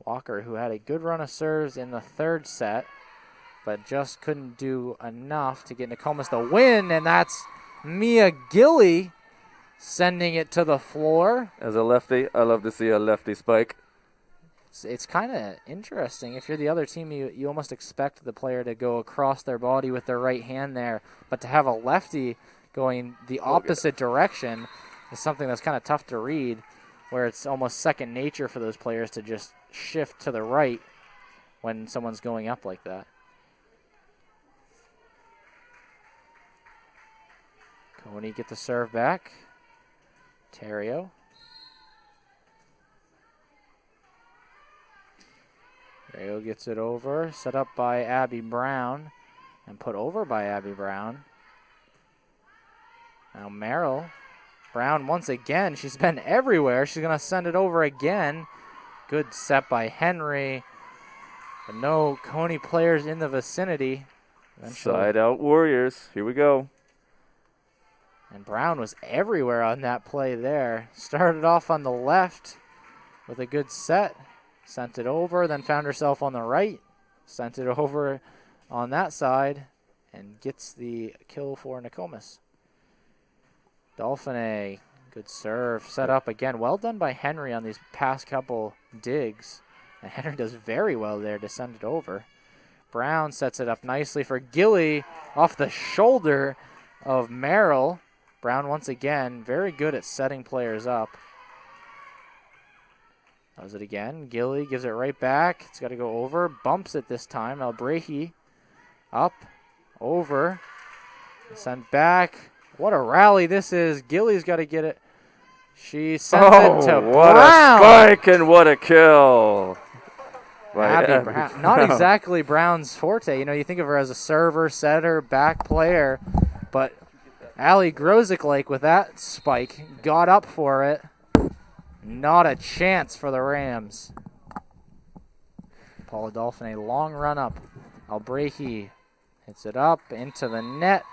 Speaker 3: Walker, who had a good run of serves in the third set, but just couldn't do enough to get Nokomis the win, and that's Mia Gilly sending it to the floor.
Speaker 2: As a lefty, I love to see a lefty spike.
Speaker 3: It's kind of interesting. If you're the other team, you almost expect the player to go across their body with their right hand there, but to have a lefty going the opposite direction is something that's kind of tough to read, where it's almost second nature for those players to just shift to the right when someone's going up like that. Cony get the serve back. Terrio. Terrio gets it over. Set up by Abby Brown and put over by Abby Brown. Now Merrill. Brown once again. She's been everywhere. She's going to send it over again. Good set by Henry. But no Cony players in the vicinity.
Speaker 2: Side out Warriors. Here we go.
Speaker 3: And Brown was everywhere on that play there. Started off on the left with a good set. Sent it over, then found herself on the right. Sent it over on that side and gets the kill for Nokomis. Dolphine, good serve. Set up again. Well done by Henry on these past couple digs. And Henry does very well there to send it over. Brown sets it up nicely for Gilly off the shoulder of Merrill. Brown once again, very good at setting players up. Does it again. Gilly gives it right back. It's got to go over. Bumps it this time. Albrecht up, over, sent back. What a rally this is. Gilly's got to get it. She sends it to
Speaker 2: what
Speaker 3: Brown.
Speaker 2: A spike and what a kill.
Speaker 3: Abby Brown. Not exactly Brown's forte. You know, you think of her as a server, setter, back player, but Allie Grosick, with that spike, got up for it. Not a chance for the Rams. Paula Dolphin, a long run up. Albrecht hits it up into the net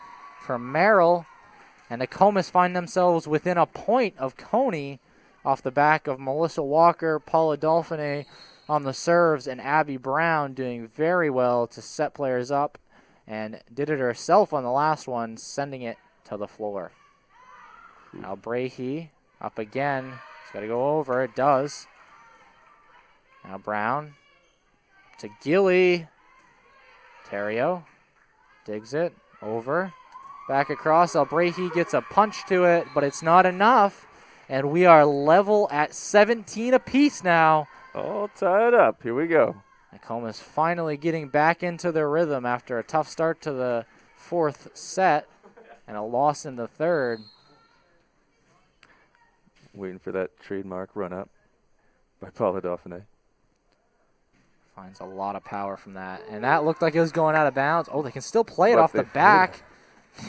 Speaker 3: for Merrill. And the Nokomis find themselves within a point of Cony off the back of Melissa Walker, Paula Dolphin on the serves, and Abby Brown doing very well to set players up and did it herself on the last one, sending it to the floor. Albrecht up again. It's got to go over. It does. Now Brown to Gilly. Terrio digs it over. Back across. Albrecht gets a punch to it, but it's not enough. And we are level at 17 apiece now.
Speaker 2: All tied up. Here we go.
Speaker 3: Nokomis finally getting back into their rhythm after a tough start to the fourth set and a loss in the third.
Speaker 2: Waiting for that trademark run-up by Paula Dauphiné.
Speaker 3: Finds a lot of power from that. And that looked like it was going out of bounds. Oh, they can still play it off the back.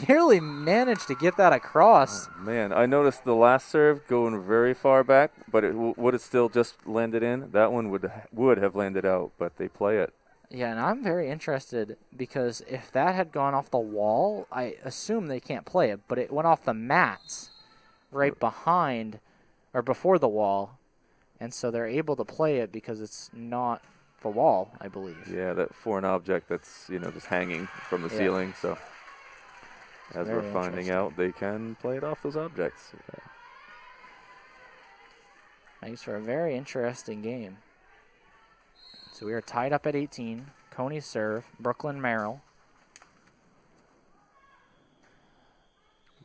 Speaker 3: Nearly managed to get that across.
Speaker 2: Oh, man, I noticed the last serve going very far back, but it would have still just landed in. That one would have landed out, but they play it.
Speaker 3: Yeah, and I'm very interested because if that had gone off the wall, I assume they can't play it, but it went off the mats right behind or before the wall, and so they're able to play it because it's not the wall, I believe.
Speaker 2: Yeah, that foreign object that's, just hanging from the ceiling, so as we're finding out, they can play it off those objects.
Speaker 3: Makes for a very interesting game. So we are tied up at 18. Cony serve, Brooklyn Merrill.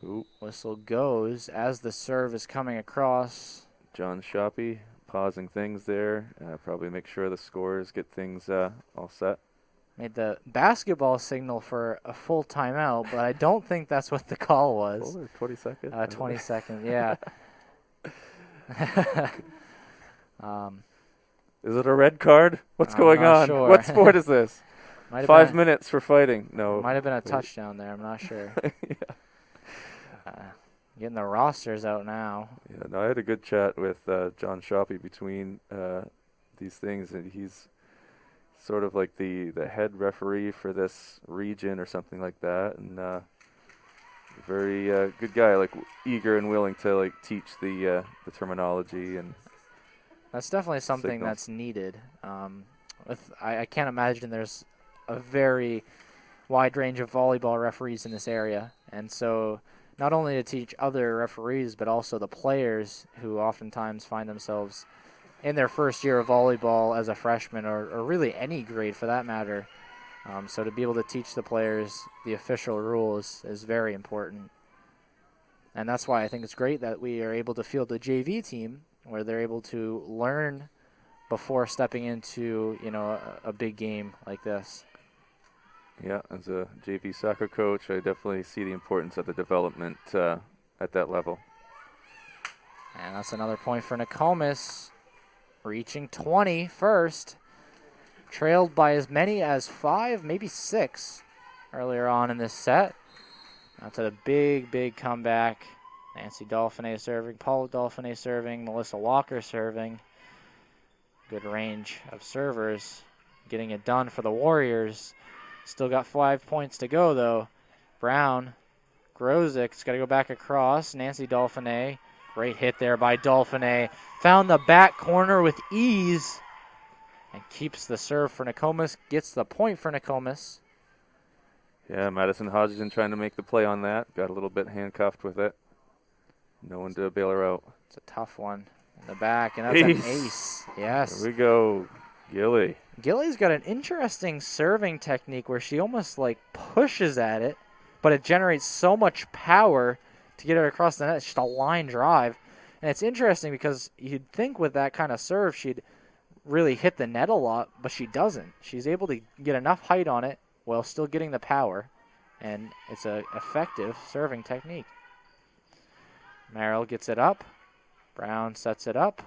Speaker 2: Ooh.
Speaker 3: Whistle goes as the serve is coming across.
Speaker 2: John Shoppy pausing things there. Probably make sure the scorers get things all set.
Speaker 3: Made the basketball signal for a full timeout, but I don't think that's what the call was.
Speaker 2: 20 seconds?
Speaker 3: 20 seconds, yeah.
Speaker 2: Is it a red card? What's going on?
Speaker 3: Sure.
Speaker 2: What sport is this? 5 minutes for fighting. No.
Speaker 3: Might have been a touchdown there. I'm not sure.
Speaker 2: Yeah.
Speaker 3: Getting the rosters out now.
Speaker 2: Yeah, no, I had a good chat with John Shoppy between these things, and he's sort of like the head referee for this region or something like that, and very good guy, like eager and willing to like teach the terminology, and
Speaker 3: that's definitely something
Speaker 2: signals.
Speaker 3: that's needed. I can't imagine there's a very wide range of volleyball referees in this area. And so not only to teach other referees, but also the players who oftentimes find themselves in their first year of volleyball as a freshman, or really any grade for that matter. So to be able to teach the players the official rules is very important. And that's why I think it's great that we are able to field a JV team where they're able to learn before stepping into, a big game like this.
Speaker 2: Yeah, as a JV soccer coach, I definitely see the importance of the development at that level.
Speaker 3: And that's another point for Nokomis, reaching 20 first. Trailed by as many as 5, maybe 6 earlier on in this set. That's a big, big comeback. Nancy Dauphiné serving, Paula Dauphiné serving, Melissa Walker serving. Good range of servers getting it done for the Warriors. Still got 5 points to go, though. Brown, Grozic's got to go back across. Nancy Dauphiné, great hit there by Dauphiné. Found the back corner with ease and keeps the serve for Nokomis, gets the point for Nokomis.
Speaker 2: Yeah, Madison Hodgson trying to make the play on that. Got a little bit handcuffed with it. No one to bail her out.
Speaker 3: It's a tough one in the back, and that's an ace. Yes.
Speaker 2: Here we go, Gilly.
Speaker 3: Gilly's got an interesting serving technique where she almost like pushes at it, but it generates so much power to get it across the net. It's just a line drive. And it's interesting because you'd think with that kind of serve she'd really hit the net a lot, but she doesn't. She's able to get enough height on it while still getting the power, and it's an effective serving technique. Merrill gets it up. Brown sets it up.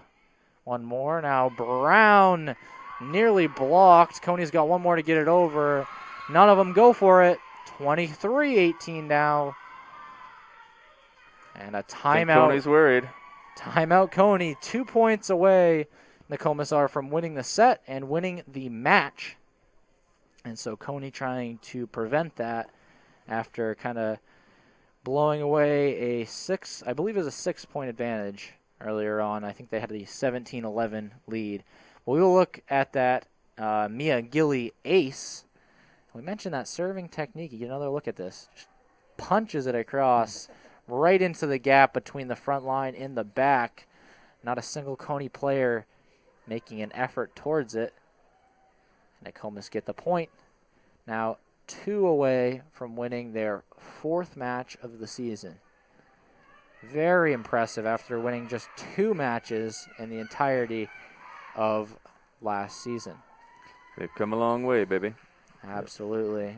Speaker 3: One more. Now Brown nearly blocked. Cony's got one more to get it over. None of them go for it. 23-18 now. And a timeout.
Speaker 2: Cony's worried.
Speaker 3: Timeout Cony, 2 points away. Nokomis are from winning the set and winning the match. And so Cony trying to prevent that after kind of blowing away a 6-point advantage earlier on. I think they had the 17-11 lead. We will look at that Mia Gilly ace. We mentioned that serving technique. You get another look at this. Just punches it across right into the gap between the front line and the back. Not a single Cony player making an effort towards it. Nokomis get the point. Now 2 away from winning their 4th match of the season. Very impressive after winning just 2 matches in the entirety of last season.
Speaker 2: They've come a long way, baby.
Speaker 3: Absolutely.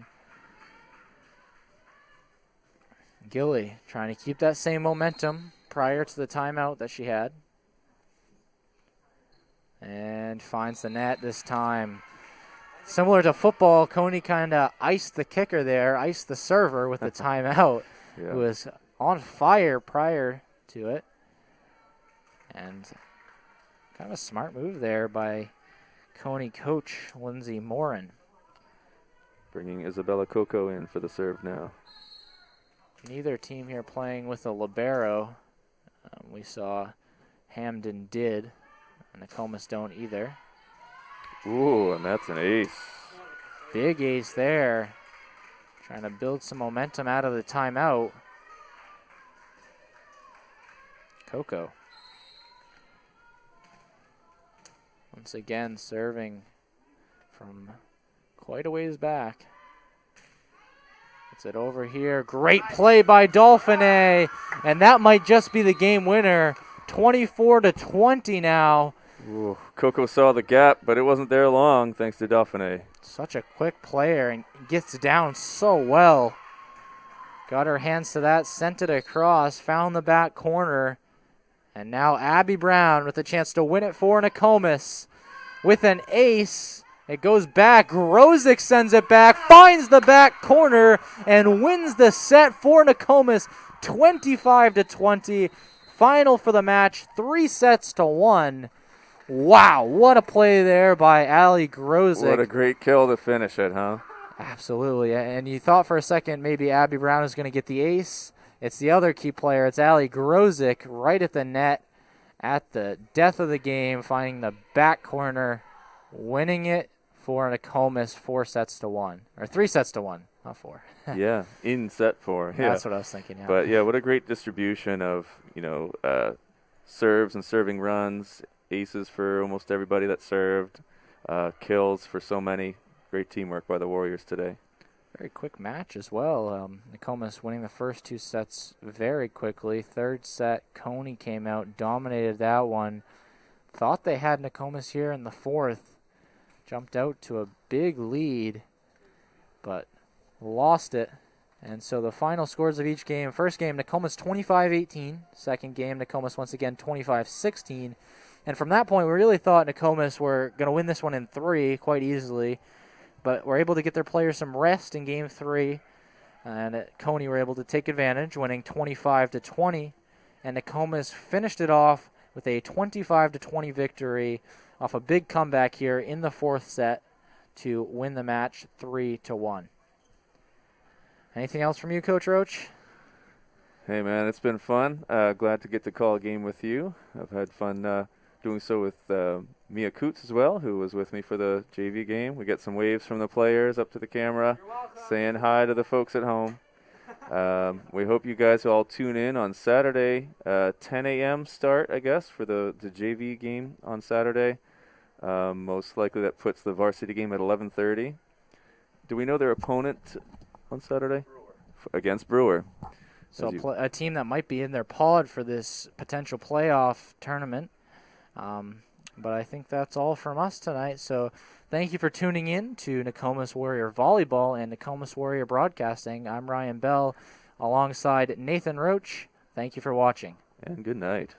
Speaker 3: Gilly trying to keep that same momentum prior to the timeout that she had. And finds the net this time. Similar to football, Cony kind of iced the kicker there, iced the server with the timeout, who was on fire prior to it. And kind of a smart move there by Cony coach Lindsay Morin.
Speaker 2: Bringing Isabella Coco in for the serve now.
Speaker 3: Neither team here playing with a libero. We saw Hamden did, and Nokomis don't either.
Speaker 2: Ooh, and that's an ace.
Speaker 3: Big ace there. Trying to build some momentum out of the timeout. Coco. Once again, serving from quite a ways back. Gets it over here. Great play by Dauphiné. And that might just be the game winner. 24-20 now.
Speaker 2: Ooh, Coco saw the gap, but it wasn't there long, thanks to Dauphiné.
Speaker 3: Such a quick player and gets down so well. Got her hands to that, sent it across, found the back corner. And now Abby Brown with a chance to win it for Nokomis. With an ace, it goes back. Grozicz sends it back, finds the back corner, and wins the set for Nokomis. 25-20. Final for the match, 3-1. Wow, what a play there by Allie Grozicz.
Speaker 2: What a great kill to finish it, huh?
Speaker 3: Absolutely, and you thought for a second maybe Abby Brown was going to get the ace. It's the other key player. It's Allie Grozicz right at the net at the death of the game, finding the back corner, winning it for Nokomis 4-1. Or 3-1, not 4.
Speaker 2: Yeah, in set 4. Yeah.
Speaker 3: That's what I was thinking, yeah.
Speaker 2: But, yeah, what a great distribution of, serves and serving runs, aces for almost everybody that served, kills for so many. Great teamwork by the Warriors today.
Speaker 3: Very quick match as well. Nokomis winning the first 2 sets very quickly. Third set, Cony came out, dominated that one. Thought they had Nokomis here in the 4th. Jumped out to a big lead, but lost it. And so the final scores of each game. First game, Nokomis 25-18. Second game, Nokomis once again 25-16. And from that point, we really thought Nokomis were going to win this one in 3 quite easily. But were able to get their players some rest in game 3. And Cony were able to take advantage, winning 25-20. And Nokomis finished it off with a 25-20 victory off a big comeback here in the 4th set to win the match 3-1. Anything else from you, Coach Roach?
Speaker 2: Hey, man, it's been fun. Glad to get to call a game with you. I've had fun doing so with Mia Coots as well, who was with me for the JV game. We get some waves from the players up to the camera, saying hi to the folks at home. We hope you guys all tune in on Saturday, 10 a.m. start, I guess, for the JV game on Saturday. Most likely that puts the varsity game at 11:30. Do we know their opponent on Saturday? Against Brewer.
Speaker 3: So a team that might be in their pod for this potential playoff tournament. But I think that's all from us tonight. So thank you for tuning in to Nokomis Warrior Volleyball and Nokomis Warrior Broadcasting. I'm Ryan Bell alongside Nathan Roach. Thank you for watching.
Speaker 2: And good night.